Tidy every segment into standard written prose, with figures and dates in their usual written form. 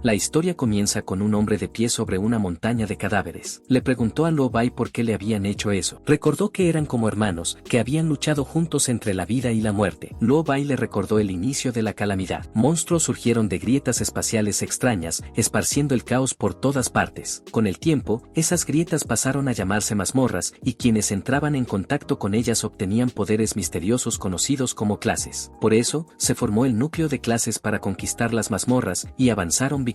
La historia comienza con un hombre de pie sobre una montaña de cadáveres. Le preguntó a Lo Bai por qué le habían hecho eso. Recordó que eran como hermanos, que habían luchado juntos entre la vida y la muerte. Lo Bai le recordó el inicio de la calamidad. Monstruos surgieron de grietas espaciales extrañas, esparciendo el caos por todas partes. Con el tiempo, esas grietas pasaron a llamarse mazmorras, y quienes entraban en contacto con ellas obtenían poderes misteriosos conocidos como clases. Por eso, se formó el núcleo de clases para conquistar las mazmorras, y avanzaron victoriosos.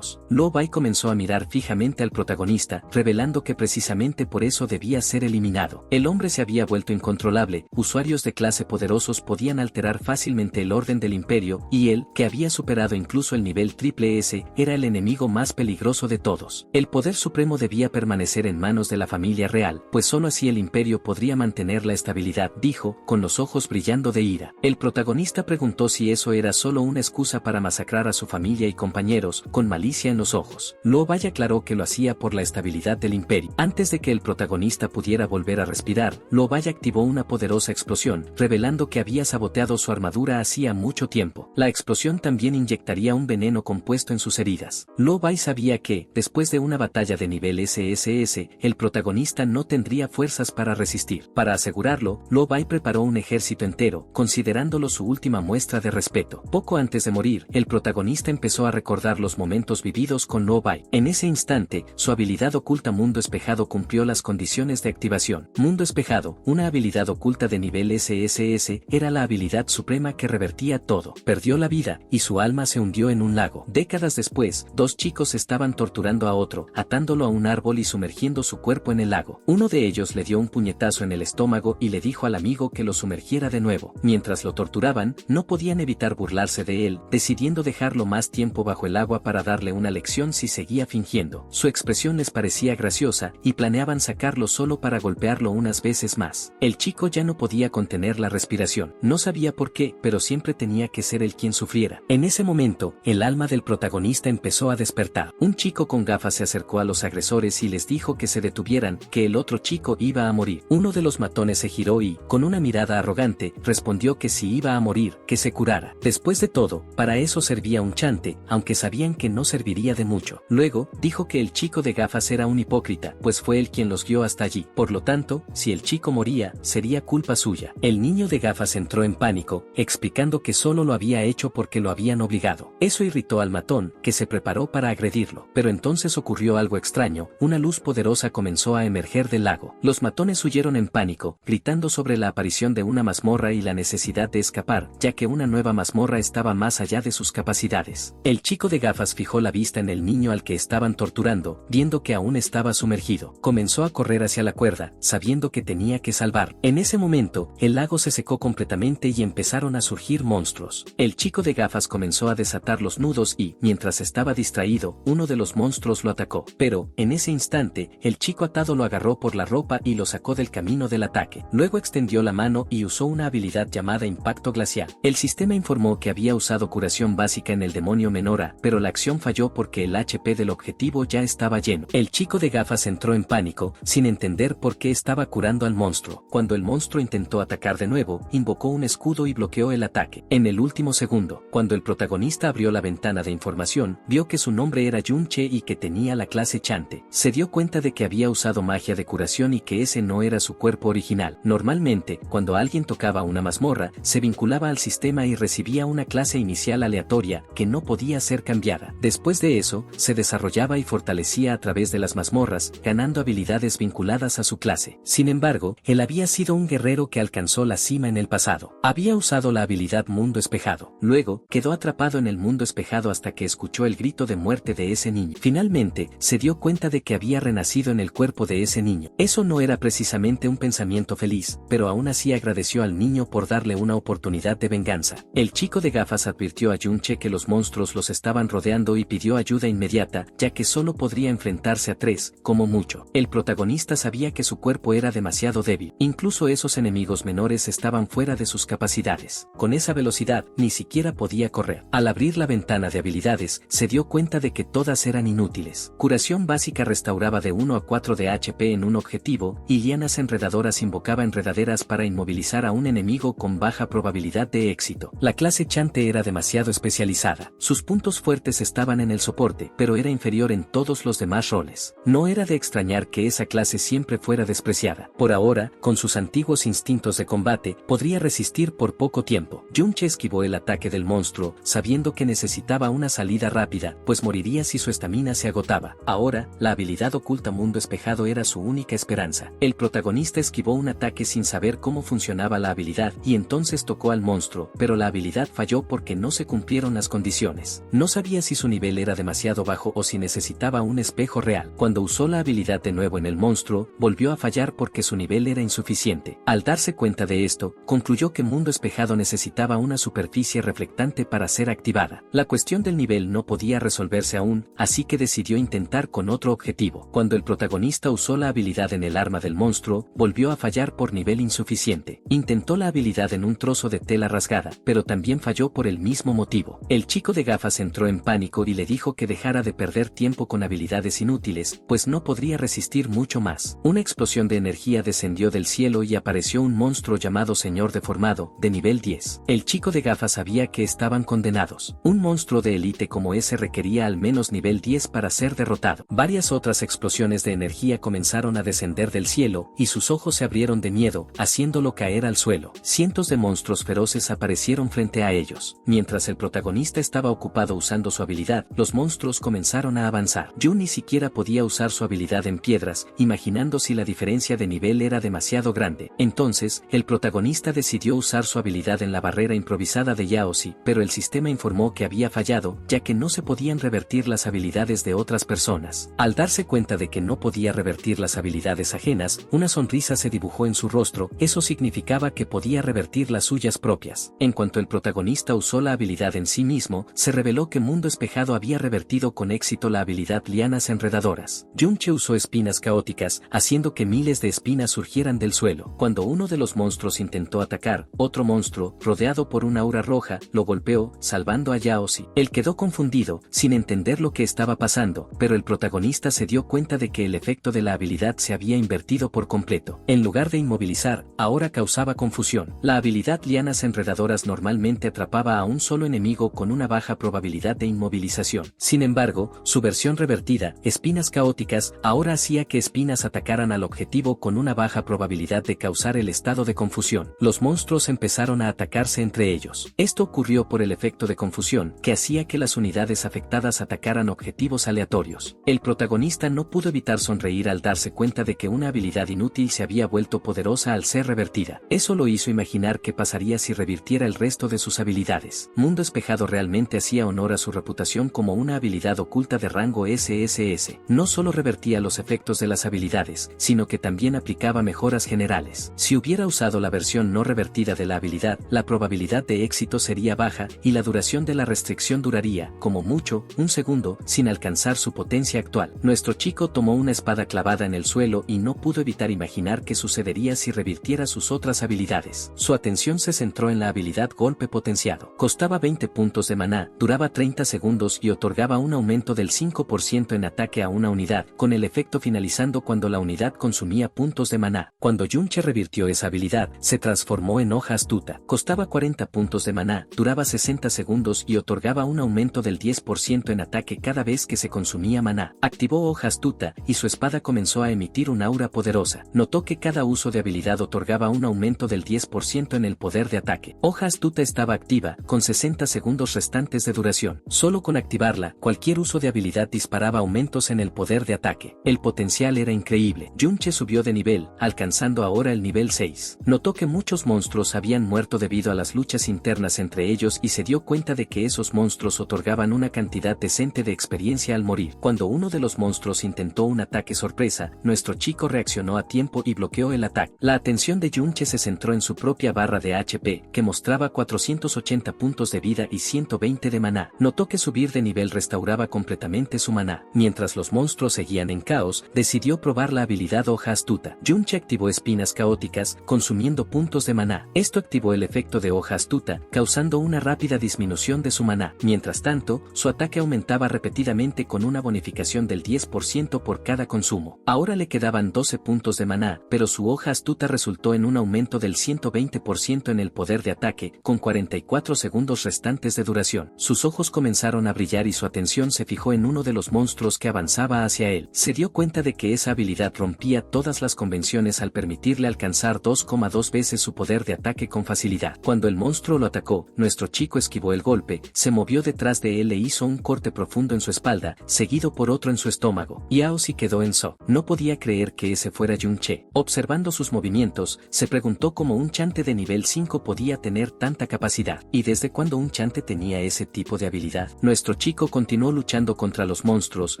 Lo Bai comenzó a mirar fijamente al protagonista, revelando que precisamente por eso debía ser eliminado. El hombre se había vuelto incontrolable, usuarios de clase poderosos podían alterar fácilmente el orden del imperio, y él, que había superado incluso el nivel triple S, era el enemigo más peligroso de todos. El poder supremo debía permanecer en manos de la familia real, pues solo así el imperio podría mantener la estabilidad, dijo, con los ojos brillando de ira. El protagonista preguntó si eso era solo una excusa para masacrar a su familia y compañeros, con malicia en los ojos. Lo Bai aclaró que lo hacía por la estabilidad del imperio. Antes de que el protagonista pudiera volver a respirar, Lo Bai activó una poderosa explosión, revelando que había saboteado su armadura hacía mucho tiempo. La explosión también inyectaría un veneno compuesto en sus heridas. Lo Bai sabía que, después de una batalla de nivel SSS, el protagonista no tendría fuerzas para resistir. Para asegurarlo, Lo Bai preparó un ejército entero, considerándolo su última muestra de respeto. Poco antes de morir, el protagonista empezó a recordar los momentos vividos con Lo Bai. En ese instante, su habilidad oculta Mundo Espejado cumplió las condiciones de activación. Mundo Espejado, una habilidad oculta de nivel SSS, era la habilidad suprema que revertía todo. Perdió la vida, y su alma se hundió en un lago. Décadas después, dos chicos estaban torturando a otro, atándolo a un árbol y sumergiendo su cuerpo en el lago. Uno de ellos le dio un puñetazo en el estómago y le dijo al amigo que lo sumergiera de nuevo. Mientras lo torturaban, no podían evitar burlarse de él, decidiendo dejarlo más tiempo bajo el agua para darle una lección si seguía fingiendo. Su expresión les parecía graciosa, y planeaban sacarlo solo para golpearlo unas veces más. El chico ya no podía contener la respiración. No sabía por qué, pero siempre tenía que ser él quien sufriera. En ese momento, el alma del protagonista empezó a despertar. Un chico con gafas se acercó a los agresores y les dijo que se detuvieran, que el otro chico iba a morir. Uno de los matones se giró y, con una mirada arrogante, respondió que si iba a morir, que se curara. Después de todo, para eso servía un chante, aunque sabían que no serviría de mucho. Luego, dijo que el chico de gafas era un hipócrita, pues fue él quien los guió hasta allí. Por lo tanto, si el chico moría, sería culpa suya. El niño de gafas entró en pánico, explicando que solo lo había hecho porque lo habían obligado. Eso irritó al matón, que se preparó para agredirlo. Pero entonces ocurrió algo extraño, una luz poderosa comenzó a emerger del lago. Los matones huyeron en pánico, gritando sobre la aparición de una mazmorra y la necesidad de escapar, ya que una nueva mazmorra estaba más allá de sus capacidades. El chico de gafas fijó la vista en el niño al que estaban torturando, viendo que aún estaba sumergido. Comenzó a correr hacia la cuerda, sabiendo que tenía que salvar. En ese momento, el lago se secó completamente y empezaron a surgir monstruos. El chico de gafas comenzó a desatar los nudos y, mientras estaba distraído, uno de los monstruos lo atacó. Pero, en ese instante, el chico atado lo agarró por la ropa y lo sacó del camino del ataque. Luego extendió la mano y usó una habilidad llamada Impacto Glacial. El sistema informó que había usado curación básica en el demonio Menora, pero la acción falló porque el HP del objetivo ya estaba lleno. El chico de gafas entró en pánico, sin entender por qué estaba curando al monstruo. Cuando el monstruo intentó atacar de nuevo, invocó un escudo y bloqueó el ataque. En el último segundo, cuando el protagonista abrió la ventana de información, vio que su nombre era Yunche y que tenía la clase Chante. Se dio cuenta de que había usado magia de curación y que ese no era su cuerpo original. Normalmente, cuando alguien tocaba una mazmorra, se vinculaba al sistema y recibía una clase inicial aleatoria, que no podía ser cambiada. Después de eso, se desarrollaba y fortalecía a través de las mazmorras, ganando habilidades vinculadas a su clase. Sin embargo, él había sido un guerrero que alcanzó la cima en el pasado. Había usado la habilidad Mundo Espejado. Luego, quedó atrapado en el mundo espejado hasta que escuchó el grito de muerte de ese niño. Finalmente, se dio cuenta de que había renacido en el cuerpo de ese niño. Eso no era precisamente un pensamiento feliz, pero aún así agradeció al niño por darle una oportunidad de venganza. El chico de gafas advirtió a Yunche que los monstruos los estaban rodeando y pidió ayuda inmediata, ya que solo podría enfrentarse a 3, como mucho. El protagonista sabía que su cuerpo era demasiado débil. Incluso esos enemigos menores estaban fuera de sus capacidades. Con esa velocidad, ni siquiera podía correr. Al abrir la ventana de habilidades, se dio cuenta de que todas eran inútiles. Curación básica restauraba de 1 a 4 de HP en un objetivo, y lianas enredadoras invocaba enredaderas para inmovilizar a un enemigo con baja probabilidad de éxito. La clase Chante era demasiado especializada. Sus puntos fuertes Ulises estaban en el soporte, pero era inferior en todos los demás roles. No era de extrañar que esa clase siempre fuera despreciada. Por ahora, con sus antiguos instintos de combate, podría resistir por poco tiempo. Yunche esquivó el ataque del monstruo, sabiendo que necesitaba una salida rápida, pues moriría si su estamina se agotaba. Ahora, la habilidad oculta Mundo Espejado era su única esperanza. El protagonista esquivó un ataque sin saber cómo funcionaba la habilidad, y entonces tocó al monstruo, pero la habilidad falló porque no se cumplieron las condiciones. No sabía si su nivel era demasiado bajo o si necesitaba un espejo real. Cuando usó la habilidad de nuevo en el monstruo, volvió a fallar porque su nivel era insuficiente. Al darse cuenta de esto, concluyó que Mundo Espejado necesitaba una superficie reflectante para ser activada. La cuestión del nivel no podía resolverse aún, así que decidió intentar con otro objetivo. Cuando el protagonista usó la habilidad en el arma del monstruo, volvió a fallar por nivel insuficiente. Intentó la habilidad en un trozo de tela rasgada, pero también falló por el mismo motivo. El chico de gafas entró en pánico y le dijo que dejara de perder tiempo con habilidades inútiles, pues no podría resistir mucho más. Una explosión de energía descendió del cielo y apareció un monstruo llamado Señor Deformado, de nivel 10. El chico de gafas sabía que estaban condenados. Un monstruo de élite como ese requería al menos nivel 10 para ser derrotado. Varias otras explosiones de energía comenzaron a descender del cielo, y sus ojos se abrieron de miedo, haciéndolo caer al suelo. Cientos de monstruos feroces aparecieron frente a ellos. Mientras el protagonista estaba ocupado usando su habilidad, los monstruos comenzaron a avanzar. Yu ni siquiera podía usar su habilidad en piedras, imaginando si la diferencia de nivel era demasiado grande. Entonces, el protagonista decidió usar su habilidad en la barrera improvisada de Yaozi, pero el sistema informó que había fallado, ya que no se podían revertir las habilidades de otras personas. Al darse cuenta de que no podía revertir las habilidades ajenas, una sonrisa se dibujó en su rostro. Eso significaba que podía revertir las suyas propias. En cuanto el protagonista usó la habilidad en sí mismo, se reveló que Mundo Espejado había revertido con éxito la habilidad Lianas Enredadoras. Yunche usó espinas caóticas, haciendo que miles de espinas surgieran del suelo. Cuando uno de los monstruos intentó atacar, otro monstruo, rodeado por una aura roja, lo golpeó, salvando a Yaozi. Él quedó confundido, sin entender lo que estaba pasando, pero el protagonista se dio cuenta de que el efecto de la habilidad se había invertido por completo. En lugar de inmovilizar, ahora causaba confusión. La habilidad Lianas Enredadoras normalmente atrapaba a un solo enemigo con una baja probabilidad de inmovilización. Sin embargo, su versión revertida, Espinas Caóticas, ahora hacía que espinas atacaran al objetivo con una baja probabilidad de causar el estado de confusión. Los monstruos empezaron a atacarse entre ellos. Esto ocurrió por el efecto de confusión, que hacía que las unidades afectadas atacaran objetivos aleatorios. El protagonista no pudo evitar sonreír al darse cuenta de que una habilidad inútil se había vuelto poderosa al ser revertida. Eso lo hizo imaginar qué pasaría si revirtiera el resto de sus habilidades. Mundo Espejado realmente hacía honor a su reputación como una habilidad oculta de rango SSS. No solo revertía los efectos de las habilidades, sino que también aplicaba mejoras generales. Si hubiera usado la versión no revertida de la habilidad, la probabilidad de éxito sería baja, y la duración de la restricción duraría, como mucho, un segundo, sin alcanzar su potencia actual. Nuestro chico tomó una espada clavada en el suelo y no pudo evitar imaginar qué sucedería si revirtiera sus otras habilidades. Su atención se centró en la habilidad Golpe Potenciado. Costaba 20 puntos de maná, duraba 30 segundos y otorgaba un aumento del 5% en ataque a una unidad, con el efecto finalizando cuando la unidad consumía puntos de maná. Cuando Yunche revirtió esa habilidad, se transformó en Hoja Astuta. Costaba 40 puntos de maná, duraba 60 segundos y otorgaba un aumento del 10% en ataque cada vez que se consumía maná. Activó Hoja Astuta, y su espada comenzó a emitir un aura poderosa. Notó que cada uso de habilidad otorgaba un aumento del 10% en el poder de ataque. Hoja Astuta estaba activa, con 60 segundos restantes de duración. Solo con activarla, cualquier uso de habilidad disparaba aumentos en el poder de ataque. El potencial era increíble. Yunche subió de nivel, alcanzando ahora el nivel 6. Notó que muchos monstruos habían muerto debido a las luchas internas entre ellos y se dio cuenta de que esos monstruos otorgaban una cantidad decente de experiencia al morir. Cuando uno de los monstruos intentó un ataque sorpresa, nuestro chico reaccionó a tiempo y bloqueó el ataque. La atención de Yunche se centró en su propia barra de HP, que mostraba 480 puntos de vida y 120 de maná. Notó que subir de nivel restauraba completamente su maná. Mientras los monstruos seguían en caos, decidió probar la habilidad Hoja Astuta. Yunche activó Espinas Caóticas, consumiendo puntos de maná. Esto activó el efecto de Hoja Astuta, causando una rápida disminución de su maná. Mientras tanto, su ataque aumentaba repetidamente con una bonificación del 10% por cada consumo. Ahora le quedaban 12 puntos de maná, pero su Hoja Astuta resultó en un aumento del 120% en el poder de ataque, con 44 segundos restantes de duración. Sus ojos comenzaron comenzaron a brillar y su atención se fijó en uno de los monstruos que avanzaba hacia él. Se dio cuenta de que esa habilidad rompía todas las convenciones al permitirle alcanzar 2,2 veces su poder de ataque con facilidad. Cuando el monstruo lo atacó, nuestro chico esquivó el golpe, se movió detrás de él e hizo un corte profundo en su espalda, seguido por otro en su estómago. Yao Si quedó en shock. No podía creer que ese fuera Yunche. Observando sus movimientos, se preguntó cómo un chante de nivel 5 podía tener tanta capacidad. ¿Y desde cuándo un chante tenía ese tipo de habilidad? Nuestro chico continuó luchando contra los monstruos,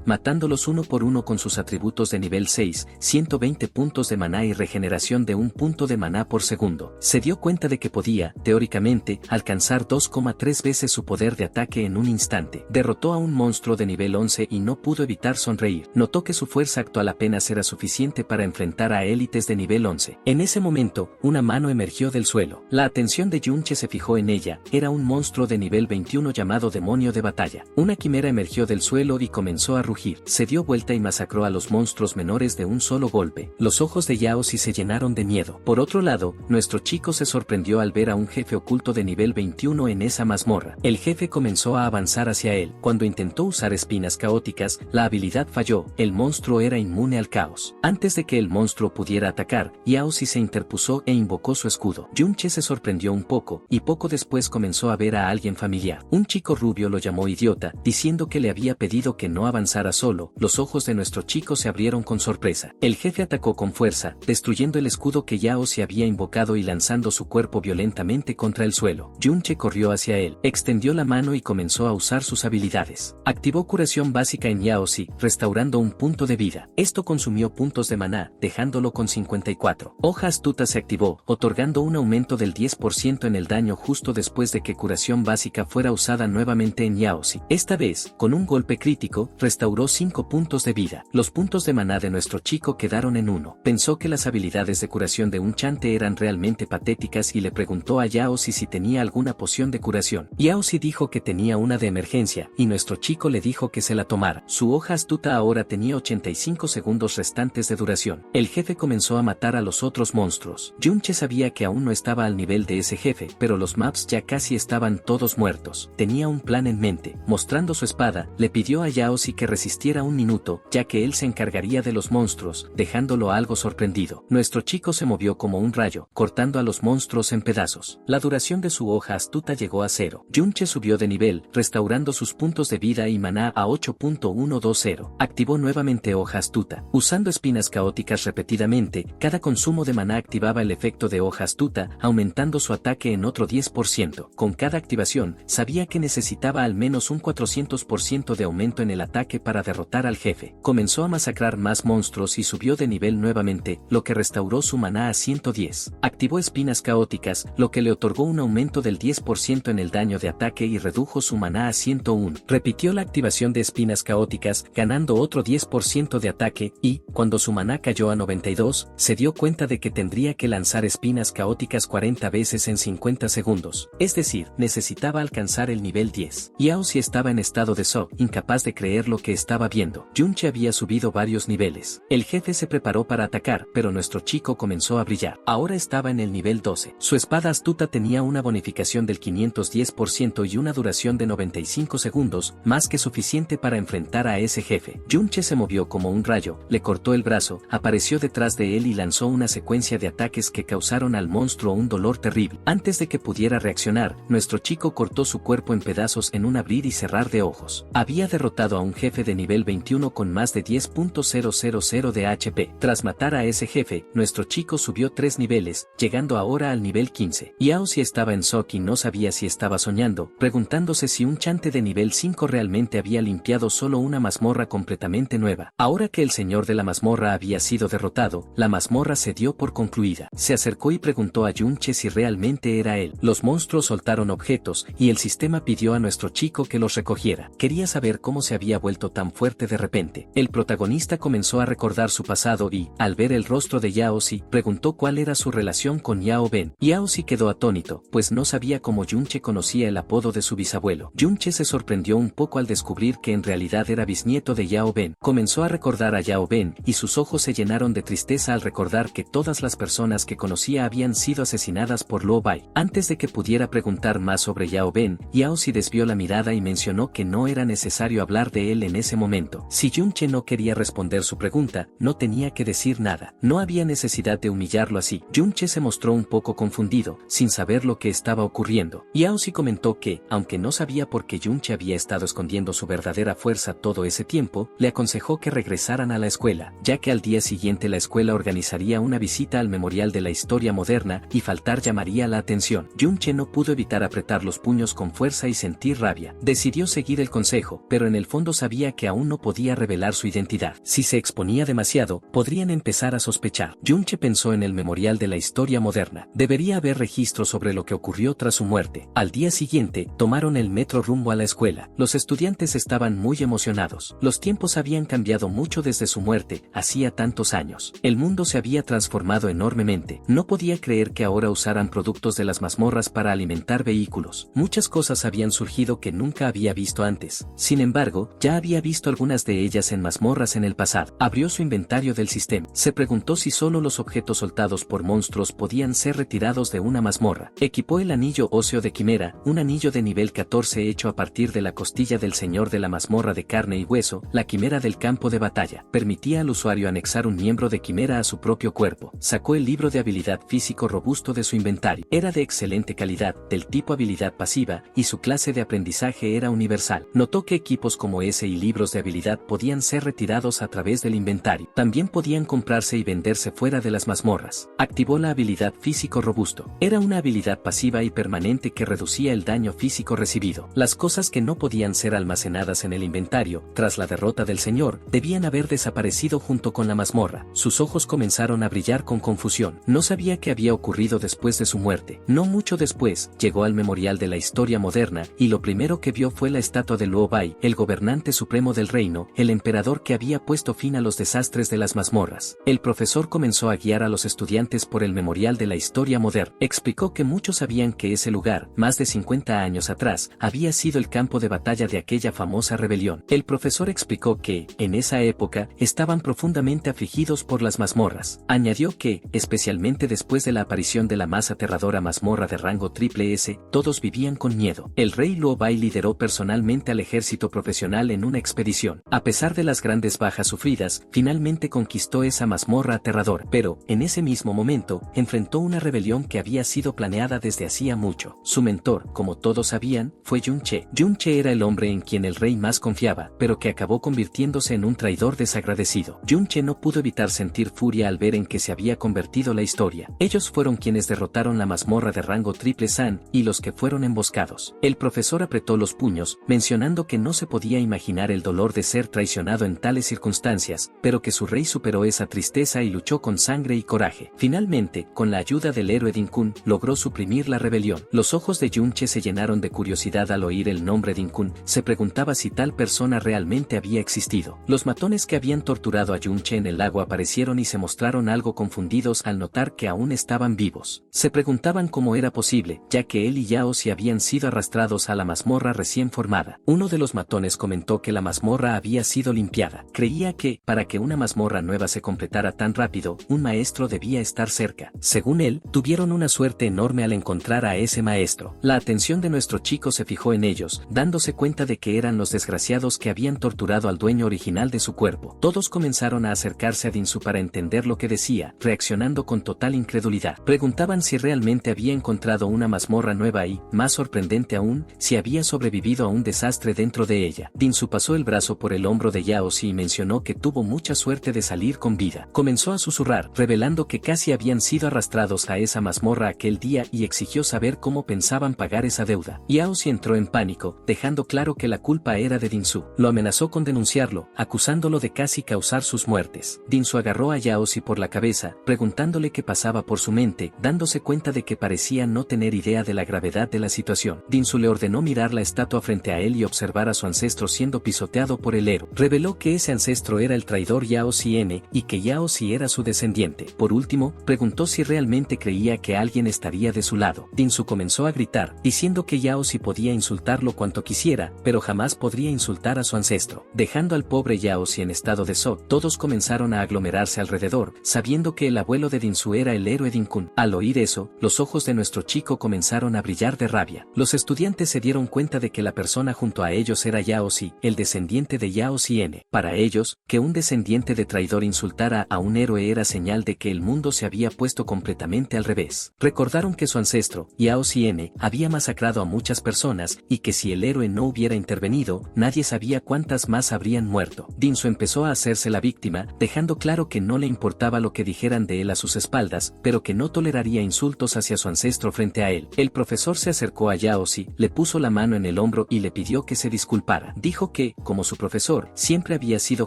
matándolos uno por uno con sus atributos de nivel 6, 120 puntos de maná y regeneración de 1 punto de maná por segundo. Se dio cuenta de que podía, teóricamente, alcanzar 2,3 veces su poder de ataque en un instante. Derrotó a un monstruo de nivel 11 y no pudo evitar sonreír. Notó que su fuerza actual apenas era suficiente para enfrentar a élites de nivel 11. En ese momento, una mano emergió del suelo. La atención de Yunche se fijó en ella. Era un monstruo de nivel 21 llamado Demonio de Batalla. Una quimera emergió del suelo y comenzó a rugir. Se dio vuelta y masacró a los monstruos menores de un solo golpe. Los ojos de Yao Si se llenaron de miedo. Por otro lado, nuestro chico se sorprendió al ver a un jefe oculto de nivel 21 en esa mazmorra. El jefe comenzó a avanzar hacia él. Cuando intentó usar espinas caóticas, la habilidad falló. El monstruo era inmune al caos. Antes de que el monstruo pudiera atacar, Yao Si se interpuso e invocó su escudo. Yunche se sorprendió un poco, y poco después comenzó a ver a alguien familiar. Un chico rubio lo llamó idiota, diciendo que le había pedido que no avanzara solo. Los ojos de nuestro chico se abrieron con sorpresa. El jefe atacó con fuerza, destruyendo el escudo que Yao Si había invocado y lanzando su cuerpo violentamente contra el suelo. Yunche corrió hacia él, extendió la mano y comenzó a usar sus habilidades. Activó curación básica en Yao Si, restaurando un punto de vida. Esto consumió puntos de maná, dejándolo con 54. Hoja astuta se activó, otorgando un aumento del 10% en el daño justo después de que curación básica fuera usada nuevamente en Yao Si. Esta vez, con un golpe crítico, restauró 5 puntos de vida. Los puntos de maná de nuestro chico quedaron en 1. Pensó que las habilidades de curación de un chante eran realmente patéticas y le preguntó a Yao Si tenía alguna poción de curación. Yao Si dijo que tenía una de emergencia, y nuestro chico le dijo que se la tomara. Su hoja astuta ahora tenía 85 segundos restantes de duración. El jefe comenzó a matar a los otros monstruos. Yunche sabía que aún no estaba al nivel de ese jefe, pero los maps ya casi estaban todos muertos. Tenía un plan en mente. Mostrando su espada, le pidió a Yao Si que resistiera un minuto, ya que él se encargaría de los monstruos, dejándolo algo sorprendido. Nuestro chico se movió como un rayo, cortando a los monstruos en pedazos. La duración de su hoja astuta llegó a 0. Yunche subió de nivel, restaurando sus puntos de vida y maná a 8.120. Activó nuevamente hoja astuta. Usando espinas caóticas repetidamente, cada consumo de maná activaba el efecto de hoja astuta, aumentando su ataque en otro 10%. Con cada activación, sabía que necesitaba al menos un 400% de aumento en el ataque para derrotar al jefe. Comenzó a masacrar más monstruos y subió de nivel nuevamente, lo que restauró su maná a 110. Activó espinas caóticas, lo que le otorgó un aumento del 10% en el daño de ataque y redujo su maná a 101. Repitió la activación de espinas caóticas, ganando otro 10% de ataque, y, cuando su maná cayó a 92, se dio cuenta de que tendría que lanzar espinas caóticas 40 veces en 50 segundos. Es decir, necesitaba alcanzar el nivel 10. Yao Si estaba en estado de shock, incapaz de creer lo que estaba viendo. Yunche había subido varios niveles. El jefe se preparó para atacar, pero nuestro chico comenzó a brillar. Ahora estaba en el nivel 12. Su espada astuta tenía una bonificación del 510% y una duración de 95 segundos, más que suficiente para enfrentar a ese jefe. Yunche se movió como un rayo, le cortó el brazo, apareció detrás de él y lanzó una secuencia de ataques que causaron al monstruo un dolor terrible. Antes de que pudiera reaccionar, nuestro chico cortó su cuerpo en pedazos en un abrir y cerrar de ojos. Había derrotado a un jefe de nivel 21 con más de 10.000 de HP. Tras matar a ese jefe, nuestro chico subió 3 niveles, llegando ahora al nivel 15. Yao Si estaba en shock y no sabía si estaba soñando, preguntándose si un chante de nivel 5 realmente había limpiado solo una mazmorra completamente nueva. Ahora que el señor de la mazmorra había sido derrotado, la mazmorra se dio por concluida. Se acercó y preguntó a Yunche si realmente era él. Los monstruos soltaron objetos, y el sistema pidió a nuestro chico que los recogiera. Quería saber cómo se había vuelto tan fuerte de repente. El protagonista comenzó a recordar su pasado y, al ver el rostro de Yao Si, preguntó cuál era su relación con Yao Ben. Yao Si quedó atónito, pues no sabía cómo Yunche conocía el apodo de su bisabuelo. Yunche se sorprendió un poco al descubrir que en realidad era bisnieto de Yao Ben. Comenzó a recordar a Yao Ben, y sus ojos se llenaron de tristeza al recordar que todas las personas que conocía habían sido asesinadas por Luo Bai. Antes de que pudiera preguntar más sobre Yao Ben, Yao Si desvió la mirada y mencionó que no era necesario hablar de él en ese momento. Si Yunche no quería responder su pregunta, no tenía que decir nada. No había necesidad de humillarlo así. Yunche se mostró un poco confundido, sin saber lo que estaba ocurriendo. Yaosi comentó que, aunque no sabía por qué Yunche había estado escondiendo su verdadera fuerza todo ese tiempo, le aconsejó que regresaran a la escuela, ya que al día siguiente la escuela organizaría una visita al Memorial de la Historia Moderna y faltar llamaría la atención. Yunche no pudo evitar apretar los puños con fuerza y sentir rabia. Decidió seguir el consejo, pero en el fondo sabía que aún no podía revelar su identidad. Si se exponía demasiado, podrían empezar a sospechar. Yunche pensó en el Memorial de la Historia Moderna. Debería haber registro sobre lo que ocurrió tras su muerte. Al día siguiente, tomaron el metro rumbo a la escuela. Los estudiantes estaban muy emocionados. Los tiempos habían cambiado mucho desde su muerte, hacía tantos años. El mundo se había transformado enormemente. No podía creer que ahora usaran productos de las mazmorras para alimentar vehículos. Muchas cosas habían surgido que nunca había visto antes. Sin embargo, ya había visto algunas de ellas en mazmorras en el pasado. Abrió su inventario del sistema. Se preguntó si solo los objetos soltados por monstruos podían ser retirados de una mazmorra. Equipó el anillo óseo de Quimera, un anillo de nivel 14 hecho a partir de la costilla del señor de la mazmorra de carne y hueso, la quimera del campo de batalla. Permitía al usuario anexar un miembro de quimera a su propio cuerpo. Sacó el libro de habilidad físico robusto de su inventario. Era de excelente calidad, del tipo habilidad pasiva, y su clase de aprendizaje era universal. Notó que equipos como ese y libros de habilidad podían ser retirados a través del inventario. También podían comprarse y venderse fuera de las mazmorras. Activó la habilidad físico robusto. Era una habilidad pasiva y permanente que reducía el daño físico recibido. Las cosas que no podían ser almacenadas en el inventario, tras la derrota del señor, debían haber desaparecido junto con la mazmorra. Sus ojos comenzaron a brillar con confusión. No sabía qué había ocurrido después de su muerte. No mucho después, llegó al Memorial de la Historia Moderna, y lo primero que vio fue la estatua de Luo Bai, el gobernante supremo del reino, el emperador que había puesto fin a los desastres de las mazmorras. El profesor comenzó a guiar a los estudiantes por el Memorial de la Historia Moderna. Explicó que muchos sabían que ese lugar, más de 50 años atrás, había sido el campo de batalla de aquella famosa rebelión. El profesor explicó que, en esa época, estaban profundamente afligidos por las mazmorras. Añadió que, especialmente después de la aparición de la más aterradora mazmorra de rango triple S, todos vivían con miedo. El rey Luo Bai lideró personalmente al ejército profesional en una expedición. A pesar de las grandes bajas sufridas, finalmente conquistó esa mazmorra aterradora. Pero, en ese mismo momento, enfrentó una rebelión que había sido planeada desde hacía mucho. Su mentor, como todos sabían, fue Yunche. Yunche era el hombre en quien el rey más confiaba, pero que acabó convirtiéndose en un traidor desagradecido. Yunche no pudo evitar sentir furia al ver en que se había convertido la historia. Ellos fueron quienes derrotaron la mazmorra de rango triple San, y los que fueron emboscados. El profesor apretó los puños, mencionando que no se podía imaginar el dolor de ser traicionado en tales circunstancias, pero que su rey superó esa tristeza y luchó con sangre y coraje. Finalmente, con la ayuda del héroe Dinkun, logró suprimir la rebelión. Los ojos de Yunche se llenaron de curiosidad al oír el nombre Dinkun. Se preguntaba si tal persona realmente había existido. Los matones que habían torturado a Yunche en el lago aparecieron y se mostraron algo confundidos al notar que aún estaban vivos. Se preguntaban cómo era posible, ya que él y Yaosi habían sido arrastrados a la mazmorra recién formada. Uno de los matones comentó que la mazmorra había sido limpiada. Creía que, para que una mazmorra nueva se completara tan rápido, un maestro debía estar cerca. Según él, tuvieron una suerte enorme al encontrar a ese maestro. La atención de nuestro chico se fijó en ellos, dándose cuenta de que eran los desgraciados que habían torturado al dueño original de su cuerpo. Todos comenzaron a acercarse a Dinsu para entender lo que decía, reaccionando con total incredulidad. Preguntaban si realmente había encontrado una mazmorra nueva y, más sorprendente aún, si había sobrevivido a un desastre dentro de ella. Dinsu pasó el brazo por el hombro de Yaosi y mencionó que tuvo mucha suerte de salir con vida. Comenzó a susurrar, revelando que casi habían sido arrastrados a esa mazmorra aquel día y exigió saber cómo pensaban pagar esa deuda. Yaosi entró en pánico, dejando claro que la culpa era de Dinsu. Lo amenazó con denunciarlo, acusándolo de casi causar sus muertes. Dinsu agarró a Yaosi por la cabeza, preguntándole qué pasaba por su mente, dándose cuenta de que parecía no tener idea de la gravedad de la situación. Dinsu le ordenó mirar la estatua frente a él y observar a su ancestro siendo pisoteado por el héroe. Reveló que ese ancestro era el traidor Yaosi N, y que Yaosi era su descendiente. Por último, preguntó si realmente creía que alguien estaría de su lado. Dinsu comenzó a gritar, diciendo que Yaosi podía insultarlo cuanto quisiera, pero jamás podría insultar a su ancestro. Dejando al pobre Yaosi en estado de shock, todos comenzaron a aglomerarse alrededor, sabiendo que el abuelo de Dinsu era el héroe Dinkun. Al oír eso, los ojos de nuestro chico comenzaron a brillar de rabia. Los estudiantes se dieron cuenta de que la persona junto a ellos era Yao Xi, el descendiente de Yao Xian. Para ellos, que un descendiente de traidor insultara a un héroe era señal de que el mundo se había puesto completamente al revés. Recordaron que su ancestro, Yao Xian, había masacrado a muchas personas y que si el héroe no hubiera intervenido, nadie sabía cuántas más habrían muerto. Dinsu empezó a hacerse la víctima, dejando claro que no le importaba lo que dijeran de él a sus espaldas, pero que no toleraría insultos hacia su ancestro frente a él. El profesor se acercó a Yao Xi, le puso la mano en el hombro y le pidió que se disculpara. Dijo que, como su profesor, siempre había sido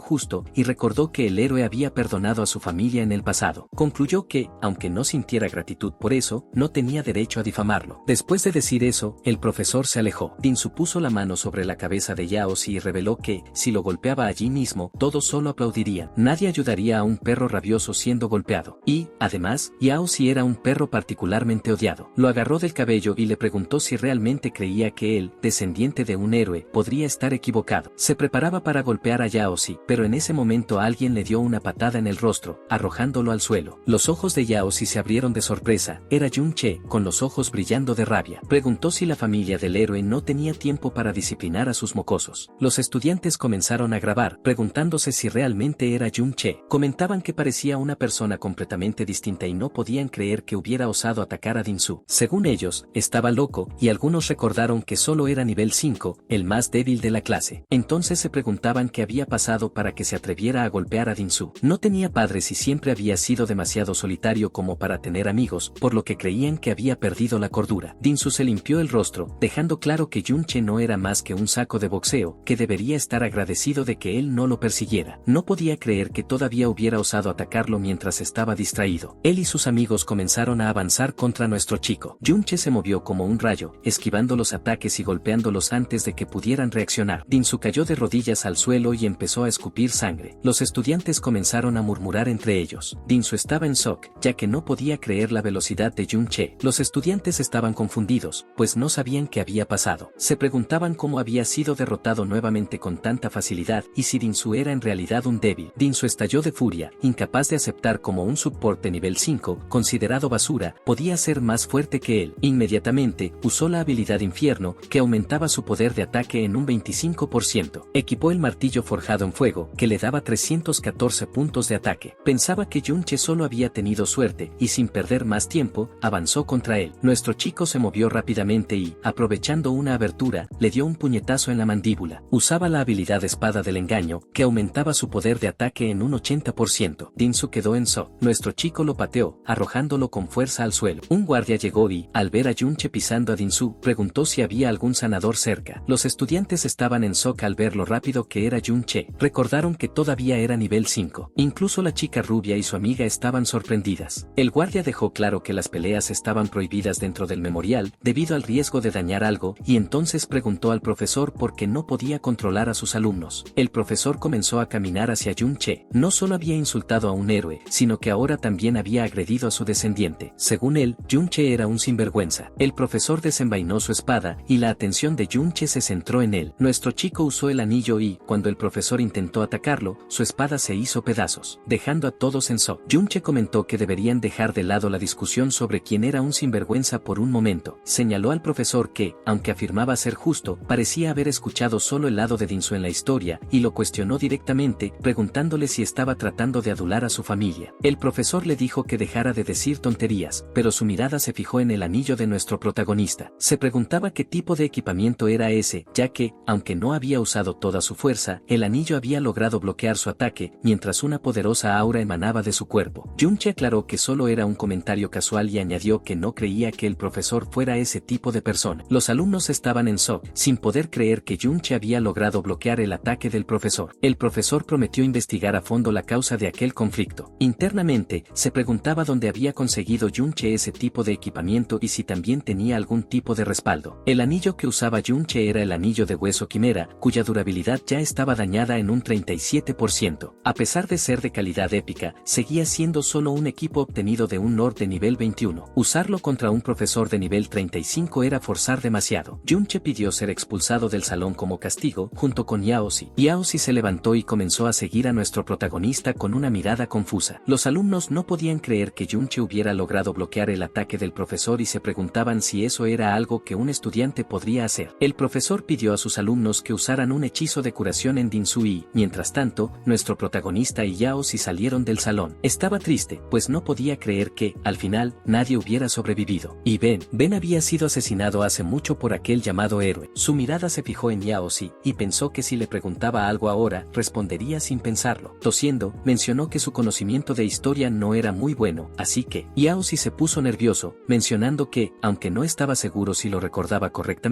justo y recordó que el héroe había perdonado a su familia en el pasado. Concluyó que, aunque no sintiera gratitud por eso, no tenía derecho a difamarlo. Después de decir eso, el profesor se alejó. Dinsu puso la mano sobre la cabeza de Yao Xi y reveló que, si lo golpeaba allí mismo, todos solo aplaudirían. Nadie ayudaría a un perro rabioso siendo golpeado. Y, además, Yao Xi era un perro particularmente odiado. Lo agarró del cabello y le preguntó si realmente creía que él, descendiente de un héroe, podría estar equivocado. Se preparaba para golpear a Yao Xi, pero en ese momento alguien le dio una patada en el rostro, arrojándolo al suelo. Los ojos de Yao Xi se abrieron de sorpresa. Era Jun Che, con los ojos brillando de rabia. Preguntó si la familia del héroe no tenía tiempo para disciplinar a sus mocosos. Los estudiantes comenzaron a grabar, preguntándose si realmente era Jun Che. Comentaban que parecía una persona completamente distinta y no podían creer que hubiera osado atacar a Dinsu. Según ellos, estaba loco, y algunos recordaron que solo era nivel 5, el más débil de la clase. Entonces se preguntaban qué había pasado para que se atreviera a golpear a Dinsu. No tenía padres y siempre había sido demasiado solitario como para tener amigos, por lo que creían que había perdido la cordura. Dinsu se limpió el rostro, dejando claro que Jun Che no era más que un saco de boxeo, que debería estar agradecido de que él no lo persiguiera. No podía creer que todavía hubiera osado atacarlo mientras estaba distraído. Él y sus amigos comenzaron a avanzar contra nuestro chico. Jun Che se movió como un rayo, esquivando los ataques y golpeándolos antes de que pudieran reaccionar. Dinsu cayó de rodillas al suelo y empezó a escupir sangre. Los estudiantes comenzaron a murmurar entre ellos. Dinsu estaba en shock, ya que no podía creer la velocidad de Jun Che. Los estudiantes estaban confundidos, pues no sabían qué había pasado. Se preguntaban cómo había sido derrotado nuevamente con tanta facilidad y si Dinsu era en realidad un débil. Dinsu estalló de furia, incapaz de aceptar como un support de nivel 5, considerado basura, podía ser más fuerte que él. Inmediatamente, usó la habilidad Infierno, que aumentaba su poder de ataque en un 25%. Equipó el martillo forjado en fuego, que le daba 314 puntos de ataque. Pensaba que Jun Che solo había tenido suerte, y sin perder más tiempo, avanzó contra él. Nuestro chico se movió rápidamente y, aprovechando una abertura, le dio un puñetazo en la mandíbula. Usaba la habilidad Espada del Engaño, que aumentaba su poder de ataque en un 80%. Dinsu quedó en shock. Nuestro chico lo pateó, arrojándolo con fuerza al suelo. Un guardia llegó y, al ver a Jun Che pisando a Dinsu, preguntó si había algún sanador cerca. Los estudiantes estaban en shock al ver lo rápido que era Jun Che. Recordaron que todavía era nivel 5. Incluso la chica rubia y su amiga estaban sorprendidas. El guardia dejó claro que las peleas estaban prohibidas dentro del memorial, debido al riesgo de dañar algo, y entonces preguntó al profesor por qué no podía controlar a sus alumnos. El profesor comenzó a caminar hacia Jun Che. No solo había insultado a un héroe, sino que ahora también había agredido a su descendiente. Según él, Jun Che era un sinvergüenza. El profesor desenvainó su espada, y la atención de Jun Che se centró en él. Nuestro chico usó el anillo y, cuando el profesor intentó atacarlo, su espada se hizo pedazos, dejando a todos en shock. Jun Che comentó que deberían dejar de lado la discusión sobre quién era un sinvergüenza por un momento. Señaló al profesor que, aunque afirmaba ser justo, parecía haber escuchado solo el lado de Dinsu en la historia, y lo cuestionó directamente, preguntándole si estaba tratando de adular a su familia. El profesor le dijo que dejara de decir tonterías, pero su mirada se fijó en el anillo de nuestro protagonista. Se preguntaba qué tipo de equipamiento era ese, ya que, aunque no había usado toda su fuerza, el anillo había logrado bloquear su ataque, mientras una poderosa aura emanaba de su cuerpo. Jun Che aclaró que solo era un comentario casual y añadió que no creía que el profesor fuera ese tipo de persona. Los alumnos estaban en shock, sin poder creer que Jun Che había logrado bloquear el ataque del profesor. El profesor prometió investigar a fondo la causa de aquel conflicto. Internamente, se preguntaba dónde había conseguido Jun Che ese tipo de equipamiento y si también tenía algún tipo de respaldo. El anillo que usaba Jun Che era el anillo de hueso quimera, cuya durabilidad ya estaba dañada en un 37%. A pesar de ser de calidad épica, seguía siendo solo un equipo obtenido de un Lord de nivel 21. Usarlo contra un profesor de nivel 35 era forzar demasiado. Jun Che pidió ser expulsado del salón como castigo, junto con Yao Xi. Yao Xi se levantó y comenzó a seguir a nuestro protagonista con una mirada confusa. Los alumnos no podían creer que Jun Che hubiera logrado bloquear el ataque del profesor y se preguntaban si eso era algo que un estudiante podría hacer. El profesor pidió a sus alumnos que usaran un hechizo de curación en Dinsu y, mientras tanto, nuestro protagonista y Yao Si salieron del salón. Estaba triste, pues no podía creer que, al final, nadie hubiera sobrevivido. Y Ben había sido asesinado hace mucho por aquel llamado héroe. Su mirada se fijó en Yao Si, y pensó que si le preguntaba algo ahora, respondería sin pensarlo. Tosiendo, mencionó que su conocimiento de historia no era muy bueno, así que, Yao Si se puso nervioso, mencionando que, aunque no estaba seguro si lo recordaba correctamente,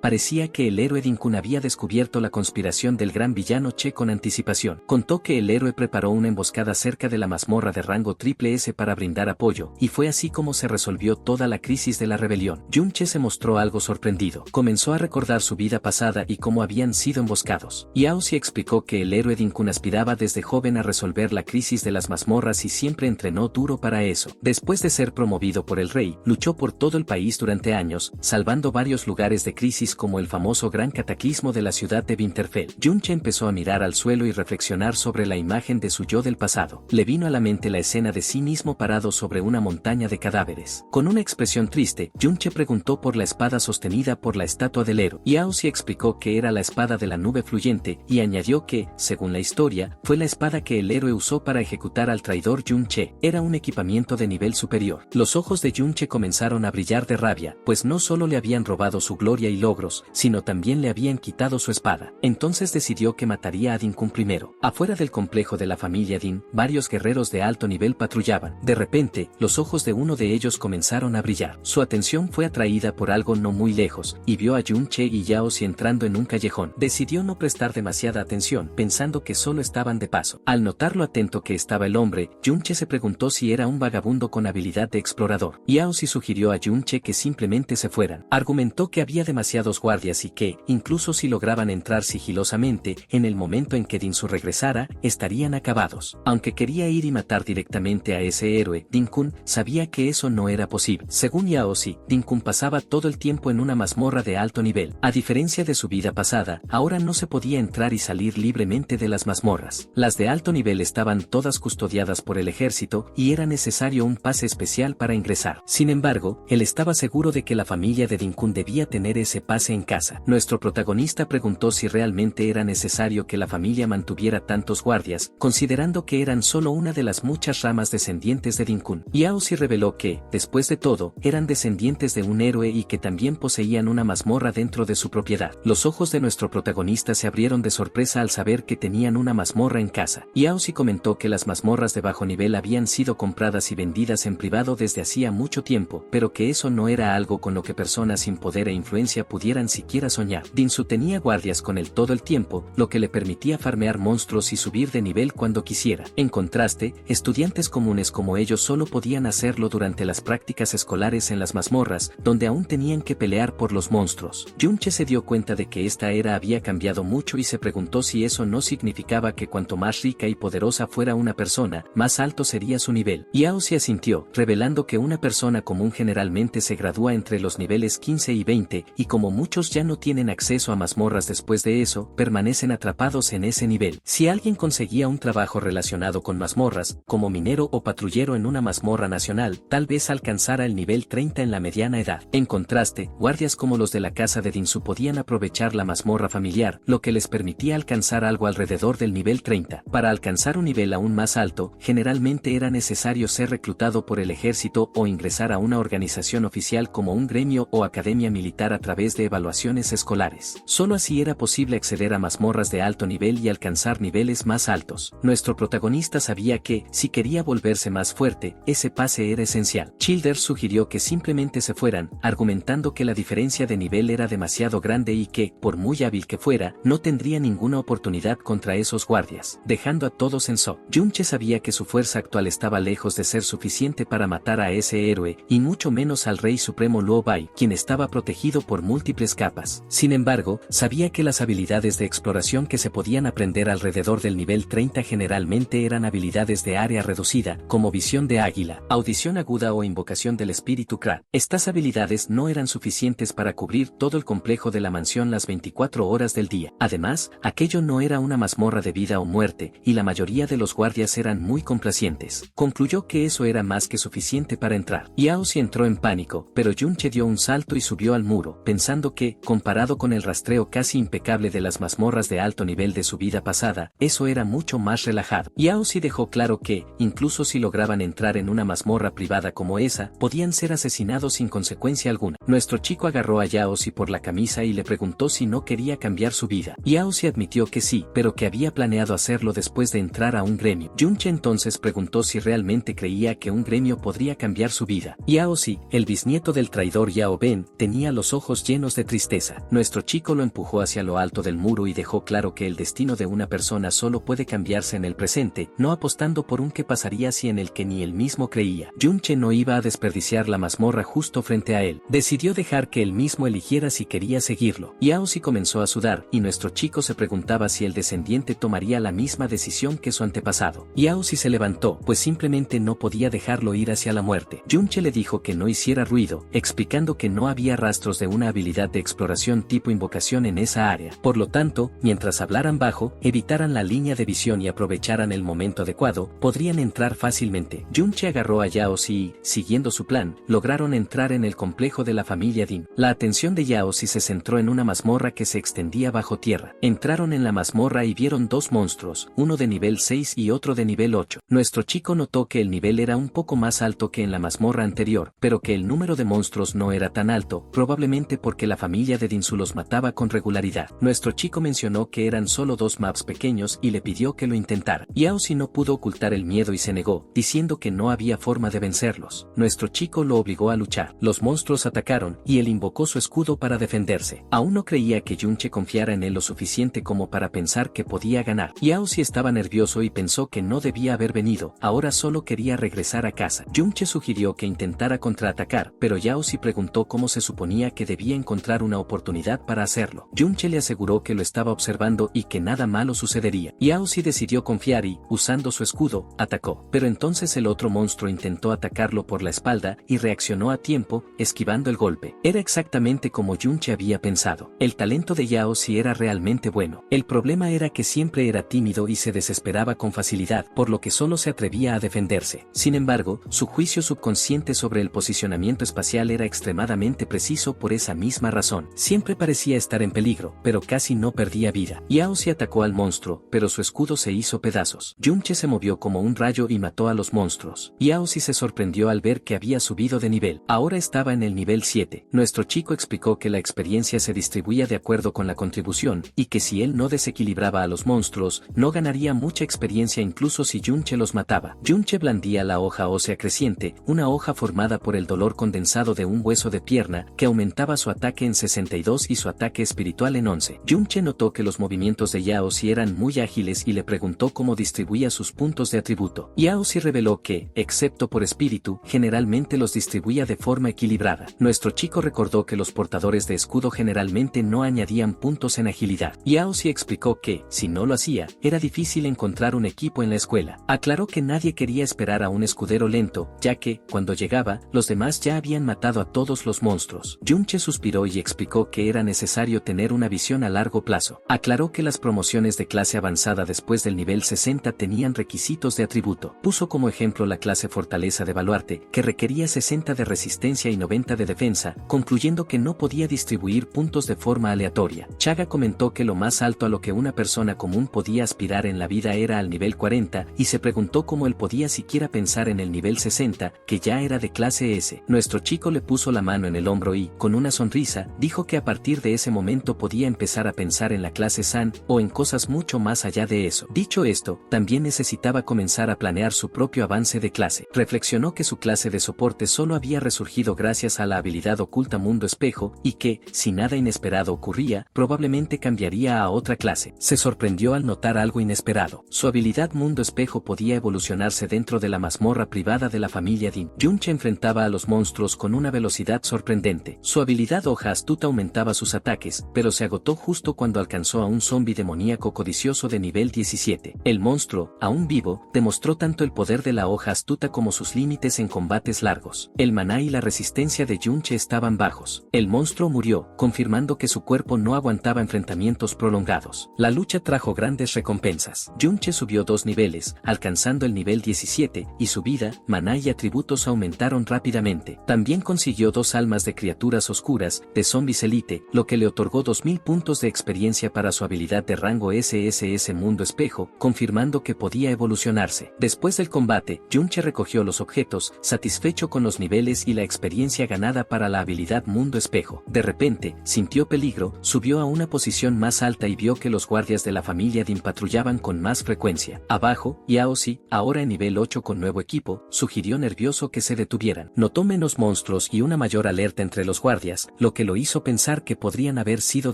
parecía que el héroe Dinkun había descubierto la conspiración del gran villano Che con anticipación. Contó que el héroe preparó una emboscada cerca de la mazmorra de rango triple S para brindar apoyo, y fue así como se resolvió toda la crisis de la rebelión. Yunche se mostró algo sorprendido. Comenzó a recordar su vida pasada y cómo habían sido emboscados. Yao Si explicó que el héroe Dinkun aspiraba desde joven a resolver la crisis de las mazmorras y siempre entrenó duro para eso. Después de ser promovido por el rey, luchó por todo el país durante años, salvando varios lugares de crisis como el famoso gran cataclismo de la ciudad de Winterfell. Yunche empezó a mirar al suelo y reflexionar sobre la imagen de su yo del pasado. Le vino a la mente la escena de sí mismo parado sobre una montaña de cadáveres. Con una expresión triste, Yunche preguntó por la espada sostenida por la estatua del héroe. Yao Si explicó que era la espada de la nube fluyente y añadió que, según la historia, fue la espada que el héroe usó para ejecutar al traidor Yunche. Era un equipamiento de nivel superior. Los ojos de Yunche comenzaron a brillar de rabia, pues no solo le habían robado su gloria y logros, sino también le habían quitado su espada. Entonces decidió que mataría a Dinkun primero. Afuera del complejo de la familia Din, varios guerreros de alto nivel patrullaban. De repente, los ojos de uno de ellos comenzaron a brillar. Su atención fue atraída por algo no muy lejos, y vio a Yunche y Yao Si entrando en un callejón. Decidió no prestar demasiada atención, pensando que solo estaban de paso. Al notar lo atento que estaba el hombre, Yunche se preguntó si era un vagabundo con habilidad de explorador. Yao Si sugirió a Yunche que simplemente se fueran. Argumentó que había demasiados guardias y que, incluso si lograban entrar sigilosamente, en el momento en que Dinsu regresara, estarían acabados. Aunque quería ir y matar directamente a ese héroe, Dinkun sabía que eso no era posible. Según Yao Si, Dinkun pasaba todo el tiempo en una mazmorra de alto nivel. A diferencia de su vida pasada, ahora no se podía entrar y salir libremente de las mazmorras. Las de alto nivel estaban todas custodiadas por el ejército y era necesario un pase especial para ingresar. Sin embargo, él estaba seguro de que la familia de Dinkun debía tener ese pase en casa. Nuestro protagonista preguntó si realmente era necesario que la familia mantuviera tantos guardias, considerando que eran solo una de las muchas ramas descendientes de Dinkun. Yao Si reveló que, después de todo, eran descendientes de un héroe y que también poseían una mazmorra dentro de su propiedad. Los ojos de nuestro protagonista se abrieron de sorpresa al saber que tenían una mazmorra en casa. Yao Si comentó que las mazmorras de bajo nivel habían sido compradas y vendidas en privado desde hacía mucho tiempo, pero que eso no era algo con lo que personas sin poder e influencia pudieran siquiera soñar. Dinsu tenía guardias con él todo el tiempo, lo que le permitía farmear monstruos y subir de nivel cuando quisiera. En contraste, estudiantes comunes como ellos solo podían hacerlo durante las prácticas escolares en las mazmorras, donde aún tenían que pelear por los monstruos. Yunche se dio cuenta de que esta era había cambiado mucho y se preguntó si eso no significaba que cuanto más rica y poderosa fuera una persona, más alto sería su nivel. Yao Si asintió, revelando que una persona común generalmente se gradúa entre los niveles 15 y 20, y como muchos ya no tienen acceso a mazmorras después de eso, permanecen atrapados en ese nivel. Si alguien conseguía un trabajo relacionado con mazmorras, como minero o patrullero en una mazmorra nacional, tal vez alcanzara el nivel 30 en la mediana edad. En contraste, guardias como los de la casa de Dinsu podían aprovechar la mazmorra familiar, lo que les permitía alcanzar algo alrededor del nivel 30. Para alcanzar un nivel aún más alto, generalmente era necesario ser reclutado por el ejército o ingresar a una organización oficial como un gremio o academia militar a través de evaluaciones escolares. Solo así era posible acceder a mazmorras de alto nivel y alcanzar niveles más altos. Nuestro protagonista sabía que, si quería volverse más fuerte, ese pase era esencial. Childers sugirió que simplemente se fueran, argumentando que la diferencia de nivel era demasiado grande y que, por muy hábil que fuera, no tendría ninguna oportunidad contra esos guardias, dejando a todos en shock. Yunche sabía que su fuerza actual estaba lejos de ser suficiente para matar a ese héroe, y mucho menos al rey supremo Luo Bai, quien estaba protegido por múltiples capas. Sin embargo, sabía que las habilidades de exploración que se podían aprender alrededor del nivel 30 generalmente eran habilidades de área reducida, como visión de águila, audición aguda o invocación del espíritu Krat. Estas habilidades no eran suficientes para cubrir todo el complejo de la mansión las 24 horas del día. Además, aquello no era una mazmorra de vida o muerte, y la mayoría de los guardias eran muy complacientes. Concluyó que eso era más que suficiente para entrar. Yao Si entró en pánico, pero Yunche dio un salto y subió al muro. muro, pensando que, comparado con el rastreo casi impecable de las mazmorras de alto nivel de su vida pasada, eso era mucho más relajado. Yao Xi dejó claro que, incluso si lograban entrar en una mazmorra privada como esa, podían ser asesinados sin consecuencia alguna. Nuestro chico agarró a Yao Xi por la camisa y le preguntó si no quería cambiar su vida. Yao Xi admitió que sí, pero que había planeado hacerlo después de entrar a un gremio. Junche entonces preguntó si realmente creía que un gremio podría cambiar su vida. Yao Xi, el bisnieto del traidor Yao Ben, tenía los ojos llenos de tristeza. Nuestro chico lo empujó hacia lo alto del muro y dejó claro que el destino de una persona solo puede cambiarse en el presente, no apostando por un qué pasaría si en el que ni él mismo creía. Junche no iba a desperdiciar la mazmorra justo frente a él. Decidió dejar que él mismo eligiera si quería seguirlo. Yao Xi comenzó a sudar, y nuestro chico se preguntaba si el descendiente tomaría la misma decisión que su antepasado. Yao Xi se levantó, pues simplemente no podía dejarlo ir hacia la muerte. Junche le dijo que no hiciera ruido, explicando que no había rastros de una habilidad de exploración tipo invocación en esa área. Por lo tanto, mientras hablaran bajo, evitaran la línea de visión y aprovecharan el momento adecuado, podrían entrar fácilmente. Junche agarró a Yao Xi y, siguiendo su plan, lograron entrar en el complejo de la familia Din. La atención de Yao Xi se centró en una mazmorra que se extendía bajo tierra. Entraron en la mazmorra y vieron dos monstruos, uno de nivel 6 y otro de nivel 8. Nuestro chico notó que el nivel era un poco más alto que en la mazmorra anterior, pero que el número de monstruos no era tan alto, probablemente porque la familia de Dinsu los mataba con regularidad. Nuestro chico mencionó que eran solo dos maps pequeños y le pidió que lo intentara. Yao Xi no pudo ocultar el miedo y se negó, diciendo que no había forma de vencerlos. Nuestro chico lo obligó a luchar. Los monstruos atacaron, y él invocó su escudo para defenderse. Aún no creía que Junche confiara en él lo suficiente como para pensar que podía ganar. Yao Xi estaba nervioso y pensó que no debía haber venido, ahora solo quería regresar a casa. Junche sugirió que intentara contraatacar, pero Yao Xi preguntó cómo se suponía que debía encontrar una oportunidad para hacerlo. Junche le aseguró que lo estaba observando y que nada malo sucedería. Yao Xi decidió confiar y, usando su escudo, atacó. Pero entonces el otro monstruo intentó atacarlo por la espalda y reaccionó a tiempo, esquivando el golpe. Era exactamente como Junche había pensado. El talento de Yao Xi era realmente bueno. El problema era que siempre era tímido y se desesperaba con facilidad, por lo que solo se atrevía a defenderse. Sin embargo, su juicio subconsciente sobre el posicionamiento espacial era extremadamente preciso por esa misma razón. Siempre parecía estar en peligro, pero casi no perdía vida. Yao Xi atacó al monstruo, pero su escudo se hizo pedazos. Junche se movió como un rayo y mató a los monstruos. Yao Xi se sorprendió al ver que había subido de nivel. Ahora estaba en el nivel 7. Nuestro chico explicó que la experiencia se distribuía de acuerdo con la contribución, y que si él no desequilibraba a los monstruos, no ganaría mucha experiencia incluso si Junche los mataba. Junche blandía la hoja ósea creciente, una hoja formada por el dolor condensado de un hueso de pierna, que aumentaba su ataque en 62 y su ataque espiritual en 11. Junche notó que los movimientos de Yao Xi eran muy ágiles y le preguntó cómo distribuía sus puntos de atributo. Yao Xi reveló que, excepto por espíritu, generalmente los distribuía de forma equilibrada. Nuestro chico recordó que los portadores de escudo generalmente no añadían puntos en agilidad. Yao Xi explicó que, si no lo hacía, era difícil encontrar un equipo en la escuela. Aclaró que nadie quería esperar a un escudero lento, ya que, cuando llegaba, los demás ya habían matado a todos los monstruos. Junche suspiró y explicó que era necesario tener una visión a largo plazo. Aclaró que las promociones de clase avanzada después del nivel 60 tenían requisitos de atributo. Puso como ejemplo la clase Fortaleza de Baluarte, que requería 60 de resistencia y 90 de defensa, concluyendo que no podía distribuir puntos de forma aleatoria. Chaga comentó que lo más alto a lo que una persona común podía aspirar en la vida era al nivel 40, y se preguntó cómo él podía siquiera pensar en el nivel 60, que ya era de clase S. Nuestro chico le puso la mano en el hombro y, con una sonrisa, dijo que a partir de ese momento podía empezar a pensar en la clase San, o en cosas mucho más allá de eso. Dicho esto, también necesitaba comenzar a planear su propio avance de clase. Reflexionó que su clase de soporte solo había resurgido gracias a la habilidad oculta Mundo Espejo, y que, si nada inesperado ocurría, probablemente cambiaría a otra clase. Se sorprendió al notar algo inesperado. Su habilidad Mundo Espejo podía evolucionarse dentro de la mazmorra privada de la familia Din. Junche enfrentaba a los monstruos con una velocidad sorprendente. Su habilidad Hoja Astuta aumentaba sus ataques, pero se agotó justo cuando alcanzó a un zombi demoníaco codicioso de nivel 17. El monstruo, aún vivo, demostró tanto el poder de la Hoja Astuta como sus límites en combates largos. El maná y la resistencia de Junche estaban bajos. El monstruo murió, confirmando que su cuerpo no aguantaba enfrentamientos prolongados. La lucha trajo grandes recompensas. Junche subió 2 niveles, alcanzando el nivel 17, y su vida, maná y atributos aumentaron rápidamente. También consiguió 2 almas de criaturas oscuras, de Zombies Elite, lo que le otorgó 2000 puntos de experiencia para su habilidad de rango SSS Mundo Espejo, confirmando que podía evolucionarse. Después del combate, Yunche recogió los objetos, satisfecho con los niveles y la experiencia ganada para la habilidad Mundo Espejo. De repente, sintió peligro, subió a una posición más alta y vio que los guardias de la familia Din patrullaban con más frecuencia. Abajo, Yaozi, ahora en nivel 8 con nuevo equipo, sugirió nervioso que se detuvieran. Notó menos monstruos y una mayor alerta entre los guardias, lo que lo hizo pensar que podrían haber sido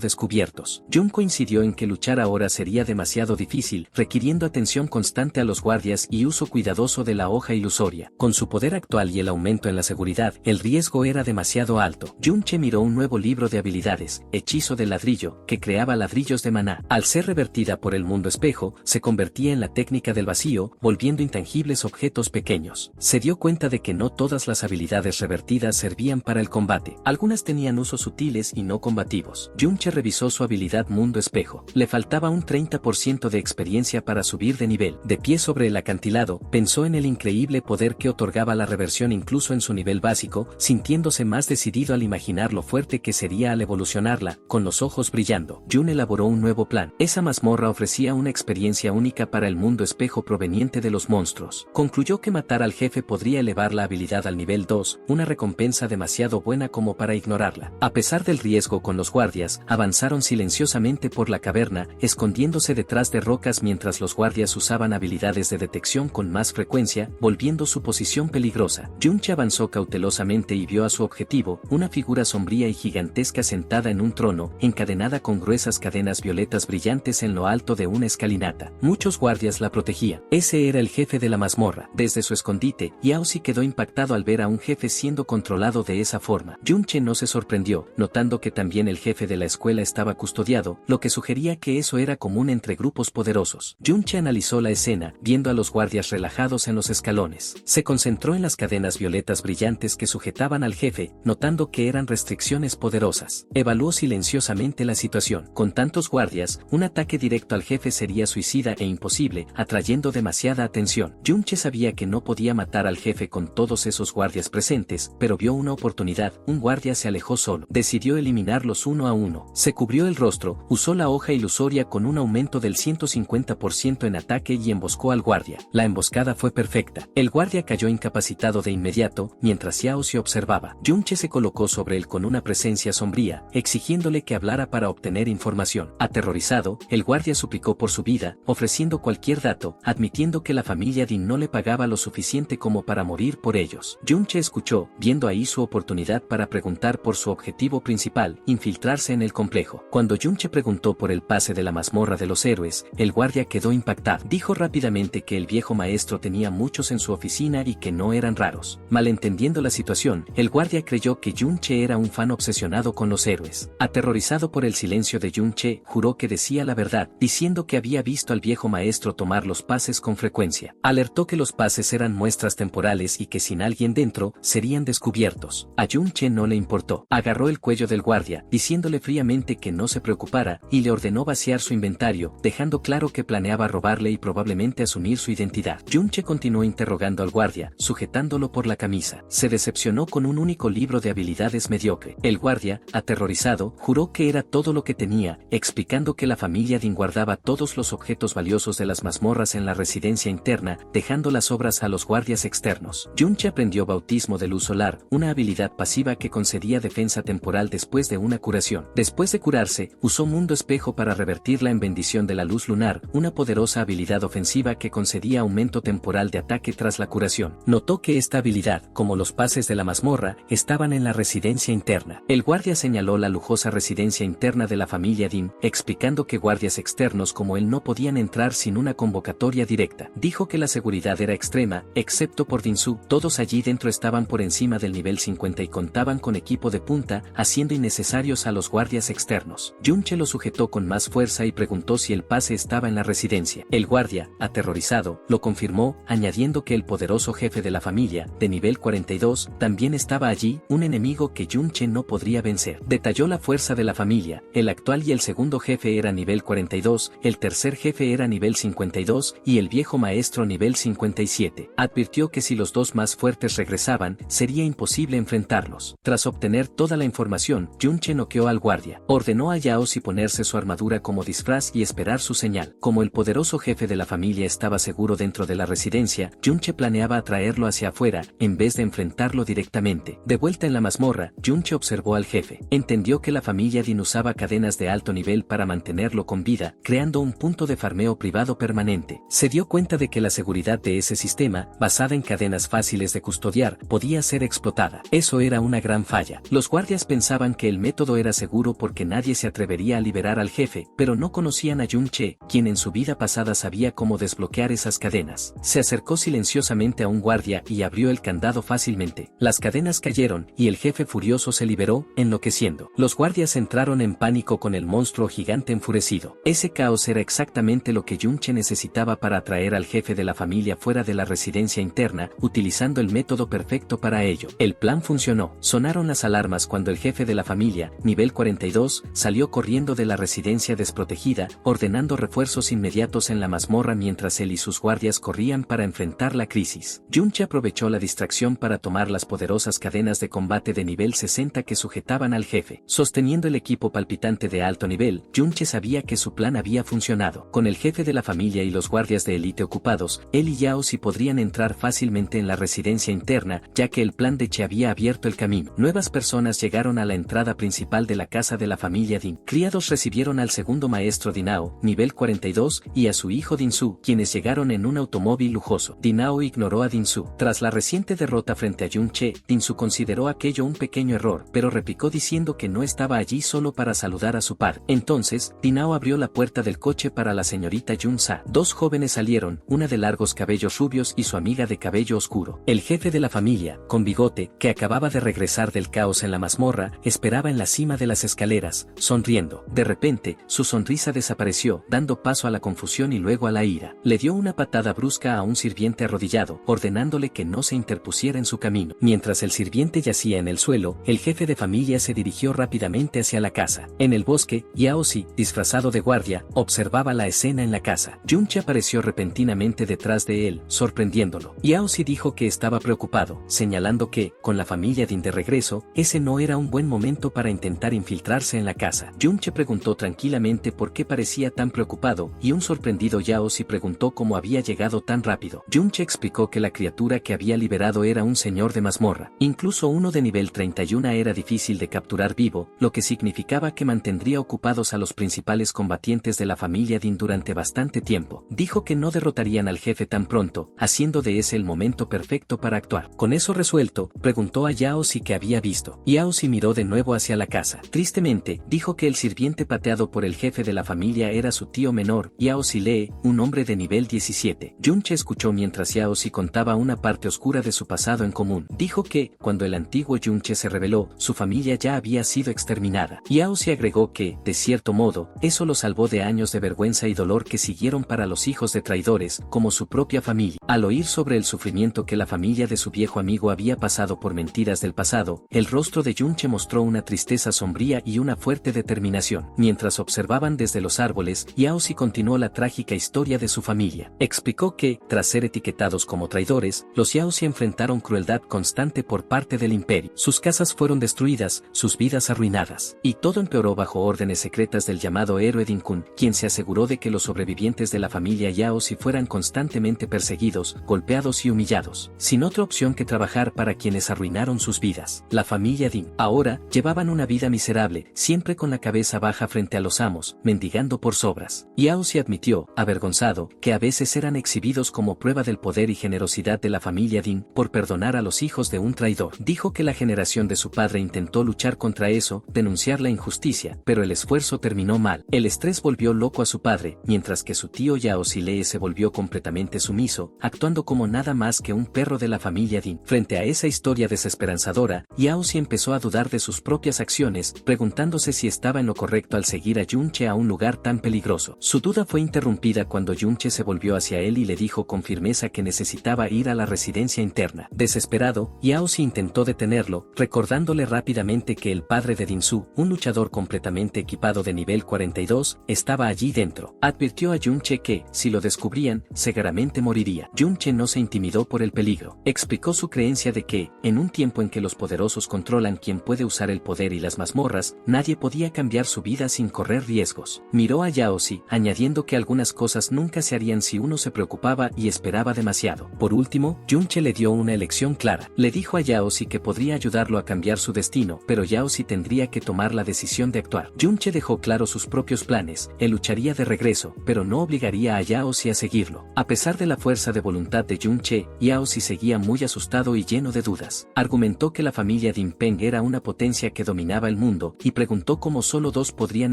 descubiertos. Jun coincidió en que luchar ahora sería demasiado difícil, requiriendo atención constante a los guardias y uso cuidadoso de la hoja ilusoria. Con su poder actual y el aumento en la seguridad, el riesgo era demasiado alto. Yunche miró un nuevo libro de habilidades, Hechizo de Ladrillo, que creaba ladrillos de maná. Al ser revertida por el mundo espejo, se convertía en la técnica del vacío, volviendo intangibles objetos pequeños. Se dio cuenta de que no todas las habilidades revertidas servían para el combate. Algunas tenían usos sutiles y no combativos. Yunche revisó su habilidad mundo espejo. Le faltaba un 30% de experiencia para subir de nivel. De pie sobre el acantilado, pensó en el increíble poder que otorgaba la reversión incluso en su nivel básico, sintiéndose más decidido al imaginar lo fuerte que sería al evolucionarla, con los ojos brillando. Jun elaboró un nuevo plan. Esa mazmorra ofrecía una experiencia única para el mundo espejo proveniente de los monstruos. Concluyó que matar al jefe podría elevar la habilidad al nivel 2, una recompensa demasiado buena como para ignorarla. A pesar del riesgo con los guardias, avanzaron silenciosamente por la caverna, escondiéndose detrás de rocas mientras los guardias usaban habilidades de detección con más frecuencia, volviendo su posición peligrosa. Yunche avanzó cautelosamente y vio a su objetivo, una figura sombría y gigantesca sentada en un trono, encadenada con gruesas cadenas violetas brillantes en lo alto de una escalinata. Muchos guardias la protegían. Ese era el jefe de la mazmorra. Desde su escondite, Yaozi quedó impactado al ver a un jefe siendo controlado de esa forma. Yunche no se sorprendió, notando que también el jefe de la escuela estaba custodiado, lo que sugería que eso era común entre grupos poderosos. Yunche analizó la escena, viendo a los guardias relajados en los escalones. Se concentró en las cadenas violetas brillantes que sujetaban al jefe, notando que eran restricciones poderosas. Evaluó silenciosamente la situación. Con tantos guardias, un ataque directo al jefe sería suicida e imposible, atrayendo demasiada atención. Yunche sabía que no podía matar al jefe con todos esos guardias presentes, pero vio una oportunidad. Un guardia se alejó solo. Decidió eliminarlos uno a uno. Se cubrió el rostro, usó la hoja ilusoria con un aumento del 150% en ataque y emboscó al guardia. La emboscada fue perfecta. El guardia cayó incapacitado de inmediato, mientras Xiao se observaba. Yunche se colocó sobre él con una presencia sombría, exigiéndole que hablara para obtener información. Aterrorizado, el guardia suplicó por su vida, ofreciendo cualquier dato, admitiendo que la familia Din no le pagaba lo suficiente como para morir por ellos. Yunche escuchó, viendo ahí su oportunidad para preguntar por su objetivo principal, infiltrarse en el complejo. Cuando Yunche preguntó por el pase de la mazmorra de los héroes, el guardia quedó impactado. Dijo rápidamente que el viejo maestro tenía muchos en su oficina y que no eran raros. Malentendiendo la situación, el guardia creyó que Yunche era un fan obsesionado con los héroes. Aterrorizado por el silencio de Yunche, juró que decía la verdad, diciendo que había visto al viejo maestro tomar los pases con frecuencia. Alertó que los pases eran muestras temporales y que sin alguien dentro, serían descubiertos. A Yunche no le importó. Agarró el cuello del guardia, diciéndole fríamente que no se preocupara, y le ordenó vaciar su inventario, dejando claro que planeaba robarle y probablemente asumir su identidad. Yunche continuó interrogando al guardia, sujetándolo por la camisa. Se decepcionó con un único libro de habilidades mediocre. El guardia, aterrorizado, juró que era todo lo que tenía, explicando que la familia Din guardaba todos los objetos valiosos de las mazmorras en la residencia interna, dejando las obras a los guardias externos. Yunche aprendió Bautismo de Luz Solar, una habilidad pasiva que concedía defensa temporal después de una curación. Después de curarse, usó Mundo Espejo para revertirla en Bendición de la Luz Lunar, una poderosa habilidad ofensiva que concedía aumento temporal de ataque tras la curación. Notó que esta habilidad, como los pases de la mazmorra, estaban en la residencia interna. El guardia señaló la lujosa residencia interna de la familia Din, explicando que guardias externos como él no podían entrar sin una convocatoria directa. Dijo que la seguridad era extrema, excepto por Dinsu. Todos allí dentro estaban por encima del nivel 50 y contaban con equipo de punta, haciendo innecesarios a los guardias externos. Yunche lo sujetó con más fuerza y preguntó si el pase estaba en la residencia. El guardia, aterrorizado, lo confirmó, añadiendo que el poderoso jefe de la familia, de nivel 42, también estaba allí, un enemigo que Yunche no podría vencer. Detalló la fuerza de la familia. El actual y el segundo jefe era nivel 42, el tercer jefe era nivel 52 y el viejo maestro nivel 57. Advirtió que si los dos más fuertes regresaban, sería imposible enfrentarlos. Tras obtener obtener toda la información, Junche noqueó al guardia. Ordenó a Yaosi ponerse su armadura como disfraz y esperar su señal. Como el poderoso jefe de la familia estaba seguro dentro de la residencia, Junche planeaba atraerlo hacia afuera, en vez de enfrentarlo directamente. De vuelta en la mazmorra, Junche observó al jefe. Entendió que la familia Din usaba cadenas de alto nivel para mantenerlo con vida, creando un punto de farmeo privado permanente. Se dio cuenta de que la seguridad de ese sistema, basada en cadenas fáciles de custodiar, podía ser explotada. Eso era una gran falla. Los guardias pensaban que el método era seguro porque nadie se atrevería a liberar al jefe, pero no conocían a Junche, quien en su vida pasada sabía cómo desbloquear esas cadenas. Se acercó silenciosamente a un guardia y abrió el candado fácilmente. Las cadenas cayeron, y el jefe furioso se liberó, enloqueciendo. Los guardias entraron en pánico con el monstruo gigante enfurecido. Ese caos era exactamente lo que Junche necesitaba para atraer al jefe de la familia fuera de la residencia interna, utilizando el método perfecto para ello. El plan funcionó. Sonaron las alarmas cuando el jefe de la familia, nivel 42, salió corriendo de la residencia desprotegida, ordenando refuerzos inmediatos en la mazmorra mientras él y sus guardias corrían para enfrentar la crisis. Junche aprovechó la distracción para tomar las poderosas cadenas de combate de nivel 60 que sujetaban al jefe. Sosteniendo el equipo palpitante de alto nivel, Junche sabía que su plan había funcionado. Con el jefe de la familia y los guardias de élite ocupados, él y Yaosi podrían entrar fácilmente en la residencia interna, ya que el plan de Che había abierto el camino. Nuevas personas llegaron a la entrada principal de la casa de la familia Din. Criados recibieron al segundo maestro Dinao, nivel 42, y a su hijo Dinsu, quienes llegaron en un automóvil lujoso. Dinao ignoró a Dinsu. Tras la reciente derrota frente a Junche, Dinsu consideró aquello un pequeño error, pero replicó diciendo que no estaba allí solo para saludar a su padre. Entonces, Dinao abrió la puerta del coche para la señorita Junsa. Dos jóvenes salieron, una de largos cabellos rubios y su amiga de cabello oscuro. El jefe de la familia, con bigote, que acababa de regresar del caos en la mazmorra, esperaba en la cima de las escaleras, sonriendo. De repente, su sonrisa desapareció, dando paso a la confusión y luego a la ira. Le dio una patada brusca a un sirviente arrodillado, ordenándole que no se interpusiera en su camino. Mientras el sirviente yacía en el suelo, el jefe de familia se dirigió rápidamente hacia la casa. En el bosque, Yaosi, disfrazado de guardia, observaba la escena en la casa. Junche apareció repentinamente detrás de él, sorprendiéndolo. Yaosi dijo que estaba preocupado, señalando que, con la familia Din de regreso, ese no era un buen momento para intentar infiltrarse en la casa. Junche preguntó tranquilamente por qué parecía tan preocupado, y un sorprendido Yaosi preguntó cómo había llegado tan rápido. Junche explicó que la criatura que había liberado era un señor de mazmorra. Incluso uno de nivel 31 era difícil de capturar vivo, lo que significaba que mantendría ocupados a los principales combatientes de la familia Din durante bastante tiempo. Dijo que no derrotarían al jefe tan pronto, haciendo de ese el momento perfecto para actuar. Con eso resuelto, preguntó a Yaosi qué había visto. Yaosi miró de nuevo hacia la casa. Tristemente, dijo que el sirviente pateado por el jefe de la familia era su tío menor, Yaosi Lee, un hombre de nivel 17. Junche escuchó mientras Yaosi contaba una parte oscura de su pasado en común. Dijo que, cuando el antiguo Junche se rebeló, su familia ya había sido exterminada. Yaosi agregó que, de cierto modo, eso lo salvó de años de vergüenza y dolor que siguieron para los hijos de traidores, como su propia familia. Al oír sobre el sufrimiento que la familia de su viejo amigo había pasado por mentiras del pasado, el rostro de Junche mostró una tristeza sombría y una fuerte determinación. Mientras observaban desde los árboles, Yaosi continuó la trágica historia de su familia. Explicó que, tras ser etiquetados como traidores, los Yaosi enfrentaron crueldad constante por parte del imperio. Sus casas fueron destruidas, sus vidas arruinadas, y todo empeoró bajo órdenes secretas del llamado héroe Din Kun, quien se aseguró de que los sobrevivientes de la familia Yaosi fueran constantemente perseguidos, golpeados y humillados, sin otra opción que trabajar para quienes arruinaron sus vidas. La familia Din, ahora, llevaban una vida miserable, siempre con la cabeza baja frente a los amos, mendigando por sobras. Yaosi admitió, avergonzado, que a veces eran exhibidos como prueba del poder y generosidad de la familia Din por perdonar a los hijos de un traidor. Dijo que la generación de su padre intentó luchar contra eso, denunciar la injusticia, pero el esfuerzo terminó mal. El estrés volvió loco a su padre, mientras que su tío Yaosi Lee se volvió completamente sumiso, actuando como nada más que un perro de la familia Din. Frente a esa historia desesperanzadora, Yaosi empezó a dudar de sus propias acciones, preguntándose si estaba en lo correcto al seguir a Junche a un lugar tan peligroso. Su duda fue interrumpida cuando Junche se volvió hacia él y le dijo con firmeza que necesitaba ir a la residencia interna. Desesperado, Yaosi intentó detenerlo, recordándole rápidamente que el padre de Dinsu, un luchador completamente equipado de nivel 42, estaba allí dentro. Advirtió a Junche que, si lo descubrían, seguramente moriría. Junche no se intimidó por el peligro. Explicó su creencia de que, en un tiempo en que los poderosos controlan quién puede usar el poder y las mazmorras, nadie podía cambiar su vida sin correr riesgos. Miró a Yaozi, añadiendo que algunas cosas nunca se harían si uno se preocupaba y esperaba demasiado. Por último, Junche le dio una elección clara. Le dijo a Yaozi que podría ayudarlo a cambiar su destino, pero Yaozi tendría que tomar la decisión de actuar. Junche dejó claro sus propios planes, él lucharía de regreso, pero no obligaría a Yaozi a seguirlo. A pesar de la fuerza de voluntad de Junche, Yaozi seguía muy asustado y lleno de dudas. Argumentó que la familia Dinpeng era una potencia que dominaba el mundo, y preguntó cómo solo dos podrían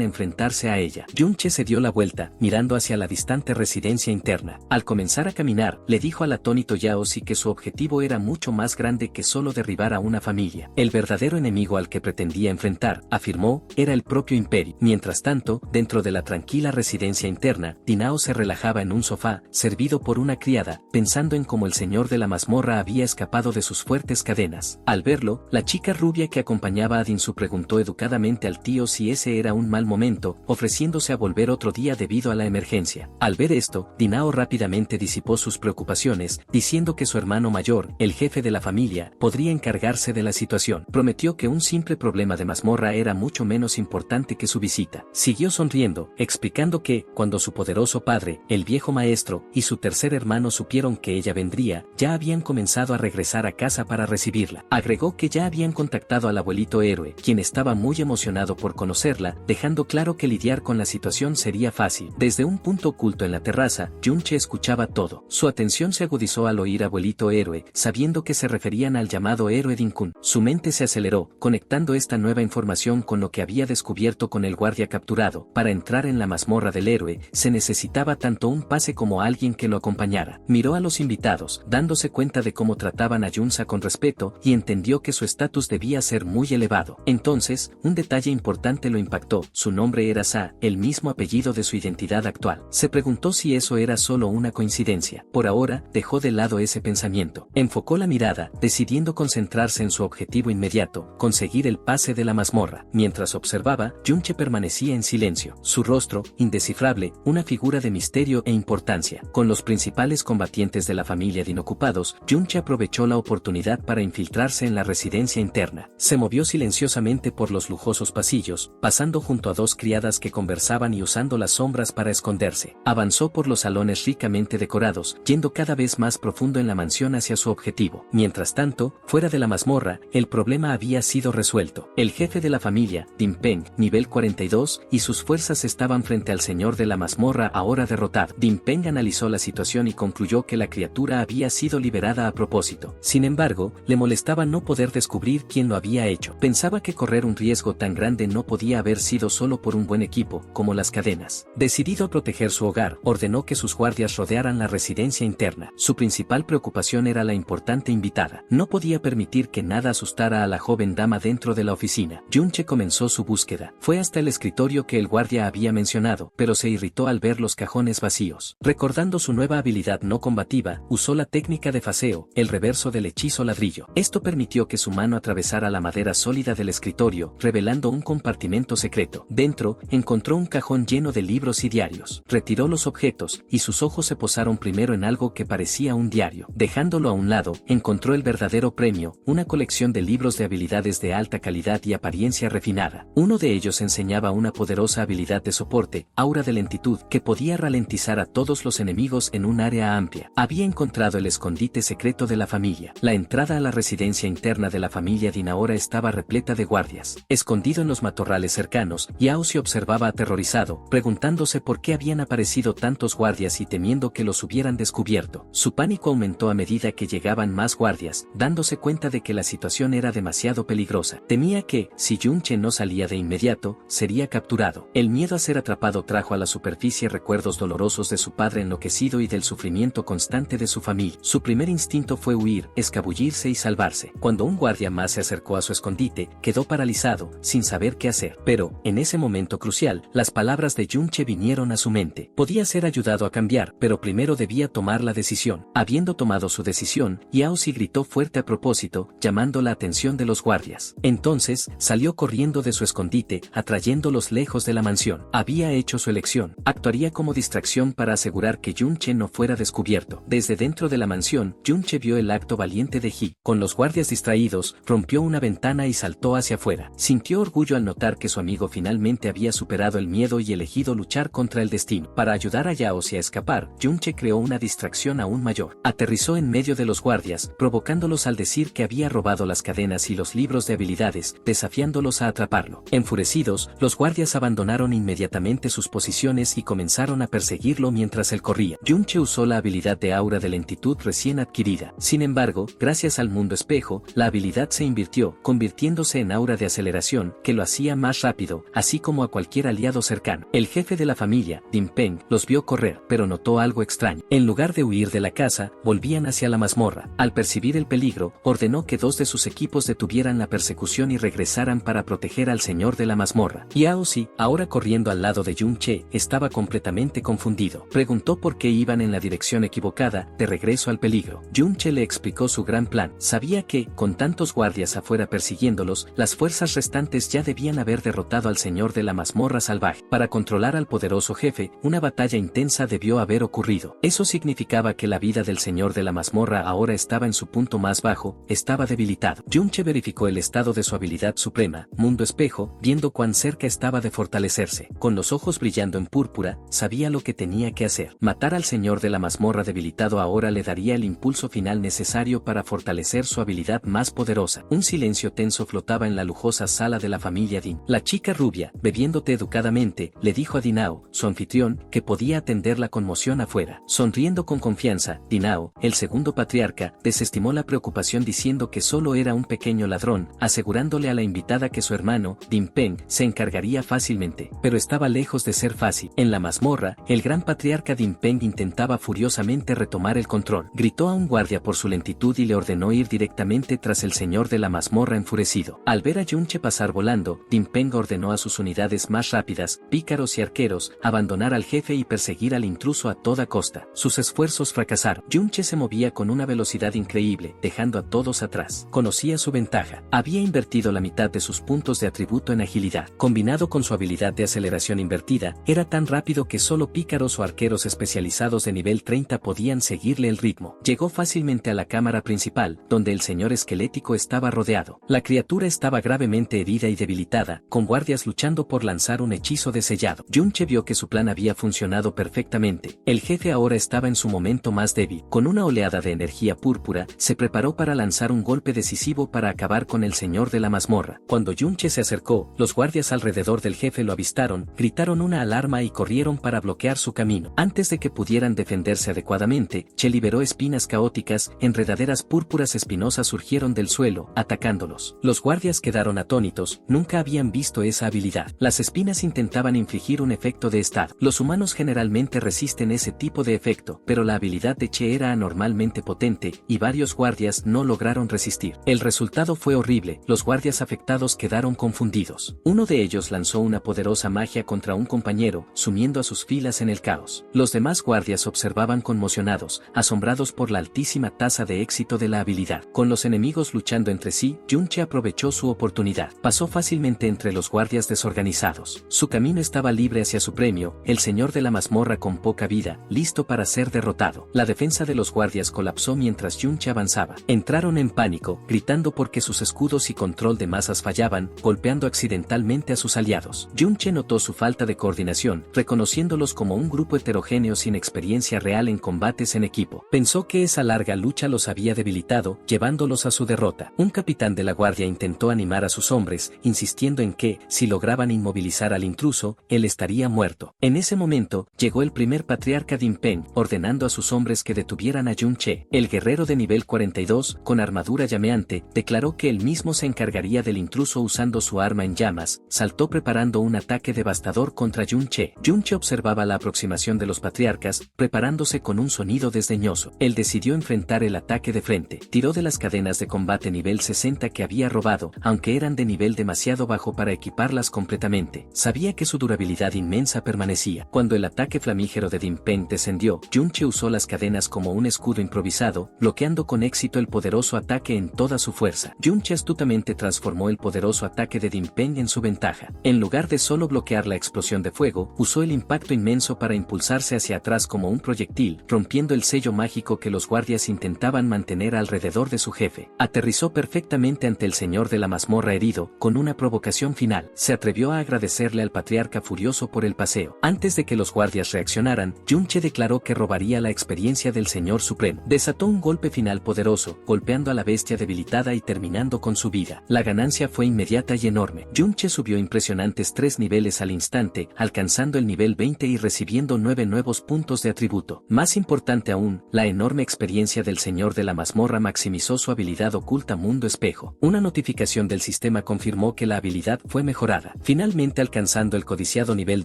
enfrentarse a ella. Junche se dio la vuelta, mirando hacia la distante residencia interna. Al comenzar a caminar, le dijo al atónito Yaozi que su objetivo era mucho más grande que solo derribar a una familia. El verdadero enemigo al que pretendía enfrentar, afirmó, era el propio imperio. Mientras tanto, dentro de la tranquila residencia interna, Dinao se relajaba en un sofá, servido por una criada, pensando en cómo el señor de la mazmorra había escapado de sus fuertes cadenas. Al verlo, la chica rubia que acompañaba a Dinsu preguntó educadamente al tío si ese era un mal momento, ofreciéndose a volver otro día debido a la emergencia. Al ver esto, Dinao rápidamente disipó sus preocupaciones, diciendo que su hermano mayor, el jefe de la familia, podría encargarse de la situación. Prometió que un simple problema de mazmorra era mucho menos importante que su visita. Siguió sonriendo, explicando que, cuando su poderoso padre, el viejo maestro, y su tercer hermano supieron que ella vendría, ya habían comenzado a regresar a casa para recibirla. Agregó que ya habían contactado al abuelito héroe, quien estaba muy emocionado por conocerla, dejando claro que lidiar con la situación sería fácil. Desde un punto oculto en la terraza, Junche escuchaba todo. Su atención se agudizó al oír abuelito héroe, sabiendo que se referían al llamado héroe Dinkun. Su mente se aceleró, conectando esta nueva información con lo que había descubierto con el guardia capturado. Para entrar en la mazmorra del héroe, se necesitaba tanto un pase como alguien que lo acompañara. Miró a los invitados, dándose cuenta de cómo trataban a Yunsa con respeto, y entendió que su estatus debía ser muy elevado. Entonces, un detalle importante lo impactó: su nombre era Sa, el mismo apellido de su identidad actual. Se preguntó si eso era solo una coincidencia. Por ahora, dejó de lado ese pensamiento. Enfocó la mirada, decidiendo concentrarse en su objetivo inmediato: conseguir el pase de la mazmorra. Mientras observaba, Junche permanecía en silencio. Su rostro, indescifrable, una figura de misterio e importancia. Con los principales combatientes de la familia de inocupados, Junche aprovechó la oportunidad para infiltrarse en la residencia interna. Se movió silenciosamente por los lujosos pasillos, pasando junto a dos criadas que conversaban y usando las sombras para esconderse. Avanzó por los salones ricamente decorados, yendo cada vez más profundo en la mansión hacia su objetivo. Mientras tanto, fuera de la mazmorra, el problema había sido resuelto. El jefe de la familia, Dinpeng, nivel 42, y sus fuerzas estaban frente al señor de la mazmorra ahora derrotado. Dinpeng analizó la situación y concluyó que la criatura había sido liberada a propósito. Sin embargo, le molestaba no poder descubrir quién lo había hecho. Pensaba que correr un riesgo tan grande no podía haber sido solo por un buen equipo, como las cadenas. Decidido a proteger su hogar, ordenó que sus guardias rodearan la residencia interna. Su principal preocupación era la importante invitada. No podía permitir que nada asustara a la joven dama dentro de la oficina. Junche comenzó su búsqueda. Fue hasta el escritorio que el guardia había mencionado, pero se irritó al ver los cajones vacíos. Recordando su nueva habilidad no combativa, usó la técnica de faseo, el reverso del hechizo ladrillo. Esto permitió que su mano atravesara la madera sólida del escritorio, revelando un compartimento secreto. Dentro, encontró un cajón lleno de libros y diarios. Retiró los objetos, y sus ojos se posaron primero en algo que parecía un diario. Dejándolo a un lado, encontró el verdadero premio, una colección de libros de habilidades de alta calidad y apariencia refinada. Uno de ellos enseñaba una poderosa habilidad de soporte, aura de lentitud, que podía ralentizar a todos los enemigos en un área amplia. Había encontrado el escondite secreto de la familia. La entrada a la residencia interna de la familia Dinahora estaba repleta de guardias. Escondido en los matorrales cercanos, Yao se observaba aterrorizado, preguntándose por qué habían aparecido tantos guardias y temiendo que los hubieran descubierto. Su pánico aumentó a medida que llegaban más guardias, dándose cuenta de que la situación era demasiado peligrosa. Temía que, si Junche no salía de inmediato, sería capturado. El miedo a ser atrapado trajo a la superficie recuerdos dolorosos de su padre enloquecido y del sufrimiento constante de su familia. Su primer instinto fue huir, escabullirse y salvarse. Cuando un guardia más se acercó a su escondite, quedó paralizado, sin saber qué hacer. Pero, en ese momento crucial, las palabras de Junche vinieron a su mente. Podía ser ayudado a cambiar, pero primero debía tomar la decisión. Habiendo tomado su decisión, Yaozi gritó fuerte a propósito, llamando la atención de los guardias. Entonces, salió corriendo de su escondite, atrayéndolos lejos de la mansión. Había hecho su elección. Actuaría como distracción para asegurar que Junche no fuera descubierto. Desde dentro de la mansión, Junche vio el acto valiente de Ji. Con los guardias distraídos, rompió una ventana y saltó hacia afuera. Sintió orgullo al notar que su amigo finalmente había superado el miedo y elegido luchar contra el destino. Para ayudar a Yaozi a escapar, Yunche creó una distracción aún mayor. Aterrizó en medio de los guardias, provocándolos al decir que había robado las cadenas y los libros de habilidades, desafiándolos a atraparlo. Enfurecidos, los guardias abandonaron inmediatamente sus posiciones y comenzaron a perseguirlo mientras él corría. Yunche usó la habilidad de aura de lentitud recién adquirida. Sin embargo, gracias al mundo espejo, la habilidad se invirtió, convirtiéndose en aura de aceleración, que lo hacía más rápido, así como a cualquier aliado cercano. El jefe de la familia, Dim Peng, los vio correr, pero notó algo extraño. En lugar de huir de la casa, volvían hacia la mazmorra. Al percibir el peligro, ordenó que 2 de sus equipos detuvieran la persecución y regresaran para proteger al señor de la mazmorra. Yaozi, ahora corriendo al lado de Yunche, estaba completamente confundido. Preguntó por qué iban en la dirección equivocada, de regreso al peligro. Yunche le explicó su gran plan. Sabía que, con tantos guardias afuera persiguiéndolos, las fuerzas restantes ya debían haber derrotado al señor de la mazmorra salvaje. Para controlar al poderoso jefe, una batalla intensa debió haber ocurrido. Eso significaba que la vida del señor de la mazmorra ahora estaba en su punto más bajo, estaba debilitado. Yunche verificó el estado de su habilidad suprema, Mundo Espejo, viendo cuán cerca estaba de fortalecerse. Con los ojos brillando en púrpura, sabía lo que tenía que hacer. Matar al señor de la mazmorra debilitado ahora le daría el impulso final necesario para fortalecer su habilidad más poderosa. Un silencio tenso flotaba en la lujosa sala de la familia Din. La chica rubia, bebiendo té educadamente, le dijo a Dinao, su anfitrión, que podía atender la conmoción afuera. Sonriendo con confianza, Dinao, el segundo patriarca, desestimó la preocupación diciendo que solo era un pequeño ladrón, asegurándole a la invitada que su hermano, Dim Peng, se encargaría fácilmente. Pero estaba lejos de ser fácil. En la mazmorra, el gran patriarca Dim Peng intentaba furiosamente retomar el control. Gritó a un guardia por su lentitud y le ordenó ir directamente tras el señor de la mazmorra enfurecido. Al ver a Yunche pasar volando, Dim Peng ordenó a sus unidades más rápidas, pícaros y arqueros, abandonar al jefe y perseguir al intruso a toda costa. Sus esfuerzos fracasaron. Yunche se movía con una velocidad increíble, dejando a todos atrás. Conocía su ventaja. Había invertido la mitad de sus puntos de atributo en agilidad. Combinado con su habilidad de aceleración invertida, era tan rápido que solo pícaros o arqueros especializados de nivel 30 podían seguirle el ritmo. Llegó fácilmente a la cámara principal, donde el señor esquelético estaba rodeado. La criatura estaba gravemente herida y debilitada, con guardias luchando por lanzar un hechizo de sellado. Yunche vio que su plan había funcionado perfectamente. El jefe ahora estaba en su momento más débil. Con una oleada de energía púrpura, se preparó para lanzar un golpe decisivo para acabar con el señor de la mazmorra. Cuando Yunche se acercó, los guardias alrededor del jefe lo avistaron, gritaron una alarma y corrieron para bloquear su camino. Antes de que pudieran defenderse adecuadamente, Che liberó espinas caóticas, enredaderas púrpuras espinosas surgieron del suelo, atacándolos. Los guardias quedaron atónitos, nunca habían visto esa habilidad. Las espinas intentaban infligir un efecto de estado. Los humanos generalmente resisten ese tipo de efecto, pero la habilidad de Che era anormalmente potente, y varios guardias no lograron resistir. El resultado fue horrible, los guardias afectados quedaron confundidos. Uno de ellos lanzó una poderosa magia contra un compañero, sumiendo a sus filas en el caos. Los demás guardias observaban conmocionados, asombrados por la altísima tasa de éxito de la habilidad. Con los enemigos luchando entre sí, Yunche aprovechó su oportunidad. Pasó fácilmente entre los guardias desorganizados. Su camino estaba libre hacia su premio, el señor de la mazmorra con poca vida, listo para ser derrotado. La defensa de los guardias colapsó mientras Yunche avanzaba. Entraron en pánico, gritando porque sus escudos y control de masas fallaban, golpeando accidentalmente a sus aliados. Yunche notó su falta de coordinación, reconociéndolos como un grupo heterogéneo sin experiencia real en combates en equipo. Pensó que esa larga lucha los había debilitado, llevándolos a su derrota. Un capitán de la guardia intentó animar a sus hombres, insistiendo en que, si lograban inmovilizar al intruso, él estaría muerto. En ese momento, llegó el primer patriarca Dim Peng, ordenando a sus hombres que detuvieran a Yunche. El guerrero de nivel 42, con armadura llameante, declaró que él mismo se encargaría del intruso usando su arma en llamas, saltó preparando un ataque devastador contra Yunche. Yunche observaba la aproximación de los patriarcas, preparándose con un sonido desdeñoso. Él decidió enfrentar el ataque de frente. Tiró de las cadenas de combate nivel 60 que había robado, aunque eran de nivel demasiado bajo para equiparlas completamente. Sabía que su durabilidad inmensa permanecía. Cuando el ataque flamígero de Dim Peng descendió, Yunche usó las cadenas como un escudo improvisado, bloqueando con éxito el poderoso ataque en toda su fuerza. Yunche astutamente transformó el poderoso ataque de Dim Peng en su ventaja. En lugar de solo bloquear la explosión de fuego, usó el impacto inmenso para impulsarse hacia atrás como un proyectil, rompiendo el sello mágico que los guardias intentaban mantener alrededor de su jefe. Aterrizó perfectamente ante el señor de la mazmorra herido, con una provocación final. Se atrevió a agradecerle al patriarca furioso por el paseo. Antes de que los guardias reaccionaran, Yunche declaró que robaría la experiencia del señor supremo. Desató un golpe final poderoso, golpeando a la bestia debilitada y terminando con su vida. La ganancia fue inmediata y enorme. Yunche subió impresionantes 3 niveles al instante, alcanzando el nivel 20 y recibiendo 9 nuevos puntos de atributo. Más importante aún, la enorme experiencia del señor de la mazmorra maximizó su habilidad oculta Mundo Espejo. Una notificación del sistema confirmó que la habilidad fue mejorada, finalmente alcanzando el codiciado nivel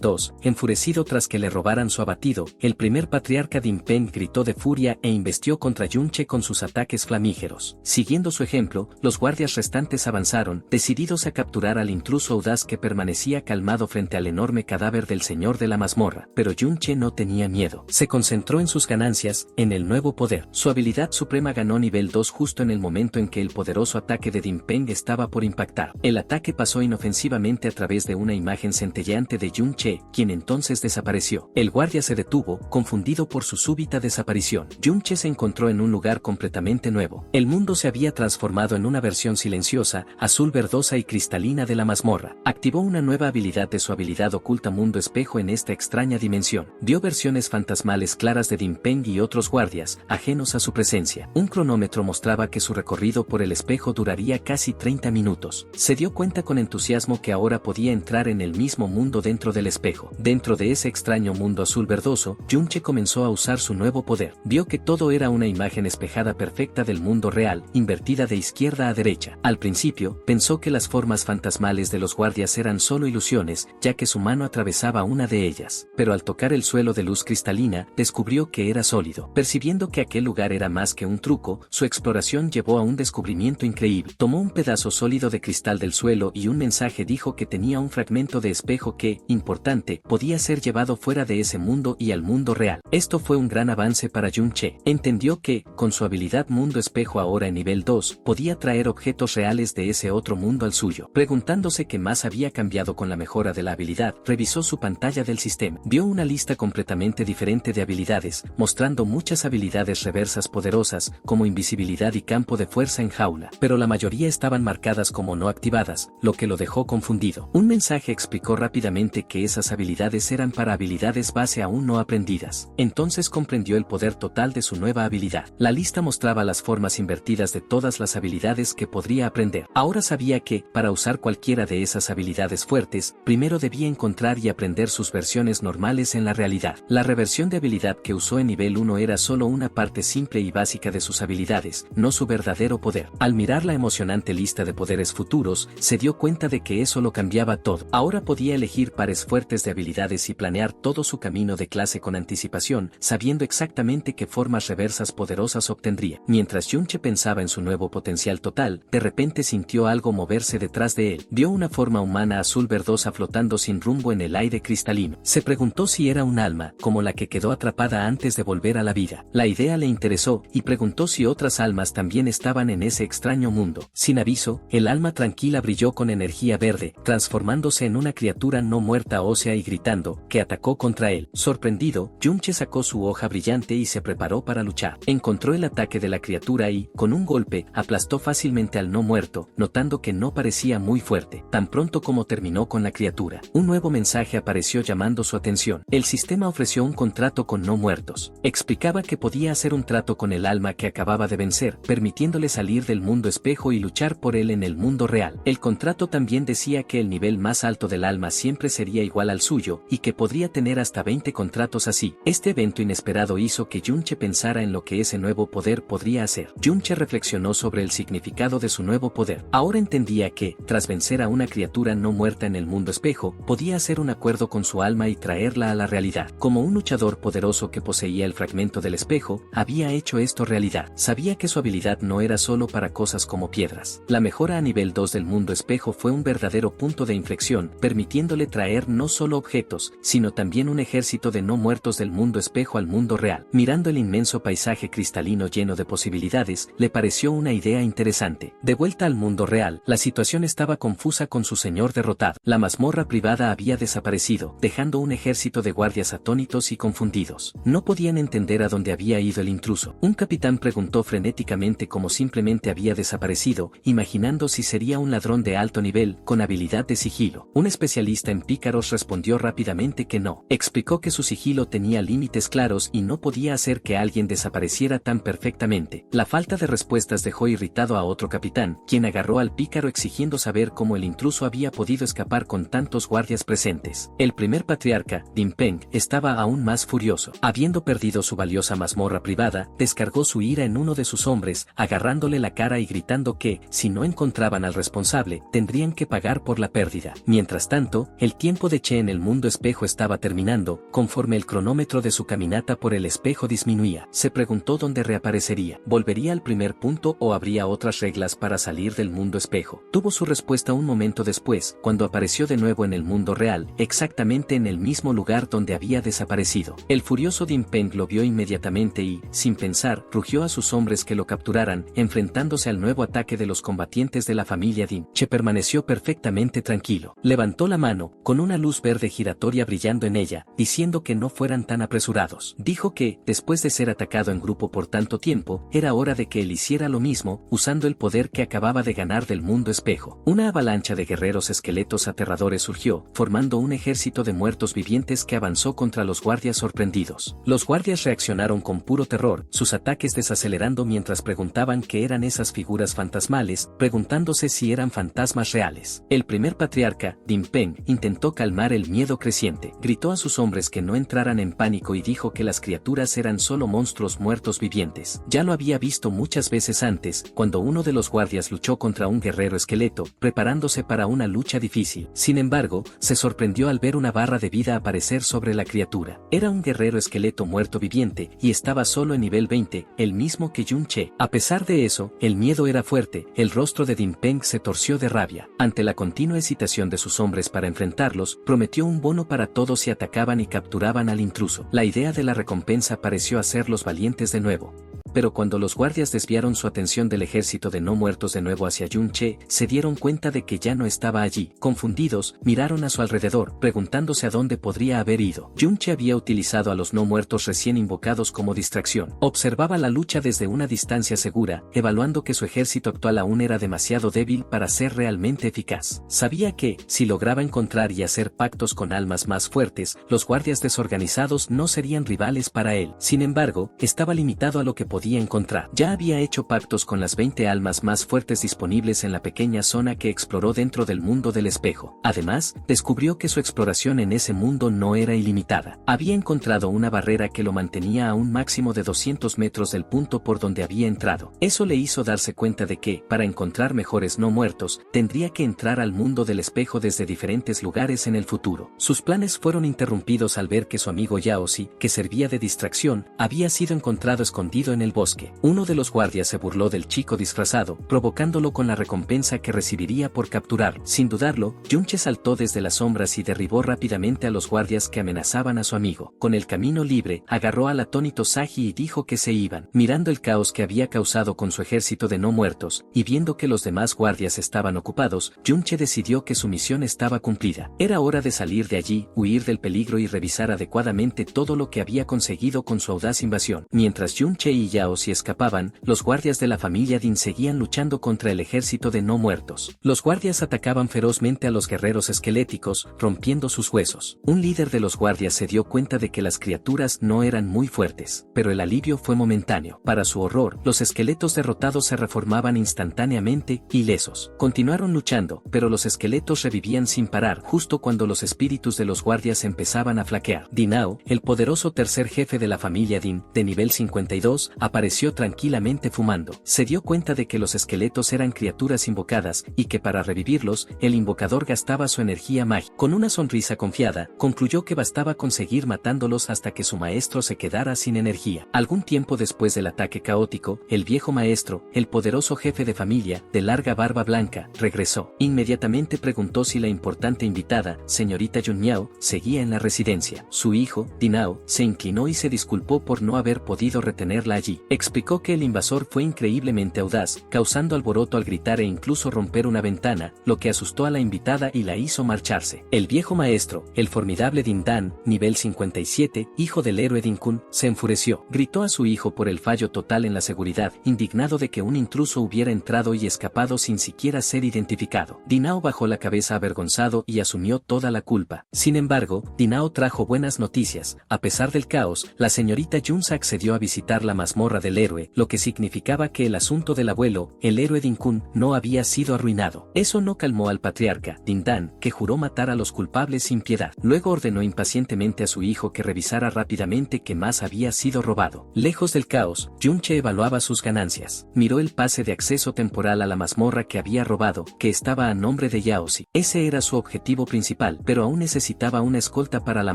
2. Enfurecido tras que le robaran su abatido, el primer patriarca Dinpeng gritó de furia e investió contra Yunche con sus ataques flamígeros. Siguiendo su ejemplo, los guardias restantes avanzaron, decididos a capturar al intruso audaz que permanecía calmado frente al enorme cadáver del señor de la mazmorra. Pero Yunche no tenía miedo. Se concentró en sus ganancias, en el nuevo poder. Su habilidad suprema ganó nivel 2 justo en el momento en que el poderoso ataque de Dinpeng estaba por impactar. El ataque pasó inofensivamente a través de una imagen centelleante de Yunche, quien entonces desapareció. El guardia se detuvo, confundido por su súbita desaparición. Yunche se encontró en un lugar completamente nuevo. El mundo se había transformado en una versión silenciosa, azul verdosa y cristalina de la mazmorra. Activó una nueva habilidad de su habilidad oculta Mundo Espejo en esta extraña dimensión. Vio versiones fantasmales claras de Dinpeng y otros guardias, ajenos a su presencia. Un cronómetro mostraba que su recorrido por el espejo duraría casi 30 minutos. Se dio cuenta con entusiasmo que ahora podía entrar en el mismo mundo dentro del espejo. Dentro de ese extraño mundo azul verdoso, Yunche comenzó a usar su nuevo poder. Vio que todo era una imagen espejada perfecta del mundo real, invertida de izquierda a derecha. Al principio, pensó que las formas fantasmales de los guardias eran solo ilusiones, ya que su mano atravesaba una de ellas. Pero al tocar el suelo de luz cristalina, descubrió que era sólido. Percibiendo que aquel lugar era más que un truco, su exploración llevó a un descubrimiento increíble. Tomó un pedazo sólido de cristal del suelo y un mensaje dijo que tenía un fragmento de espejo que, importante, podía ser llevado fuera de ese mundo y al mundo real. Esto fue un gran avance para Yunche. Entendió que, con su habilidad Mundo Espejo ahora en nivel 2, podía traer objetos reales de ese otro mundo al suyo. Preguntándose qué más había cambiado con la mejora de la habilidad, revisó su pantalla del sistema. Vio una lista completamente diferente de habilidades, mostrando muchas habilidades reversas poderosas, como invisibilidad y campo de fuerza en jaula, pero la mayoría estaban marcadas como no activadas, lo que lo dejó confundido. Un mensaje explicó rápidamente que esas habilidades eran para habilidades base aún no aprendidas. Entonces comprendió el poder total de su nueva habilidad. La lista mostraba las formas invertidas de todas las habilidades que podría aprender. Ahora sabía que, para usar cualquiera de esas habilidades fuertes, primero debía encontrar y aprender sus versiones normales en la realidad. La reversión de habilidad que usó en nivel 1 era solo una parte simple y básica de sus habilidades, no su verdadero poder. Al mirar la emocionante lista de poderes futuros, se dio cuenta de que eso lo cambiaba todo. Ahora podía elegir pares fuertes de habilidades y planear todo su camino de clase con anticipación, sabiendo exactamente qué formas reversas poderosas obtendría. Mientras Yunche pensaba en su nuevo potencial total, de repente sintió algo moverse detrás de él. Vio una forma humana azul verdosa flotando sin rumbo en el aire cristalino. Se preguntó si era un alma, como la que quedó atrapada antes de volver a la vida. La idea le interesó, y preguntó si otras almas también estaban en ese extraño mundo. Sin aviso, el alma tranquila brilló con energía verde, transformándose en una criatura no muerta ósea y gritando, que atacó contra él. Sorprendido, Yunche sacó su hoja brillante y se preparó para luchar. Encontró el ataque de la criatura y, con un golpe, aplastó fácilmente al no muerto, notando que no parecía muy fuerte. Tan pronto como terminó con la criatura, un nuevo mensaje apareció llamando su atención. El sistema ofreció un contrato con no muertos. Explicaba que podía hacer un trato con el alma que acababa de vencer, permitiéndole salir del mundo espejo y luchar por él en el mundo real. El contrato también decía que el nivel más alto del alma siempre sería igual al suyo, y que podría tener hasta 20 contratos así. Este evento inesperado hizo que Yunche pensara en lo que ese nuevo poder podría hacer. Yunche reflexionó sobre el significado de su nuevo poder. Ahora entendía que, tras vencer a una criatura no muerta en el mundo espejo, podía hacer un acuerdo con su alma y traerla a la realidad. Como un luchador poderoso que poseía el fragmento del espejo, había hecho esto realidad. Sabía que su habilidad no era solo para cosas como piedras. La mejora a nivel 2 del mundo espejo fue un verdadero punto de inflexión, permitiéndole traer no solo objetos, sino también un ejército de no muertos del mundo espejo al mundo real. Mirando el inmenso paisaje cristalino lleno de posibilidades, le pareció una idea interesante. De vuelta al mundo real, la situación estaba confusa con su señor derrotado. La mazmorra privada había desaparecido, dejando un ejército de guardias atónitos y confundidos. No podían entender a dónde había ido el intruso. Un capitán preguntó frenéticamente cómo simplemente había había desaparecido, imaginando si sería un ladrón de alto nivel, con habilidad de sigilo. Un especialista en pícaros respondió rápidamente que no. Explicó que su sigilo tenía límites claros y no podía hacer que alguien desapareciera tan perfectamente. La falta de respuestas dejó irritado a otro capitán, quien agarró al pícaro exigiendo saber cómo el intruso había podido escapar con tantos guardias presentes. El primer patriarca, Din Peng, estaba aún más furioso. Habiendo perdido su valiosa mazmorra privada, descargó su ira en uno de sus hombres, agarrándole la cara y gritando que, si no encontraban al responsable, tendrían que pagar por la pérdida. Mientras tanto, el tiempo de Che en el mundo espejo estaba terminando, conforme el cronómetro de su caminata por el espejo disminuía. Se preguntó dónde reaparecería. ¿Volvería al primer punto o habría otras reglas para salir del mundo espejo? Tuvo su respuesta un momento después, cuando apareció de nuevo en el mundo real, exactamente en el mismo lugar donde había desaparecido. El furioso Din Peng lo vio inmediatamente y, sin pensar, rugió a sus hombres que lo capturaran, enfrentándose al nuevo ataque de los combatientes de la familia Din. Che permaneció perfectamente tranquilo. Levantó la mano, con una luz verde giratoria brillando en ella, diciendo que no fueran tan apresurados. Dijo que, después de ser atacado en grupo por tanto tiempo, era hora de que él hiciera lo mismo, usando el poder que acababa de ganar del mundo espejo. Una avalancha de guerreros esqueletos aterradores surgió, formando un ejército de muertos vivientes que avanzó contra los guardias sorprendidos. Los guardias reaccionaron con puro terror, sus ataques desacelerando mientras preguntaban qué eran esas figuras fantasmales, preguntándose si eran fantasmas reales. El primer patriarca, Din Peng, intentó calmar el miedo creciente. Gritó a sus hombres que no entraran en pánico y dijo que las criaturas eran solo monstruos muertos vivientes. Ya lo había visto muchas veces antes, cuando uno de los guardias luchó contra un guerrero esqueleto, preparándose para una lucha difícil. Sin embargo, se sorprendió al ver una barra de vida aparecer sobre la criatura. Era un guerrero esqueleto muerto viviente, y estaba solo en nivel 20, el mismo que Yun Che. A pesar de eso, el miedo era fuerte, el rostro de Din Peng se torció de rabia. Ante la continua hesitación de sus hombres para enfrentarlos, prometió un bono para todos si atacaban y capturaban al intruso. La idea de la recompensa pareció hacerlos valientes de nuevo. Pero cuando los guardias desviaron su atención del ejército de no muertos de nuevo hacia Yun Che, se dieron cuenta de que ya no estaba allí. Confundidos, miraron a su alrededor, preguntándose a dónde podría haber ido. Yun Che había utilizado a los no muertos recién invocados como distracción. Observaba la lucha desde una distancia segura, evaluando que su ejército actual aún era demasiado débil para ser realmente eficaz. Sabía que, si lograba encontrar y hacer pactos con almas más fuertes, los guardias desorganizados no serían rivales para él. Sin embargo, estaba limitado a lo que podía encontrar. Ya había hecho pactos con las 20 almas más fuertes disponibles en la pequeña zona que exploró dentro del mundo del espejo. Además, descubrió que su exploración en ese mundo no era ilimitada. Había encontrado una barrera que lo mantenía a un máximo de 200 metros del punto por donde había entrado. Eso le hizo darse cuenta de que, para encontrar mejores no muertos, tendría que entrar al mundo del espejo desde diferentes lugares en el futuro. Sus planes fueron interrumpidos al ver que su amigo Yaozi, que servía de distracción, había sido encontrado escondido en el bosque. Uno de los guardias se burló del chico disfrazado, provocándolo con la recompensa que recibiría por capturar. Sin dudarlo, Yun Che saltó desde las sombras y derribó rápidamente a los guardias que amenazaban a su amigo. Con el camino libre, agarró al atónito Saji y dijo que se iban. Mirando el caos que había causado con su ejército de no muertos, y viendo que los demás guardias estaban ocupados, Yun Che decidió que su misión estaba cumplida. Era hora de salir de allí, huir del peligro y revisar adecuadamente todo lo que había conseguido con su audaz invasión. Mientras Yun Che y Yaozi escapaban, los guardias de la familia Din seguían luchando contra el ejército de no muertos. Los guardias atacaban ferozmente a los guerreros esqueléticos, rompiendo sus huesos. Un líder de los guardias se dio cuenta de que las criaturas no eran muy fuertes, pero el alivio fue momentáneo. Para su horror, los esqueletos derrotados se reformaban instantáneamente, ilesos. Continuaron luchando, pero los esqueletos revivían sin parar, justo cuando los espíritus de los guardias empezaban a flaquear. Dinao, el poderoso tercer jefe de la familia Din, de nivel 52, apareció tranquilamente fumando. Se dio cuenta de que los esqueletos eran criaturas invocadas, y que para revivirlos, el invocador gastaba su energía mágica. Con una sonrisa confiada, concluyó que bastaba conseguir matándolos hasta que su maestro se quedara sin energía. Algún tiempo después del ataque caótico, el viejo maestro, el poderoso jefe de familia, de larga barba blanca, regresó. Inmediatamente preguntó si la importante invitada, señorita Yun Miao, seguía en la residencia. Su hijo, Dinao, se inclinó y se disculpó por no haber podido retenerla allí. allí. Explicó que el invasor fue increíblemente audaz, causando alboroto al gritar e incluso romper una ventana, lo que asustó a la invitada y la hizo marcharse. El viejo maestro, el formidable Din Dan, nivel 57, hijo del héroe Din Kun, se enfureció. Gritó a su hijo por el fallo total en la seguridad, indignado de que un intruso hubiera entrado y escapado sin siquiera ser identificado. Dinao bajó la cabeza avergonzado y asumió toda la culpa. Sin embargo, Dinao trajo buenas noticias. A pesar del caos, la señorita Junsa accedió a visitar la mazmorra del héroe, lo que significaba que el asunto del abuelo, el héroe Din Kun, no había sido arruinado. Eso no calmó al patriarca, Din Dan, que juró matar a los culpables sin piedad. Luego ordenó impacientemente a su hijo que revisara rápidamente qué más había sido robado. Lejos del caos, Junche evaluaba sus ganancias. Miró el pase de acceso temporal a la mazmorra que había robado, que estaba a nombre de Yaozi. Ese era su objetivo principal, pero aún necesitaba una escolta para la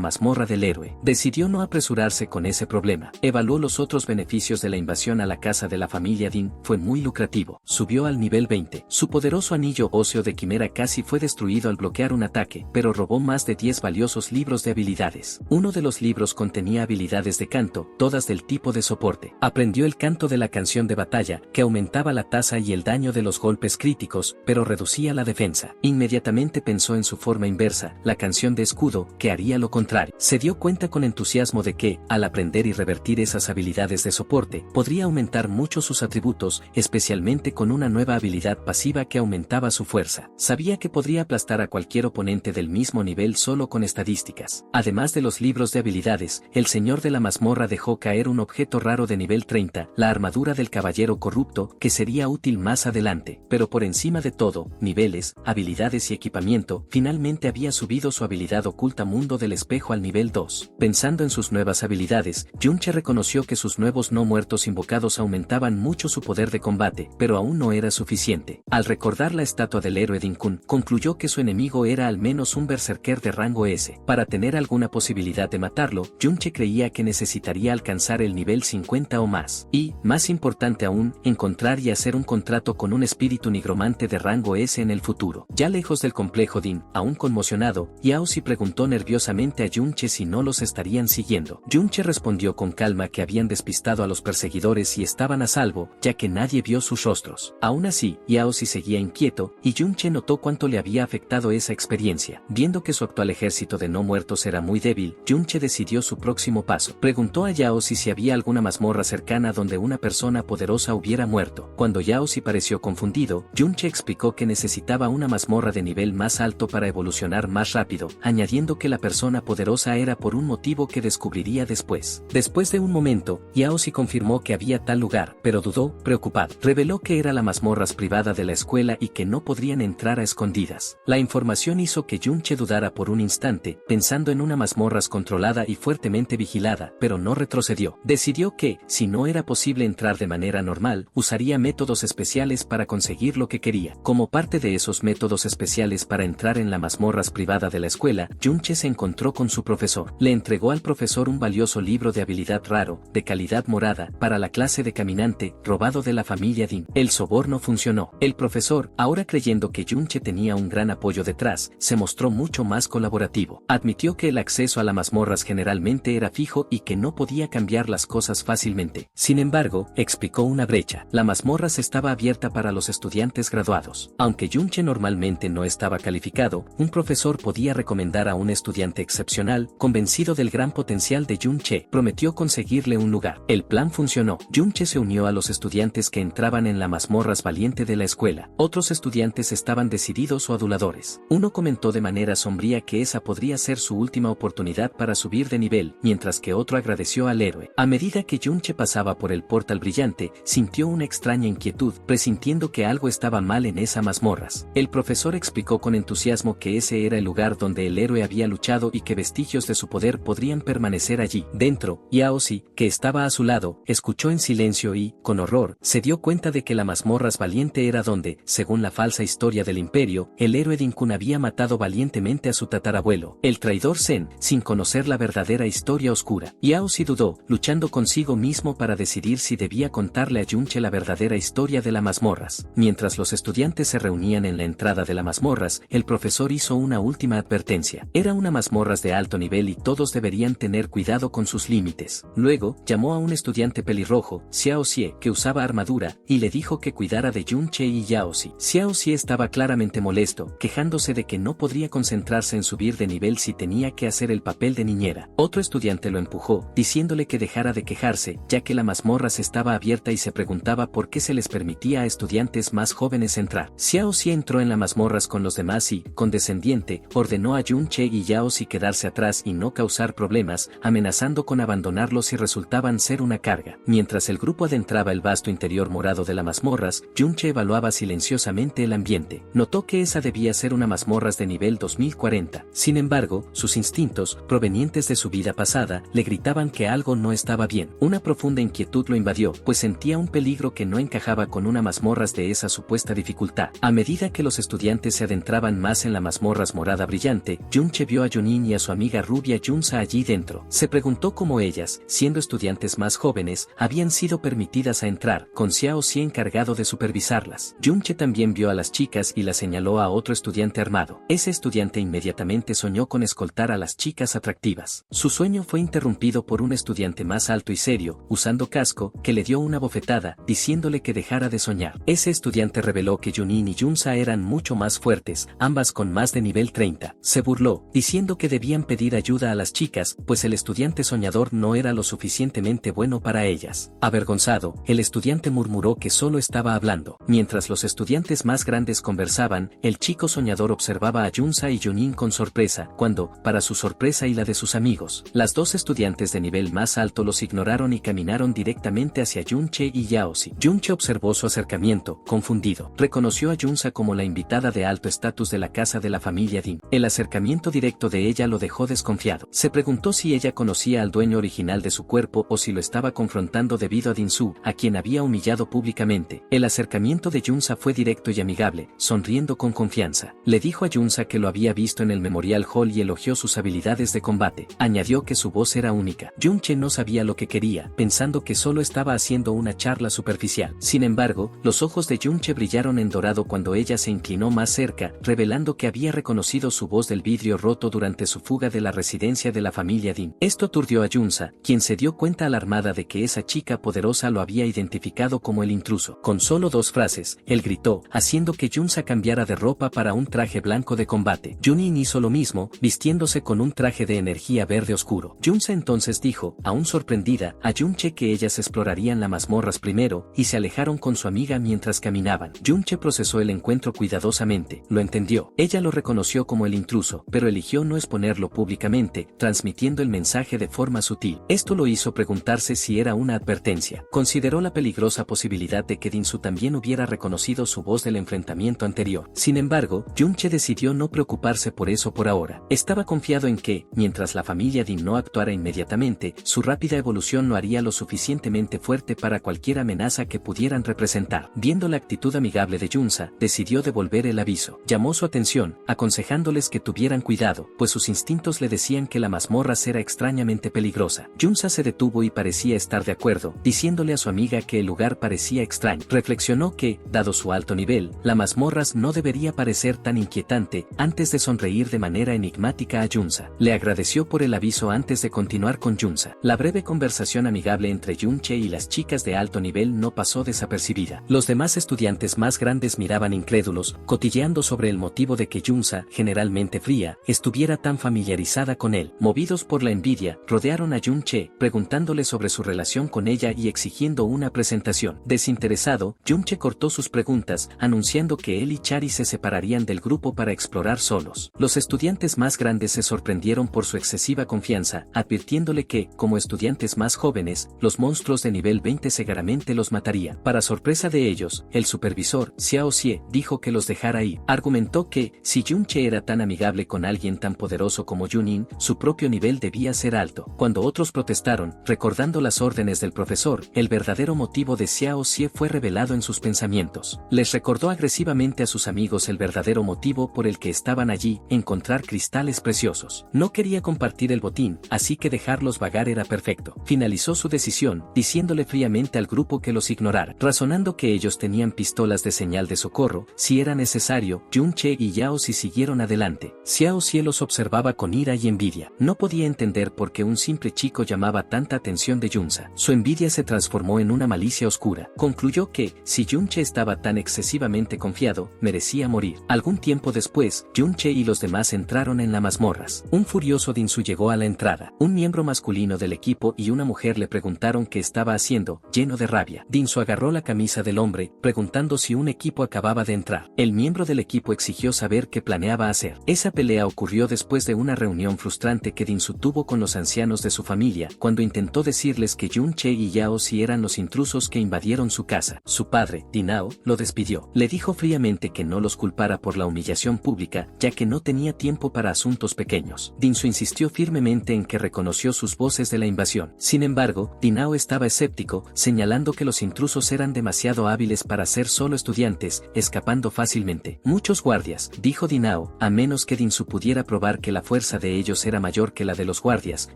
mazmorra del héroe. Decidió no apresurarse con ese problema. Evaluó los otros beneficios de la invasión a la casa de la familia Din. Fue muy lucrativo. Subió al nivel 20. Su poderoso anillo óseo de quimera casi fue destruido al bloquear un ataque, pero robó más de 10 valiosos libros de habilidades. Uno de los libros contenía habilidades de canto, todas del tipo de soporte. Aprendió el canto de la canción de batalla, que aumentaba la tasa y el daño de los golpes críticos, pero reducía la defensa. Inmediatamente pensó en su forma inversa, la canción de escudo, que haría lo contrario. Se dio cuenta con entusiasmo de que, al aprender y revertir esas habilidades de soporte, podría aumentar mucho sus atributos, especialmente con una nueva habilidad pasiva que aumentaba su fuerza. Sabía que podría aplastar a cualquier oponente del mismo nivel solo con estadísticas. Además de los libros de habilidades, el señor de la mazmorra dejó caer un objeto raro de nivel 30, la armadura del caballero corrupto, que sería útil más adelante. Pero por encima de todo, niveles, habilidades y equipamiento, finalmente había subido su habilidad oculta mundo del espejo al nivel 2. Pensando en sus nuevas habilidades, Junche reconoció que sus nuevos no muertos invocados aumentaban mucho su poder de combate, pero aún no era suficiente. Al recordar la estatua del héroe Din Kun, concluyó que su enemigo era al menos un berserker de rango S. Para tener alguna posibilidad de matarlo, Junche creía que necesitaría alcanzar el nivel 50 o más. Y, más importante aún, encontrar y hacer un contrato con un espíritu nigromante de rango S en el futuro. Ya lejos del complejo Din, aún conmocionado, Yaozi preguntó nerviosamente a Junche si no los estarían siguiendo. Junche respondió con calma que habían despistado a los perseguidores y estaban a salvo, ya que nadie vio sus rostros. Aún así, Yaozi seguía inquieto, y Junche notó cuánto le había afectado esa experiencia. Viendo que su actual ejército de no muertos era muy débil, Junche decidió su próximo paso. Preguntó a Yaozi si había alguna mazmorra cercana donde una persona poderosa hubiera muerto. Cuando Yaozi pareció confundido, Junche explicó que necesitaba una mazmorra de nivel más alto para evolucionar más rápido, añadiendo que la persona poderosa era por un motivo que descubriría después. Después de un momento, Yaozi confirmó que había tal lugar, pero dudó, preocupado. Reveló que era la mazmorras privada de la escuela y que no podrían entrar a escondidas. La información hizo que Junche dudara por un instante, pensando en una mazmorras controlada y fuertemente vigilada, pero no retrocedió. Decidió que, si no era posible entrar de manera normal, usaría métodos especiales para conseguir lo que quería. Como parte de esos métodos especiales para entrar en la mazmorras privada de la escuela, Junche se encontró con su profesor. Le entregó al profesor un valioso libro de habilidad raro, de calidad morada, para la clase de caminante, robado de la familia Din. El soborno funcionó. El profesor, ahora creyendo que Junche tenía un gran apoyo detrás, se mostró mucho más colaborativo. Admitió que el acceso a las mazmorras generalmente era fijo y que no podía cambiar las cosas fácilmente. Sin embargo, explicó una brecha. La mazmorras estaba abierta para los estudiantes graduados. Aunque Junche normalmente no estaba calificado, un profesor podía recomendar a un estudiante excepcional, convencido del gran potencial de Junche, prometió conseguirle un lugar. El plan funcionó. Junche se unió a los estudiantes que entraban en la mazmorras valiente de la escuela. Otros estudiantes estaban decididos o aduladores. Uno comentó de manera sombría que esa podría ser su última oportunidad para subir de nivel, mientras que otro agradeció al héroe. A medida que Junche pasaba por el portal brillante, sintió una extraña inquietud, presintiendo que algo estaba mal en esas mazmorras. El profesor explicó con entusiasmo que ese era el lugar donde el héroe había luchado y que vestigios de su poder podrían permanecer allí. Dentro, Yaozi, que estaba a su lado, escuchó en silencio y, con horror, se dio cuenta de que la mazmorras valiente era donde, según la falsa historia del imperio, el héroe Din Kun había matado valientemente a su tatarabuelo, el traidor Zen, sin conocer la verdadera historia oscura. Yaozi dudó, luchando consigo mismo para decidir si debía contarle a Junche la verdadera historia de las mazmorras. Mientras los estudiantes se reunían en la entrada de las mazmorras, el profesor hizo una última advertencia. Era una mazmorras de alto nivel y todos deberían tener cuidado con sus límites. Luego, llamó a un estudiante estudiante pelirrojo, Xiao Xie, que usaba armadura, y le dijo que cuidara de Jun Che y Yao Xi. Xiao Xie estaba claramente molesto, quejándose de que no podría concentrarse en subir de nivel si tenía que hacer el papel de niñera. Otro estudiante lo empujó, diciéndole que dejara de quejarse, ya que la mazmorra estaba abierta y se preguntaba por qué se les permitía a estudiantes más jóvenes entrar. Xiao Xie entró en la mazmorras con los demás y, condescendiente, ordenó a Jun Che y Yao Xi quedarse atrás y no causar problemas, amenazando con abandonarlos si resultaban ser una carga. Mientras el grupo adentraba el vasto interior morado de las mazmorras, Jun Che evaluaba silenciosamente el ambiente. Notó que esa debía ser una mazmorras de nivel 2040. Sin embargo, sus instintos, provenientes de su vida pasada, le gritaban que algo no estaba bien. Una profunda inquietud lo invadió, pues sentía un peligro que no encajaba con una mazmorras de esa supuesta dificultad. A medida que los estudiantes se adentraban más en la mazmorras morada brillante, Jun Che vio a Junin y a su amiga rubia Junsa allí dentro. Se preguntó cómo ellas, siendo estudiantes más jóvenes, habían sido permitidas a entrar, con Xiao Xie encargado de supervisarlas. Jun Che también vio a las chicas y las señaló a otro estudiante armado. Ese estudiante inmediatamente soñó con escoltar a las chicas atractivas. Su sueño fue interrumpido por un estudiante más alto y serio, usando casco, que le dio una bofetada, diciéndole que dejara de soñar. Ese estudiante reveló que Junin y Junsa eran mucho más fuertes, ambas con más de nivel 30. Se burló, diciendo que debían pedir ayuda a las chicas, pues el estudiante soñador no era lo suficientemente bueno para ellas. Avergonzado, el estudiante murmuró que solo estaba hablando. Mientras los estudiantes más grandes conversaban, el chico soñador observaba a Junsa y Junin con sorpresa, cuando, para su sorpresa y la de sus amigos, las dos estudiantes de nivel más alto los ignoraron y caminaron directamente hacia Jun Che y Yao Xi. Jun Che observó su acercamiento, confundido. Reconoció a Junsa como la invitada de alto estatus de la casa de la familia Din. El acercamiento directo de ella lo dejó desconfiado. Se preguntó si ella conocía al dueño original de su cuerpo o si lo estaba confrontando debido a Dinsu, a quien había humillado públicamente. El acercamiento de Junsa fue directo y amigable, sonriendo con confianza. Le dijo a Junsa que lo había visto en el Memorial Hall y elogió sus habilidades de combate. Añadió que su voz era única. Jun Che no sabía lo que quería, pensando que solo estaba haciendo una charla superficial. Sin embargo, los ojos de Jun Che brillaron en dorado cuando ella se inclinó más cerca, revelando que había reconocido su voz del vidrio roto durante su fuga de la residencia de la familia Din. Esto aturdió a Junsa, quien se dio cuenta alarmada de que esa chica poderosa lo había identificado como el intruso. Con solo dos frases, él gritó, haciendo que Junsa cambiara de ropa para un traje blanco de combate. Junin hizo lo mismo, vistiéndose con un traje de energía verde oscuro. Junsa entonces dijo, aún sorprendida, a Jun Che que ellas explorarían las mazmorras primero, y se alejaron con su amiga mientras caminaban. Jun Che procesó el encuentro cuidadosamente, lo entendió. Ella lo reconoció como el intruso, pero eligió no exponerlo públicamente, transmitiendo el mensaje de forma sutil. Esto lo hizo preguntarse si era una advertencia. Consideró la peligrosa posibilidad de que Dinsu también hubiera reconocido su voz del enfrentamiento anterior. Sin embargo, Jun Che decidió no preocuparse por eso por ahora. Estaba confiado en que, mientras la familia Din no actuara inmediatamente, su rápida evolución lo haría lo suficientemente fuerte para cualquier amenaza que pudieran representar. Viendo la actitud amigable de Junsa, decidió devolver el aviso. Llamó su atención, aconsejándoles que tuvieran cuidado, pues sus instintos le decían que la mazmorra era extrañamente peligrosa. Junsa se detuvo y parecía estar de acuerdo, diciéndole a su amiga que el lugar parecía extraño. Reflexionó que, dado su alto nivel, la mazmorras no debería parecer tan inquietante, antes de sonreír de manera enigmática a Junsa. Le agradeció por el aviso antes de continuar con Junsa. La breve conversación amigable entre Jun Che y las chicas de alto nivel no pasó desapercibida. Los demás estudiantes más grandes miraban incrédulos, cotilleando sobre el motivo de que Junsa, generalmente fría, estuviera tan familiarizada con él. Movidos por la envidia, rodearon a Jun Che, preguntándole sobre su relación con ella y exigiendo una presentación. Desinteresado, Jun Che cortó sus preguntas, anunciando que él y Chari se separarían del grupo para explorar solos. Los estudiantes más grandes se sorprendieron por su excesiva confianza, advirtiéndole que, como estudiantes más jóvenes, los monstruos de nivel 20 seguramente los mataría. Para sorpresa de ellos, el supervisor, Xiao Xie, dijo que los dejara ir. Argumentó que, si Jun Che era tan amigable con alguien tan poderoso como Junin, su propio nivel debía ser alto. Cuando otros protestaron, recordando las órdenes del profesor, el verdadero motivo de Xiao Xie fue revelado en sus pensamientos. Les recordó agresivamente a sus amigos el verdadero motivo por el que estaban allí, encontrar cristales preciosos. No quería compartir el botín, así que dejarlos vagar era perfecto. Finalizó su decisión, diciéndole fríamente al grupo que los ignorara, razonando que ellos tenían pistolas de señal de socorro, si era necesario. Jun Che y Yao Xi siguieron adelante. Xiao Xie los observaba con ira y envidia. No podía entender por qué un simple chico llamaba tanta atención de Junsa. venganza. Su envidia se transformó en una malicia oscura. Concluyó que, si Yunche estaba tan excesivamente confiado, merecía morir. Algún tiempo después, Yunche y los demás entraron en las mazmorras. Un furioso Dinsu llegó a la entrada. Un miembro masculino del equipo y una mujer le preguntaron qué estaba haciendo, lleno de rabia. Dinsu agarró la camisa del hombre, preguntando si un equipo acababa de entrar. El miembro del equipo exigió saber qué planeaba hacer. Esa pelea ocurrió después de una reunión frustrante que Dinsu tuvo con los ancianos de su familia, cuando intentó decirles que Yunche y Yao Si eran los intrusos que invadieron su casa. Su padre, Dinao, lo despidió. Le dijo fríamente que no los culpara por la humillación pública, ya que no tenía tiempo para asuntos pequeños. Dinsu insistió firmemente en que reconoció sus voces de la invasión. Sin embargo, Dinao estaba escéptico, señalando que los intrusos eran demasiado hábiles para ser solo estudiantes, escapando fácilmente. Muchos guardias, dijo Dinao, a menos que Dinsu pudiera probar que la fuerza de ellos era mayor que la de los guardias,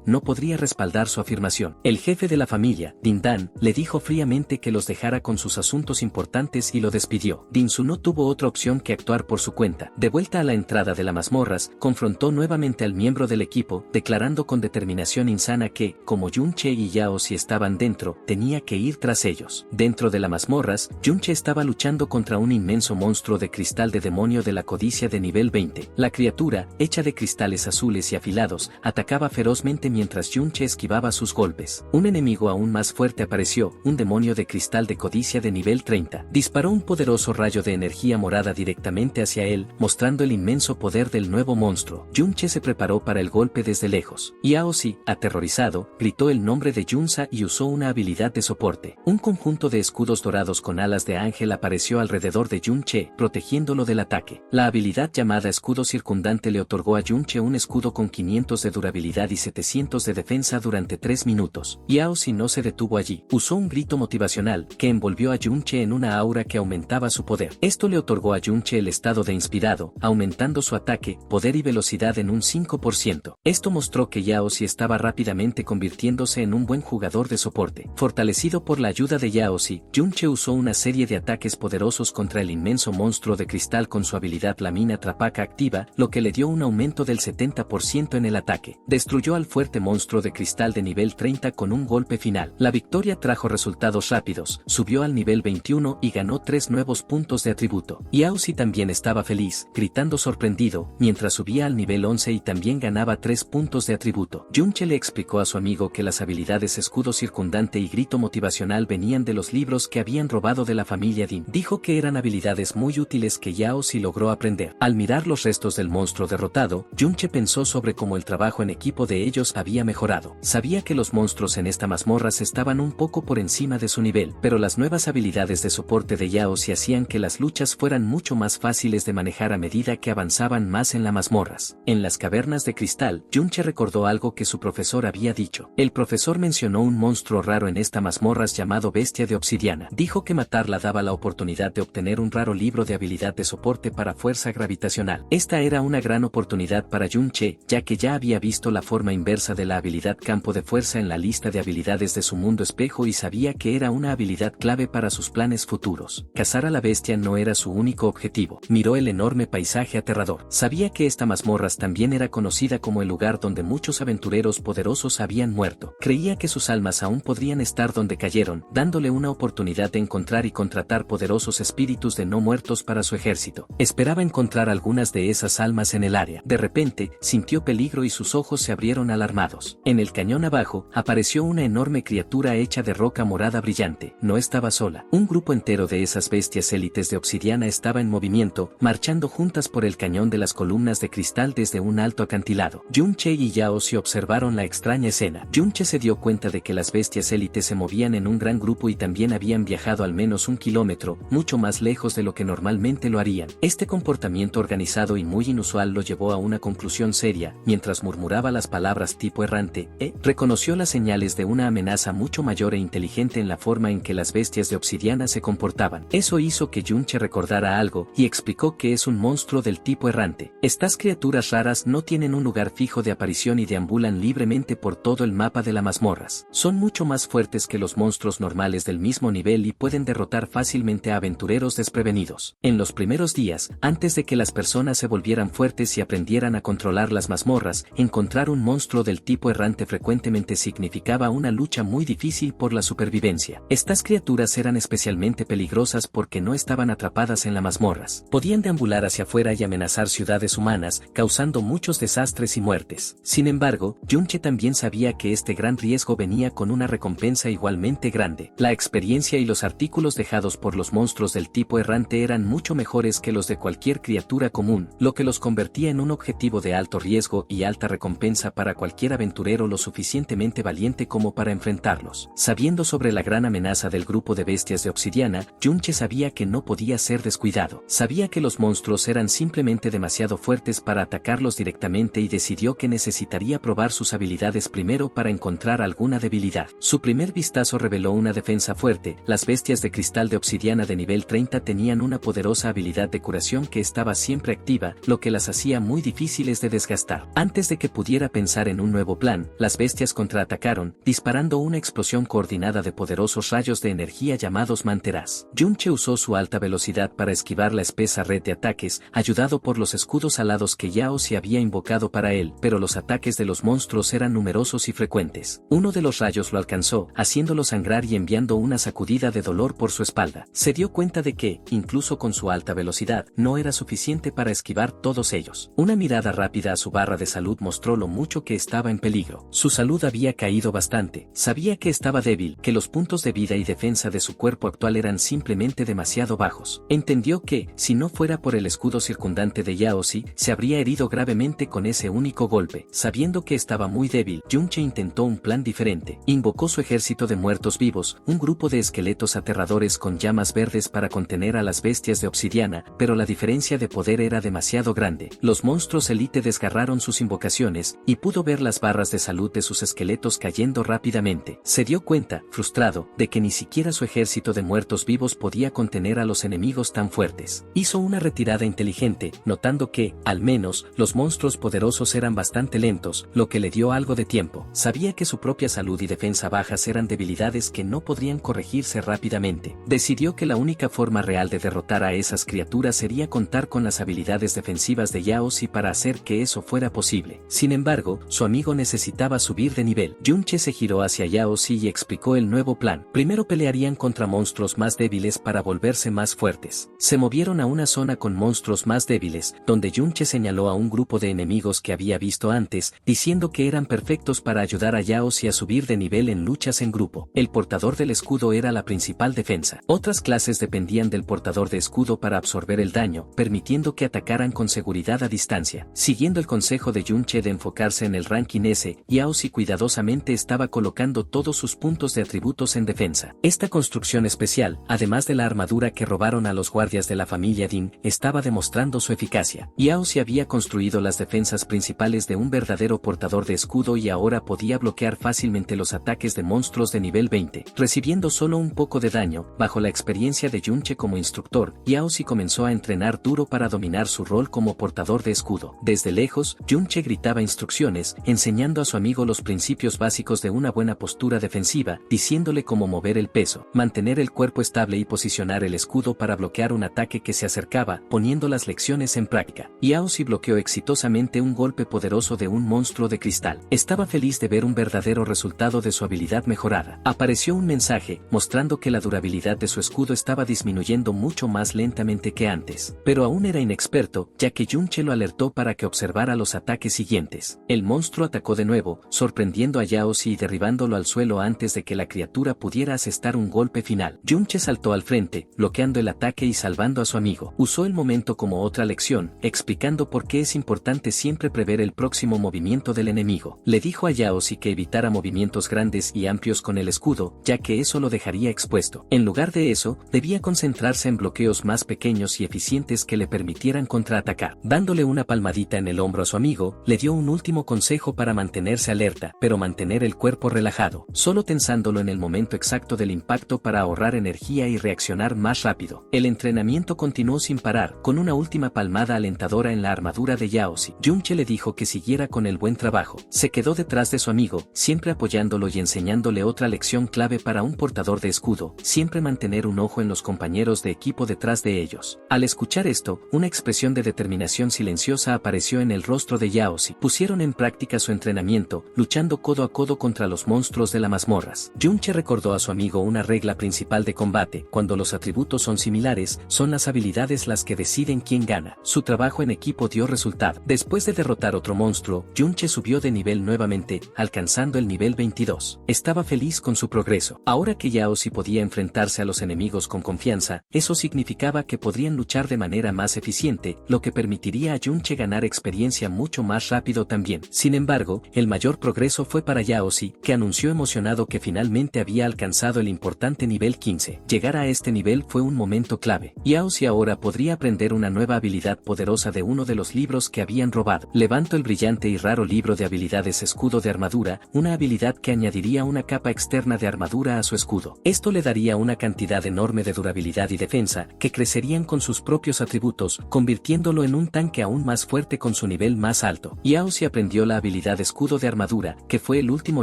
no podría respaldar su afirmación. El jefe de la familia, Dindan, le dijo fríamente que los dejara con sus asuntos importantes y lo despidió. Dinsu no tuvo otra opción que actuar por su cuenta. De vuelta a la entrada de las mazmorras, confrontó nuevamente al miembro del equipo, declarando con determinación insana que, como Yunche y Yao Si estaban dentro, tenía que ir tras ellos. Dentro de las mazmorras, Yunche estaba luchando contra un inmenso monstruo de cristal de demonio de la codicia de nivel 20. La criatura, hecha de cristales azules y afilados, atacaba ferozmente mientras Yunche esquivaba sus golpes. Un enemigo aún más fuerte apareció, un demonio de cristal de codicia de nivel 30. Disparó un poderoso rayo de energía morada directamente hacia él, mostrando el inmenso poder del nuevo monstruo. Yunche se preparó para el golpe desde lejos. Yao Si, aterrorizado, gritó el nombre de Yunsa y usó una habilidad de soporte. Un conjunto de escudos dorados con alas de ángel apareció alrededor de Yunche, protegiéndolo del ataque. La habilidad llamada escudo circundante le otorgó a Yunche un escudo con 500 de durabilidad y 700 de defensa durante 3 minutos. Yao Si no se detuvo allí. Usó un grito motivacional, que envolvió a Yunche en una aura que aumentaba su poder. Esto le otorgó a Yunche el estado de inspirado, aumentando su ataque, poder y velocidad en un 5%. Esto mostró que Yao Si estaba rápidamente convirtiéndose en un buen jugador de soporte. Fortalecido por la ayuda de Yao Si, Yunche usó una serie de ataques poderosos contra el inmenso monstruo de cristal con su habilidad Lamina Trapaka activa, lo que le dio un aumento del 70% en el ataque. Destruyó al fuerte monstruo de cristal de nivel 30 con un golpe final. La victoria trajo resultados rápidos, subió al nivel 21 y ganó 3 nuevos puntos de atributo. Yao Si también estaba feliz, gritando sorprendido, mientras subía al nivel 11 y también ganaba 3 puntos de atributo. Yunche le explicó a su amigo que las habilidades escudo circundante y grito motivacional venían de los libros que habían robado de la familia Din. Dijo que eran habilidades muy útiles que Yao Si logró aprender. Al mirar los restos del monstruo derrotado, Yunche pensó sobre cómo el trabajo en equipo de ellos había mejorado. Sabía que los monstruos en esta mazmorras estaban un poco por encima de su nivel, pero las nuevas habilidades de soporte de Yao Si hacían que las luchas fueran mucho más fáciles de manejar a medida que avanzaban más en las mazmorras. En las cavernas de cristal, Yunche recordó algo que su profesor había dicho. El profesor mencionó un monstruo raro en esta mazmorras llamado bestia de obsidiana. Dijo que matarla daba la oportunidad de obtener un raro libro de habilidad de soporte para fuerza gravitacional. Esta era una gran oportunidad para Yunche, ya que ya había visto la forma inversa de la habilidad campo de fuerza en la lista de habilidades de su mundo espejo y sabía que era una habilidad clave para sus planes futuros. Cazar a la bestia no era su único objetivo. Miró el enorme paisaje aterrador. Sabía que esta mazmorras también era conocida como el lugar donde muchos aventureros poderosos habían muerto. Creía que sus almas aún podrían estar donde cayeron, dándole una oportunidad de encontrar y contratar poderosos espíritus de no muertos para su ejército. Esperaba encontrar algunas de esas almas en el área. De repente, sintió peligro y sus ojos se abrieron alarmados. En el cañón abajo, apareció una enorme criatura hecha de roca morada brillante. No estaba sola. Un grupo entero de esas bestias élites de obsidiana estaba en movimiento, marchando juntas por el cañón de las columnas de cristal desde un alto acantilado. Yunche y Yao Si observaron la extraña escena. Yunche se dio cuenta de que las bestias élites se movían en un gran grupo y también habían viajado al menos 1 kilómetro, mucho más lejos de lo que normalmente lo harían. Este comportamiento organizado y muy inusual lo llevó a una conclusión seria, mientras murmuraba las palabras tipo errante, reconoció las señales de una amenaza mucho mayor e inteligente en la forma en que las bestias de obsidiana se comportaban. Eso hizo que Yunche recordara algo, y explicó que es un monstruo del tipo errante. Estas criaturas raras no tienen un lugar fijo de aparición y deambulan libremente por todo el mapa de las mazmorras. Son mucho más fuertes que los monstruos normales del mismo nivel y pueden derrotar fácilmente a aventureros desprevenidos. En los primeros días, antes de que las personas se volvieran fuertes y aprendieran a controlar las mazmorras, encontrar un monstruo del tipo errante frecuentemente significaba una lucha muy difícil por la supervivencia. Estas criaturas eran especialmente peligrosas porque no estaban atrapadas en las mazmorras. Podían deambular hacia afuera y amenazar ciudades humanas, causando muchos desastres y muertes. Sin embargo, Yunche también sabía que este gran riesgo venía con una recompensa igualmente grande. La experiencia y los artículos dejados por los monstruos del tipo errante eran mucho mejores que los de cualquier criatura común, lo que los convertía en un objetivo de alto riesgo y alta recompensa para cualquier aventurero lo suficientemente valiente como para enfrentarlos. Sabiendo sobre la gran amenaza del grupo de bestias de obsidiana, Yunche sabía que no podía ser descuidado. Sabía que los monstruos eran simplemente demasiado fuertes para atacarlos directamente y decidió que necesitaría probar sus habilidades primero para encontrar alguna debilidad. Su primer vistazo reveló una defensa fuerte. Las bestias de cristal de obsidiana de nivel 30 tenían una poderosa habilidad de curación que estaba siempre activa, lo que las hacía muy difíciles de desgastar. Antes de que pudiera pensar en un nuevo plan, las bestias contraatacaron, disparando una explosión coordinada de poderosos rayos de energía llamados manteras. Yunche usó su alta velocidad para esquivar la espesa red de ataques, ayudado por los escudos alados que Yao se había invocado para él, pero los ataques de los monstruos eran numerosos y frecuentes. Uno de los rayos lo alcanzó, haciéndolo sangrar y enviando una sacudida de dolor por su espalda. Se dio cuenta de que, incluso con su alta velocidad, no era suficiente para esquivar todos ellos. Una mirada rápida a su barra de salud mostró lo mucho que estaba en peligro. Su salud había caído bastante. Sabía que estaba débil, que los puntos de vida y defensa de su cuerpo actual eran simplemente demasiado bajos. Entendió que, si no fuera por el escudo circundante de Yaozi, se habría herido gravemente con ese único golpe. Sabiendo que estaba muy débil, Yunche intentó un plan diferente. Invocó su ejército de muertos vivos, un grupo de esqueletos aterradores con llamas verdes para contener a las bestias de obsidiana, pero la diferencia de poder era demasiado grande. Los monstruos elite desgarraron sus invocaciones, y pudo ver las barras de salud de sus esqueletos cayendo rápidamente. Se dio cuenta, frustrado, de que ni siquiera su ejército de muertos vivos podía contener a los enemigos tan fuertes. Hizo una retirada inteligente, notando que, al menos, los monstruos poderosos eran bastante lentos, lo que le dio algo de tiempo. Sabía que su propia salud y defensa bajas eran debilidades que no podrían corregirse rápidamente. Decidió que la única forma real de derrotar a esas criaturas sería contar con las habilidades defensivas de Yaozi para hacer que eso fuera posible. Sin embargo, su amigo necesitaba subir de nivel. Yunche se giró hacia Yaozi y explicó el nuevo plan. Primero pelearían contra monstruos más débiles para volverse más fuertes. Se movieron a una zona con monstruos más débiles, donde Yunche señaló a un grupo de enemigos que había visto antes, diciendo que eran perfectos para ayudar a Yaozi a subir de nivel en luchas en grupo. El portador del escudo era la principal defensa. Otras clases dependían del portador de escudo para absorber el daño, permitiendo que atacaran con seguridad a distancia. Siguiendo el consejo de Yunche de enfocarse en el ranking S, Yaozi cuidadosamente estaba colocando todos sus puntos de atributos en defensa. Esta construcción especial, además de la armadura que robaron a los guardias de la familia Din, estaba demostrando su eficacia. Yaozi había construido las defensas principales de un verdadero portador de escudo y ahora podía bloquear fácilmente los ataques de monstruos de nivel 20, recibiendo solo un poco de daño. Bajo la experiencia de Yunche como instructor, Yaozi comenzó a entrenar duro para dominar su rol como portador de escudo. Desde lejos, Yunche gritaba instrucciones, enseñando a su amigo los principios básicos de una buena postura defensiva, diciéndole cómo mover el peso, mantener el cuerpo estable y posicionar el escudo para bloquear un ataque que se acercaba, poniendo las lecciones en práctica. Yaozi bloqueó exitosamente un golpe poderoso de un monstruo de cristal. Estaba feliz de ver un verdadero resultado de su habilidad mejorada. Apareció un mensaje, mostrando que la durabilidad de su escudo estaba disminuyendo mucho más lentamente que antes. Pero aún era inexperto, ya que Yunche lo alertó para que observara los ataques siguientes. El monstruo atacó de nuevo, sorprendiendo a Yaozi y derribándolo al suelo antes de que la criatura pudiera asestar un golpe final. Yunche saltó al frente, bloqueando el ataque y salvando a su amigo. Usó el momento como otra lección, explicando por qué es importante siempre prever el próximo movimiento del enemigo. Le dijo a Yaozi que evitara movimientos grandes y amplios con el escudo, ya que eso lo dejaría expuesto. En lugar de eso, debía concentrarse en bloqueos más pequeños y eficientes que le permitieran contraatacar. Dándole una palmadita en el hombro a su amigo, le dio un último consejo para mantenerse alerta, pero mantener el cuerpo relajado, solo tensándolo en el momento exacto del impacto para ahorrar energía y reaccionar más rápido. El entrenamiento continuó sin parar, con una última palmada alentadora en la armadura de Yaozi. Yunche le dijo que siguiera con el buen trabajo. Se quedó detrás de su amigo, siempre apoyándolo y enseñándole otra lección clave para un portador de escudo: siempre mantener un ojo en los compañeros de equipo detrás de ellos. Al escuchar esto, una expresión de determinación silenciosa apareció en el rostro de Yaozi. Pusieron en práctica su entrenamiento, luchando codo a codo contra los los monstruos de las mazmorras. Junche recordó a su amigo una regla principal de combate: cuando los atributos son similares, son las habilidades las que deciden quién gana. Su trabajo en equipo dio resultado. Después de derrotar otro monstruo, Junche subió de nivel nuevamente, alcanzando el nivel 22. Estaba feliz con su progreso. Ahora que Yaoshi podía enfrentarse a los enemigos con confianza, eso significaba que podrían luchar de manera más eficiente, lo que permitiría a Junche ganar experiencia mucho más rápido también. Sin embargo, el mayor progreso fue para Yaoshi, que anunció emocionado que finalmente había alcanzado el importante nivel 15. Llegar a este nivel fue un momento clave. Yaoshi ahora podría aprender una nueva habilidad poderosa de uno de los libros que habían robado. Levantó el brillante y raro libro de habilidades escudo de armadura, una habilidad que añadiría una capa externa de armadura a su escudo. Esto le daría una cantidad enorme de durabilidad y defensa, que crecerían con sus propios atributos, convirtiéndolo en un tanque aún más fuerte con su nivel más alto. Yaoshi aprendió la habilidad escudo de armadura, que fue el último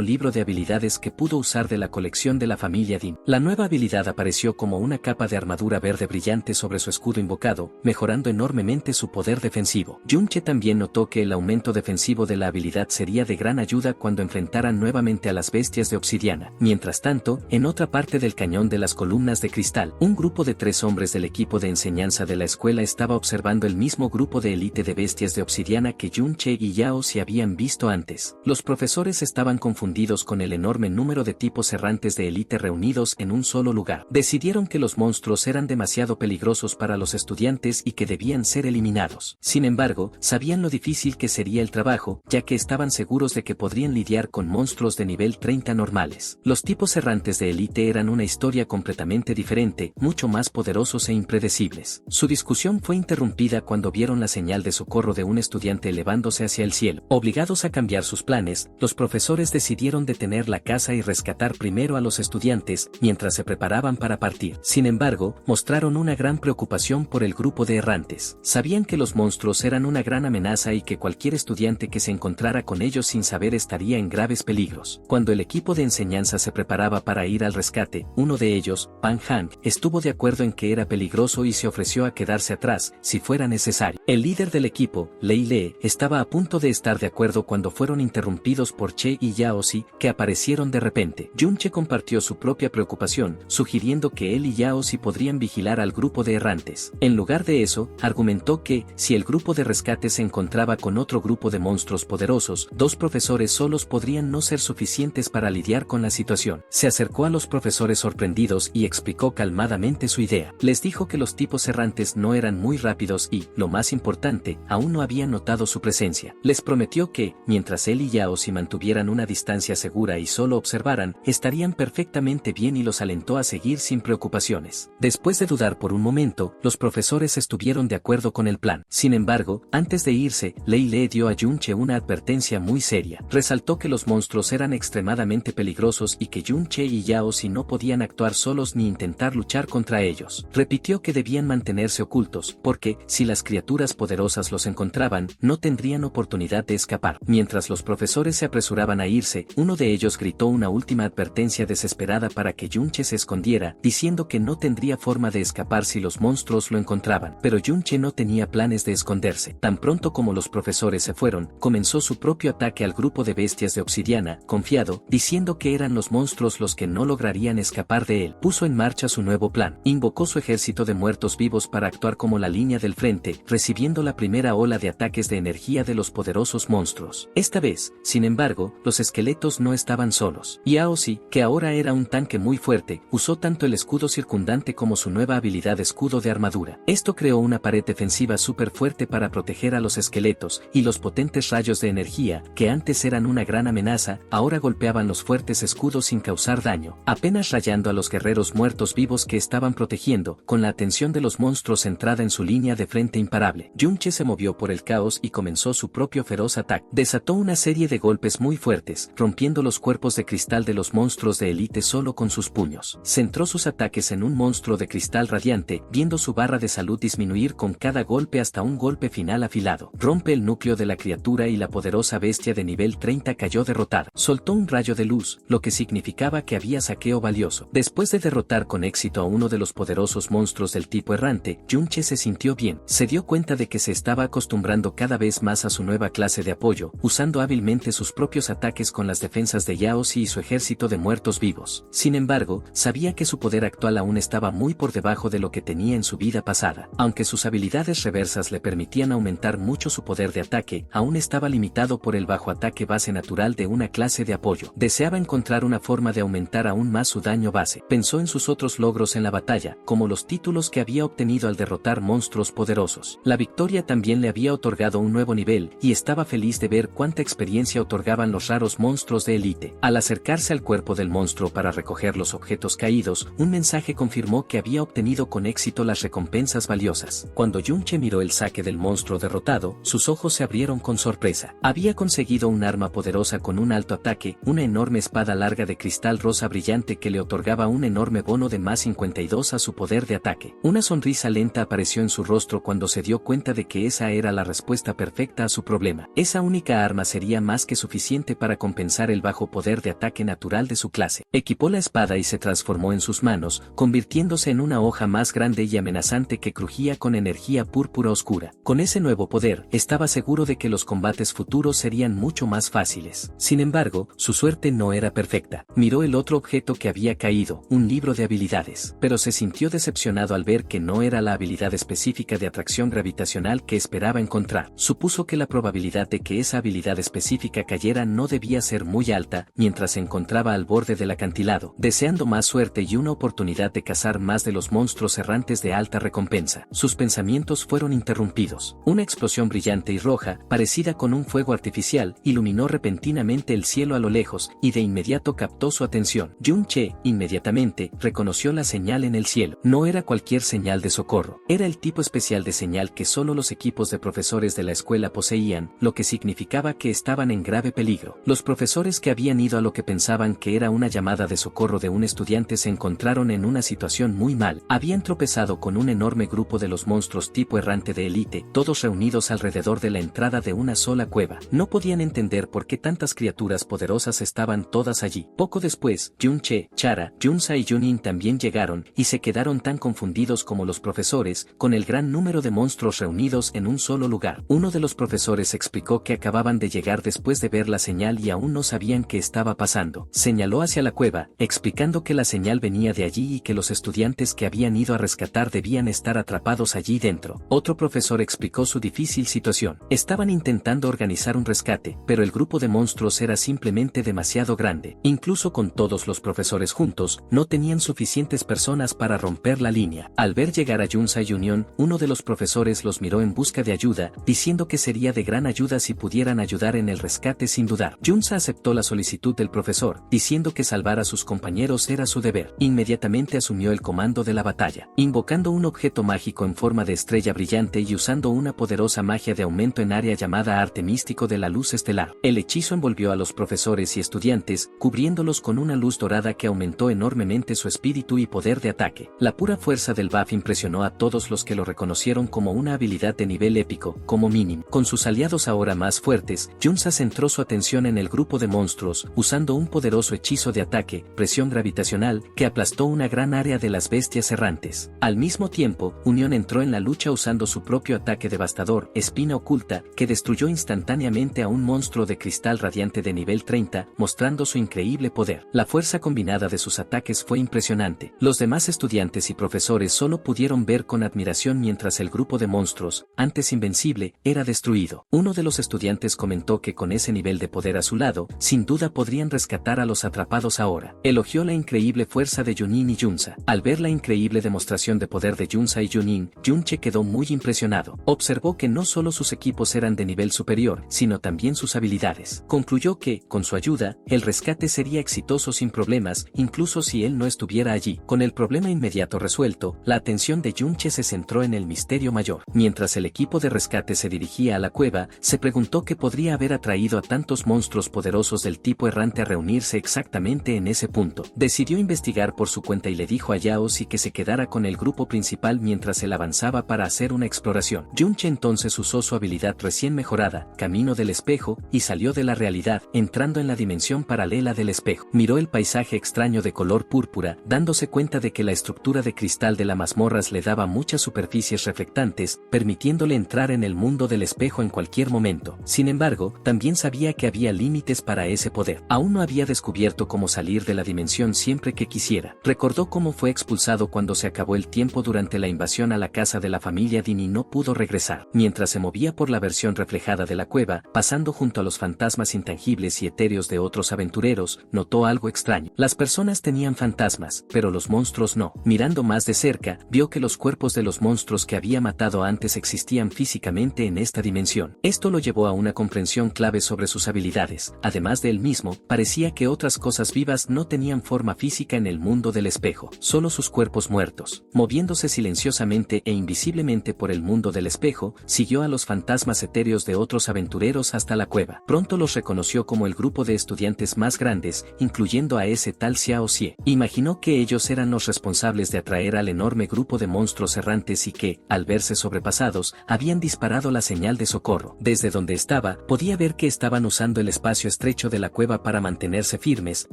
libro de habilidades que pudo usar de la colección de la familia Dim. La nueva habilidad apareció como una capa de armadura verde brillante sobre su escudo invocado, mejorando enormemente su poder defensivo. Junche también notó que el aumento defensivo de la habilidad sería de gran ayuda cuando enfrentaran nuevamente a las bestias de obsidiana. Mientras tanto, en otra parte del cañón de las columnas de cristal, un grupo de 3 hombres del equipo de enseñanza de la escuela estaba observando el mismo grupo de élite de bestias de obsidiana que Junche y Yaoshi habían visto antes. Los profesores estaban confundidos con el enorme número de tipos errantes de élite reunidos en un solo lugar. Decidieron que los monstruos eran demasiado peligrosos para los estudiantes y que debían ser eliminados. Sin embargo, sabían lo difícil que sería el trabajo, ya que estaban seguros de que podrían lidiar con monstruos de nivel 30 normales. Los tipos errantes de élite eran una historia completamente diferente, mucho más poderosos e impredecibles. Su discusión fue interrumpida cuando vieron la señal de socorro de un estudiante elevándose hacia el cielo. Obligados a cambiar sus planes, los profesores decidieron detener la caza y rescatar primero a los estudiantes, mientras se preparaban para partir. Sin embargo, mostraron una gran preocupación por el grupo de errantes. Sabían que los monstruos eran una gran amenaza y que cualquier estudiante que se encontrara con ellos sin saber estaría en graves peligros. Cuando el equipo de enseñanza se preparaba para ir al rescate, uno de ellos, Pan Hang, estuvo de acuerdo en que era peligroso y se ofreció a quedarse atrás, si fuera necesario. El líder del equipo, Lei Le, estaba a punto de estar de acuerdo cuando fueron interrumpidos por Che y Yaoshi, que aparecieron de repente. Junche compartió su propia preocupación, sugiriendo que él y Yaoshi podrían vigilar al grupo de errantes. En lugar de eso, argumentó que, si el grupo de rescate se encontraba con otro grupo de monstruos poderosos, 2 profesores solos podrían no ser suficientes para lidiar con la situación. Se acercó a los profesores sorprendidos y explicó calmadamente su idea. Les dijo que los tipos errantes no eran muy rápidos y, lo más importante, aún no habían notado su presencia. Les prometió que, mientras él y Yaoshi mantuvieran una distancia segura y solo observaran, estarían perfectamente bien y los alentó a seguir sin preocupaciones. Después de dudar por un momento, los profesores estuvieron de acuerdo con el plan. Sin embargo, antes de irse, Lei Le dio a Junche una advertencia muy seria. Resaltó que los monstruos eran extremadamente peligrosos y que Junche y Yaoshi no podían actuar solos ni intentar luchar contra ellos. Repitió que debían mantenerse ocultos, porque, si las criaturas poderosas los encontraban, no tendrían oportunidad de escapar. Mientras los profesores se apresuraban a irse, uno de ellos gritó una última advertencia desesperada para que Junche se escondiera, diciendo que no tendría forma de escapar si los monstruos lo encontraban. Pero Junche no tenía planes de esconderse. Tan pronto como los profesores se fueron, comenzó su propio ataque al grupo de bestias de obsidiana, confiado, diciendo que eran los monstruos los que no lograrían escapar de él. Puso en marcha su nuevo plan. Invocó su ejército de muertos vivos para actuar como la línea del frente, recibiendo la primera ola de ataques de energía de los poderosos monstruos. Esta vez, sin embargo, los esqueletos no estaban solos. Yaoshi, que ahora era un tanque muy fuerte, usó tanto el escudo circundante como su nueva habilidad escudo de armadura. Esto creó una pared defensiva súper fuerte para proteger a los esqueletos, y los potentes rayos de energía, que antes eran una gran amenaza, ahora golpeaban los fuertes escudos sin causar daño, apenas rayando a los guerreros muertos vivos que estaban protegiendo, con la atención de los monstruos centrada en su línea de frente imparable. Junche se movió por el caos y comenzó su propio feroz ataque. Desató una serie de golpes muy fuertes, rompiendo los cuerpos de cristal de los monstruos de élite solo con sus puños. Centró sus ataques en un monstruo de cristal radiante, viendo su barra de salud disminuir con cada golpe hasta un golpe final afilado. Rompe el núcleo de la criatura y la poderosa bestia de nivel 30 cayó derrotada. Soltó un rayo de luz, lo que significaba que había saqueo valioso. Después de derrotar con éxito a uno de los poderosos monstruos del tipo errante, Junche se sintió bien. Se dio cuenta de que se estaba acostumbrando cada vez más a su nueva clase de apoyo, usando hábilmente sus propios ataques con las defensas amenazas de Yaozi y su ejército de muertos vivos. Sin embargo, sabía que su poder actual aún estaba muy por debajo de lo que tenía en su vida pasada. Aunque sus habilidades reversas le permitían aumentar mucho su poder de ataque, aún estaba limitado por el bajo ataque base natural de una clase de apoyo. Deseaba encontrar una forma de aumentar aún más su daño base. Pensó en sus otros logros en la batalla, como los títulos que había obtenido al derrotar monstruos poderosos. La victoria también le había otorgado un nuevo nivel, y estaba feliz de ver cuánta experiencia otorgaban los raros monstruos de élite. Al acercarse al cuerpo del monstruo para recoger los objetos caídos, un mensaje confirmó que había obtenido con éxito las recompensas valiosas. Cuando Yunche miró el saque del monstruo derrotado, sus ojos se abrieron con sorpresa. Había conseguido un arma poderosa con un alto ataque, una enorme espada larga de cristal rosa brillante que le otorgaba un enorme bono de más 52 a su poder de ataque. Una sonrisa lenta apareció en su rostro cuando se dio cuenta de que esa era la respuesta perfecta a su problema. Esa única arma sería más que suficiente para compensar el bajo poder de ataque natural de su clase. Equipó la espada y se transformó en sus manos, convirtiéndose en una hoja más grande y amenazante que crujía con energía púrpura oscura. Con ese nuevo poder, estaba seguro de que los combates futuros serían mucho más fáciles. Sin embargo, su suerte no era perfecta. Miró el otro objeto que había caído, un libro de habilidades, pero se sintió decepcionado al ver que no era la habilidad específica de atracción gravitacional que esperaba encontrar. Supuso que la probabilidad de que esa habilidad específica cayera no debía ser muy alta, mientras se encontraba al borde del acantilado, deseando más suerte y una oportunidad de cazar más de los monstruos errantes de alta recompensa. Sus pensamientos fueron interrumpidos. Una explosión brillante y roja, parecida con un fuego artificial, iluminó repentinamente el cielo a lo lejos, y de inmediato captó su atención. Yunche, inmediatamente, reconoció la señal en el cielo. No era cualquier señal de socorro. Era el tipo especial de señal que solo los equipos de profesores de la escuela poseían, lo que significaba que estaban en grave peligro. Los profesores que habían ido a lo que pensaban que era una llamada de socorro de un estudiante se encontraron en una situación muy mal. Habían tropezado con un enorme grupo de los monstruos tipo errante de élite, todos reunidos alrededor de la entrada de una sola cueva. No podían entender por qué tantas criaturas poderosas estaban todas allí. Poco después, Yunche, Chara, Yunsa y Junin también llegaron, y se quedaron tan confundidos como los profesores, con el gran número de monstruos reunidos en un solo lugar. Uno de los profesores explicó que acababan de llegar después de ver la señal y aún no sabían qué estaba pasando. Señaló hacia la cueva, explicando que la señal venía de allí y que los estudiantes que habían ido a rescatar debían estar atrapados allí dentro. Otro profesor explicó su difícil situación. Estaban intentando organizar un rescate, pero el grupo de monstruos era simplemente demasiado grande. Incluso con todos los profesores juntos, no tenían suficientes personas para romper la línea. Al ver llegar a Yunsa y Union, uno de los profesores los miró en busca de ayuda, diciendo que sería de gran ayuda si pudieran ayudar en el rescate sin dudar. Yunsa aceptó la solicitud del profesor, diciendo que salvar a sus compañeros era su deber. Inmediatamente asumió el comando de la batalla, invocando un objeto mágico en forma de estrella brillante y usando una poderosa magia de aumento en área llamada arte místico de la luz estelar. El hechizo envolvió a los profesores y estudiantes, cubriéndolos con una luz dorada que aumentó enormemente su espíritu y poder de ataque. La pura fuerza del buff impresionó a todos los que lo reconocieron como una habilidad de nivel épico, como mínimo. Con sus aliados ahora más fuertes, Yunsa centró su atención en el grupo de monstruos, usando un poderoso hechizo de ataque, presión gravitacional, que aplastó una gran área de las bestias errantes. Al mismo tiempo, Unión entró en la lucha usando su propio ataque devastador, espina oculta, que destruyó instantáneamente a un monstruo de cristal radiante de nivel 30, mostrando su increíble poder. La fuerza combinada de sus ataques fue impresionante. Los demás estudiantes y profesores solo pudieron ver con admiración mientras el grupo de monstruos, antes invencible, era destruido. Uno de los estudiantes comentó que con ese nivel de poder a su lado, sin duda podrían rescatar a los atrapados ahora. Elogió la increíble fuerza de Junin y Yunsa. Al ver la increíble demostración de poder de Yunsa y Junin, Yunche quedó muy impresionado. Observó que no solo sus equipos eran de nivel superior, sino también sus habilidades. Concluyó que, con su ayuda, el rescate sería exitoso sin problemas, incluso si él no estuviera allí. Con el problema inmediato resuelto, la atención de Yunche se centró en el misterio mayor. Mientras el equipo de rescate se dirigía a la cueva, se preguntó qué podría haber atraído a tantos monstruos poderosos del tipo errante a reunirse exactamente en ese punto. Decidió investigar por su cuenta y le dijo a Yaozi que se quedara con el grupo principal mientras él avanzaba para hacer una exploración. Yunche entonces usó su habilidad recién mejorada, Camino del Espejo, y salió de la realidad, entrando en la dimensión paralela del espejo. Miró el paisaje extraño de color púrpura, dándose cuenta de que la estructura de cristal de las mazmorras le daba muchas superficies reflectantes, permitiéndole entrar en el mundo del espejo en cualquier momento. Sin embargo, también sabía que había límites para ese poder. Aún no había descubierto cómo salir de la dimensión siempre que quisiera. Recordó cómo fue expulsado cuando se acabó el tiempo durante la invasión a la casa de la familia Dean y no pudo regresar. Mientras se movía por la versión reflejada de la cueva, pasando junto a los fantasmas intangibles y etéreos de otros aventureros, notó algo extraño. Las personas tenían fantasmas, pero los monstruos no. Mirando más de cerca, vio que los cuerpos de los monstruos que había matado antes existían físicamente en esta dimensión. Esto lo llevó a una comprensión clave sobre sus habilidades. Además de él mismo, parecía que otras cosas vivas no tenían forma física en el mundo del espejo, solo sus cuerpos muertos. Moviéndose silenciosamente e invisiblemente por el mundo del espejo, siguió a los fantasmas etéreos de otros aventureros hasta la cueva. Pronto los reconoció como el grupo de estudiantes más grandes, incluyendo a ese tal Xiao Xie. Imaginó que ellos eran los responsables de atraer al enorme grupo de monstruos errantes y que, al verse sobrepasados, habían disparado la señal de socorro. Desde donde estaba, podía ver que estaban usando el espacio estrecho de la cueva para mantenerse firmes,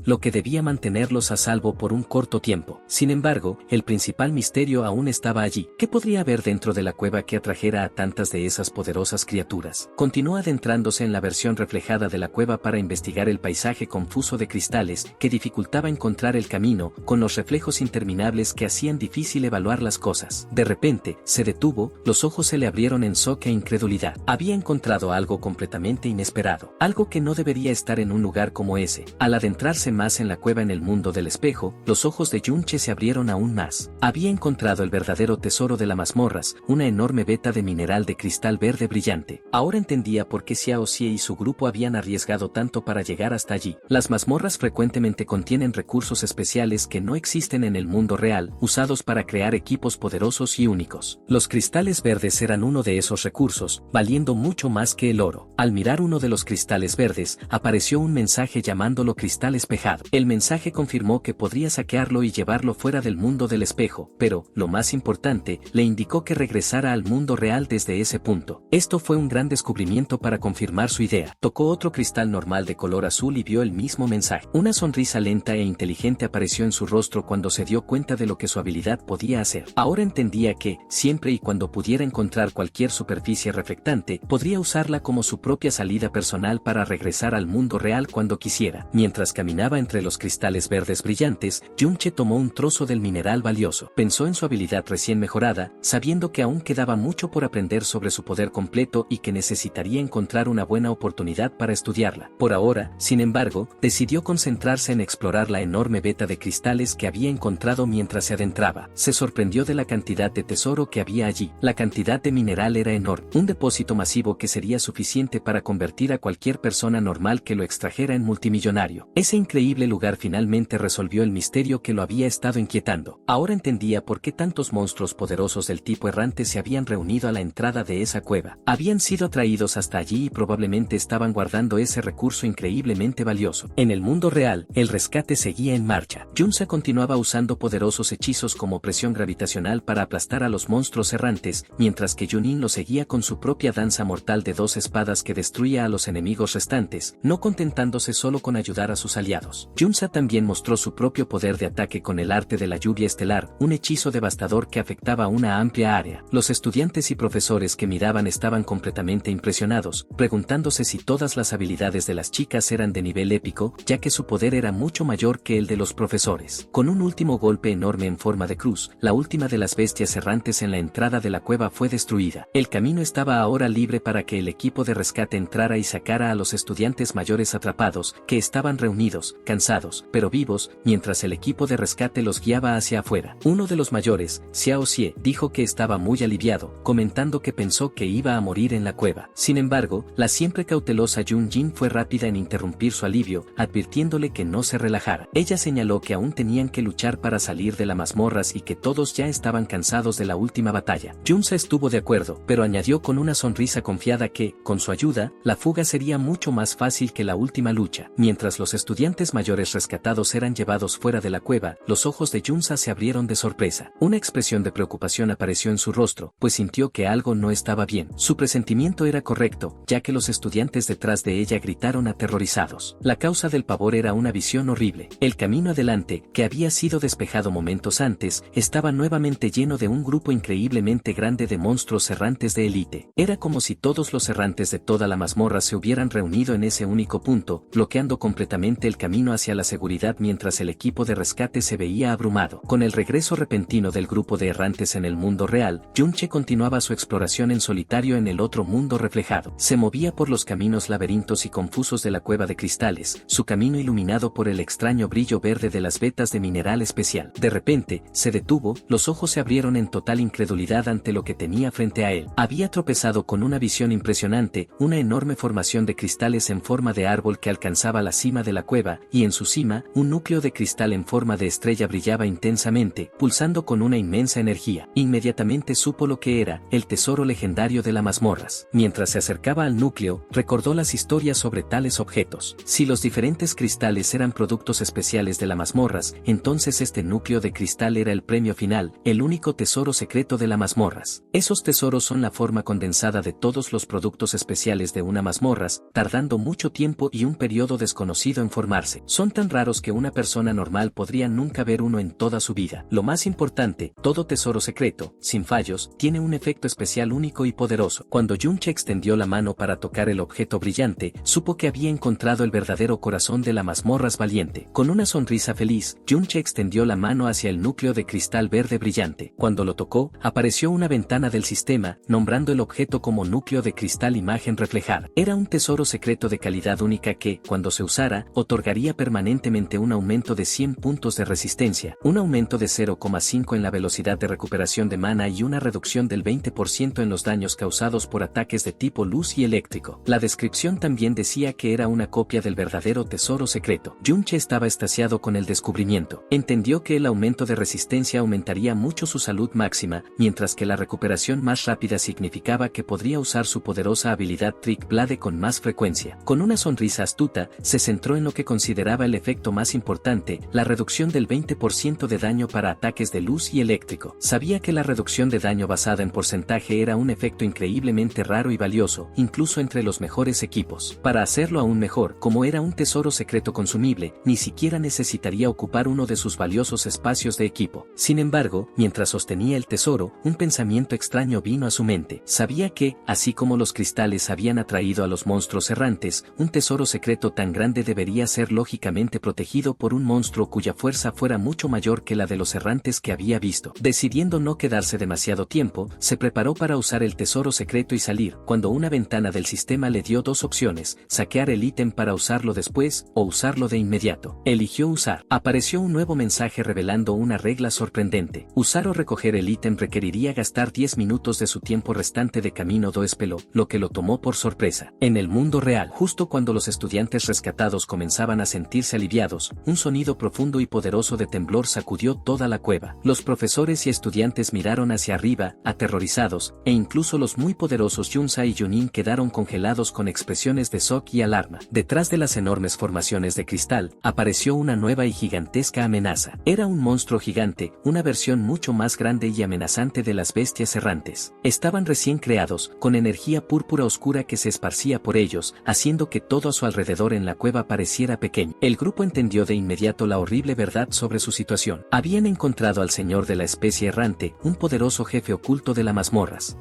lo que debía mantenerlos a salvo por un corto tiempo. Sin embargo, el principal misterio aún estaba allí. ¿Qué podría haber dentro de la cueva que atrajera a tantas de esas poderosas criaturas? Continuó adentrándose en la versión reflejada de la cueva para investigar el paisaje confuso de cristales que dificultaba encontrar el camino, con los reflejos interminables que hacían difícil evaluar las cosas. De repente, se detuvo, los ojos se le abrieron en shock e incredulidad. Había encontrado algo completamente inesperado, algo que no debería estar en un lugar como ese. Al adentrarse más en la cueva en el mundo del espejo, los ojos de Yunche se abrieron aún más. Había encontrado el verdadero tesoro de las mazmorras, una enorme veta de mineral de cristal verde brillante. Ahora entendía por qué Xiao Xie y su grupo habían arriesgado tanto para llegar hasta allí. Las mazmorras frecuentemente contienen recursos especiales que no existen en el mundo real, usados para crear equipos poderosos y únicos. Los cristales verdes eran uno de esos recursos, valiendo mucho más que el oro. Al mirar uno de los cristales verdes, apareció un mensaje llamándolo cristal espejado. El mensaje confirmó que podría saquearlo y llevarlo fuera del mundo del espejo, pero, lo más importante, le indicó que regresara al mundo real desde ese punto. Esto fue un gran descubrimiento para confirmar su idea. Tocó otro cristal normal de color azul y vio el mismo mensaje. Una sonrisa lenta e inteligente apareció en su rostro cuando se dio cuenta de lo que su habilidad podía hacer. Ahora entendía que, siempre y cuando pudiera encontrar cualquier superficie reflectante, podría usarla como su propia salida personal para regresar al mundo real cuando quisiera. Mientras caminaba entre los cristales verdes brillantes, Yunche tomó un trozo del mineral valioso. Pensó en su habilidad recién mejorada, sabiendo que aún quedaba mucho por aprender sobre su poder completo y que necesitaría encontrar una buena oportunidad para estudiarla. Por ahora, sin embargo, decidió concentrarse en explorar la enorme veta de cristales que había encontrado mientras se adentraba. Se sorprendió de la cantidad de tesoro que había allí. La cantidad de mineral era enorme, un depósito masivo que sería suficiente para convertir a cualquier persona normal que lo extrajera en multimillonario. Ese increíble lugar finalmente resolvió el misterio que lo había estado inquietando. Ahora entendía por qué tantos monstruos poderosos del tipo errante se habían reunido a la entrada de esa cueva. Habían sido atraídos hasta allí y probablemente estaban guardando ese recurso increíblemente valioso. En el mundo real, el rescate seguía en marcha. Yunse continuaba usando poderosos hechizos como presión gravitacional para aplastar a los monstruos errantes, mientras que Junin lo seguía con su propia danza mortal de dos espadas que destruía a los enemigos restantes, no contentándose solo con ayudar a sus aliados. Yunsa también mostró su propio poder de ataque con el arte de la lluvia estelar, un hechizo devastador que afectaba a una amplia área. Los estudiantes y profesores que miraban estaban completamente impresionados, preguntándose si todas las habilidades de las chicas eran de nivel épico, ya que su poder era mucho mayor que el de los profesores. Con un último golpe enorme en forma de cruz, la última de las bestias errantes en la entrada de la cueva fue destruida. El camino estaba ahora libre para que el equipo de rescate entrara y sacara a los estudiantes mayores atrapados, que estaban reunidos, cansados, pero vivos, mientras el equipo de rescate los guiaba hacia afuera. Uno de los mayores, Xiao Xie, dijo que estaba muy aliviado, comentando que pensó que iba a morir en la cueva. Sin embargo, la siempre cautelosa Yun Jin fue rápida en interrumpir su alivio, advirtiéndole que no se relajara. Ella señaló que aún tenían que luchar para salir de las mazmorras y que todos ya estaban cansados de la última batalla. Junsa estuvo de acuerdo, pero añadió con una sonrisa confiada que, con su ayuda, la fuga sería mucho más fácil que la última lucha. Mientras los estudiantes mayores rescatados eran llevados fuera de la cueva, los ojos de Junsa se abrieron de sorpresa. Una expresión de preocupación apareció en su rostro, pues sintió que algo no estaba bien. Su presentimiento era correcto, ya que los estudiantes detrás de ella gritaron aterrorizados. La causa del pavor era una visión horrible. El camino adelante, que había sido despejado momentos antes, estaba nuevamente lleno de un grupo increíblemente grande de monstruos errantes de élite. Era como si todos los errantes de toda la mazmorra se hubieran reunido en ese único punto punto, bloqueando completamente el camino hacia la seguridad mientras el equipo de rescate se veía abrumado. Con el regreso repentino del grupo de errantes en el mundo real, Junche continuaba su exploración en solitario en el otro mundo reflejado. Se movía por los caminos laberínticos y confusos de la cueva de cristales, su camino iluminado por el extraño brillo verde de las vetas de mineral especial. De repente, se detuvo, los ojos se abrieron en total incredulidad ante lo que tenía frente a él. Había tropezado con una visión impresionante, una enorme formación de cristales en forma de árbol que alcanzaba la cima de la cueva, y en su cima, un núcleo de cristal en forma de estrella brillaba intensamente, pulsando con una inmensa energía. Inmediatamente supo lo que era, el tesoro legendario de las mazmorras. Mientras se acercaba al núcleo, recordó las historias sobre tales objetos. Si los diferentes cristales eran productos especiales de las mazmorras, entonces este núcleo de cristal era el premio final, el único tesoro secreto de las mazmorras. Esos tesoros son la forma condensada de todos los productos especiales de una mazmorras, tardando mucho tiempo y un periodo desconocido en formarse. Son tan raros que una persona normal podría nunca ver uno en toda su vida. Lo más importante, todo tesoro secreto, sin fallos, tiene un efecto especial único y poderoso. Cuando Junche extendió la mano para tocar el objeto brillante, supo que había encontrado el verdadero corazón de las mazmorras valiente. Con una sonrisa feliz, Junche extendió la mano hacia el núcleo de cristal verde brillante. Cuando lo tocó, apareció una ventana del sistema, nombrando el objeto como núcleo de cristal imagen reflejada. Era un tesoro secreto de calidad única que, cuando se usara, otorgaría permanentemente un aumento de 100 puntos de resistencia, un aumento de 0,5 en la velocidad de recuperación de mana y una reducción del 20% en los daños causados por ataques de tipo luz y eléctrico. La descripción también decía que era una copia del verdadero tesoro secreto. Junche estaba extasiado con el descubrimiento. Entendió que el aumento de resistencia aumentaría mucho su salud máxima, mientras que la recuperación más rápida significaba que podría usar su poderosa habilidad Trick Blade con más frecuencia. Con una sonrisa astuta, se centró en lo que consideraba el efecto más importante, la reducción del 20% de daño para ataques de luz y eléctrico. Sabía que la reducción de daño basada en porcentaje era un efecto increíblemente raro y valioso, incluso entre los mejores equipos. Para hacerlo aún mejor, como era un tesoro secreto consumible, ni siquiera necesitaría ocupar uno de sus valiosos espacios de equipo. Sin embargo, mientras sostenía el tesoro, un pensamiento extraño vino a su mente. Sabía que, así como los cristales habían atraído a los monstruos errantes, un tesoro secreto tan grande debería ser lógicamente protegido por un monstruo cuya fuerza fuera mucho mayor que la de los errantes que había visto. Decidiendo no quedarse demasiado tiempo, se preparó para usar el tesoro secreto y salir, cuando una ventana del sistema le dio dos opciones: saquear el ítem para usarlo después, o usarlo de inmediato. Eligió usar. Apareció un nuevo mensaje revelando una regla sorprendente. Usar o recoger el ítem requeriría gastar 10 minutos de su tiempo restante de camino do espelo, lo que lo tomó por sorpresa. En el mundo real, justo cuando los estudiantes rescatados comenzaban a sentirse aliviados, un sonido profundo y poderoso de temblor sacudió toda la cueva. Los profesores y estudiantes miraron hacia arriba, aterrorizados, e incluso los muy poderosos Junsa y Junin quedaron congelados con expresiones de shock y alarma. Detrás de las enormes formaciones de cristal, apareció una nueva y gigantesca amenaza. Era un monstruo gigante, una versión mucho más grande y amenazante de las bestias errantes. Estaban recién creados, con energía púrpura oscura que se esparcía por ellos, haciendo que todo a su alrededor en la cueva pareciera pequeño. El grupo entendió de inmediato la horrible verdad sobre su situación. Habían encontrado al señor de la especie errante, un poderoso jefe oculto de las mazmorras.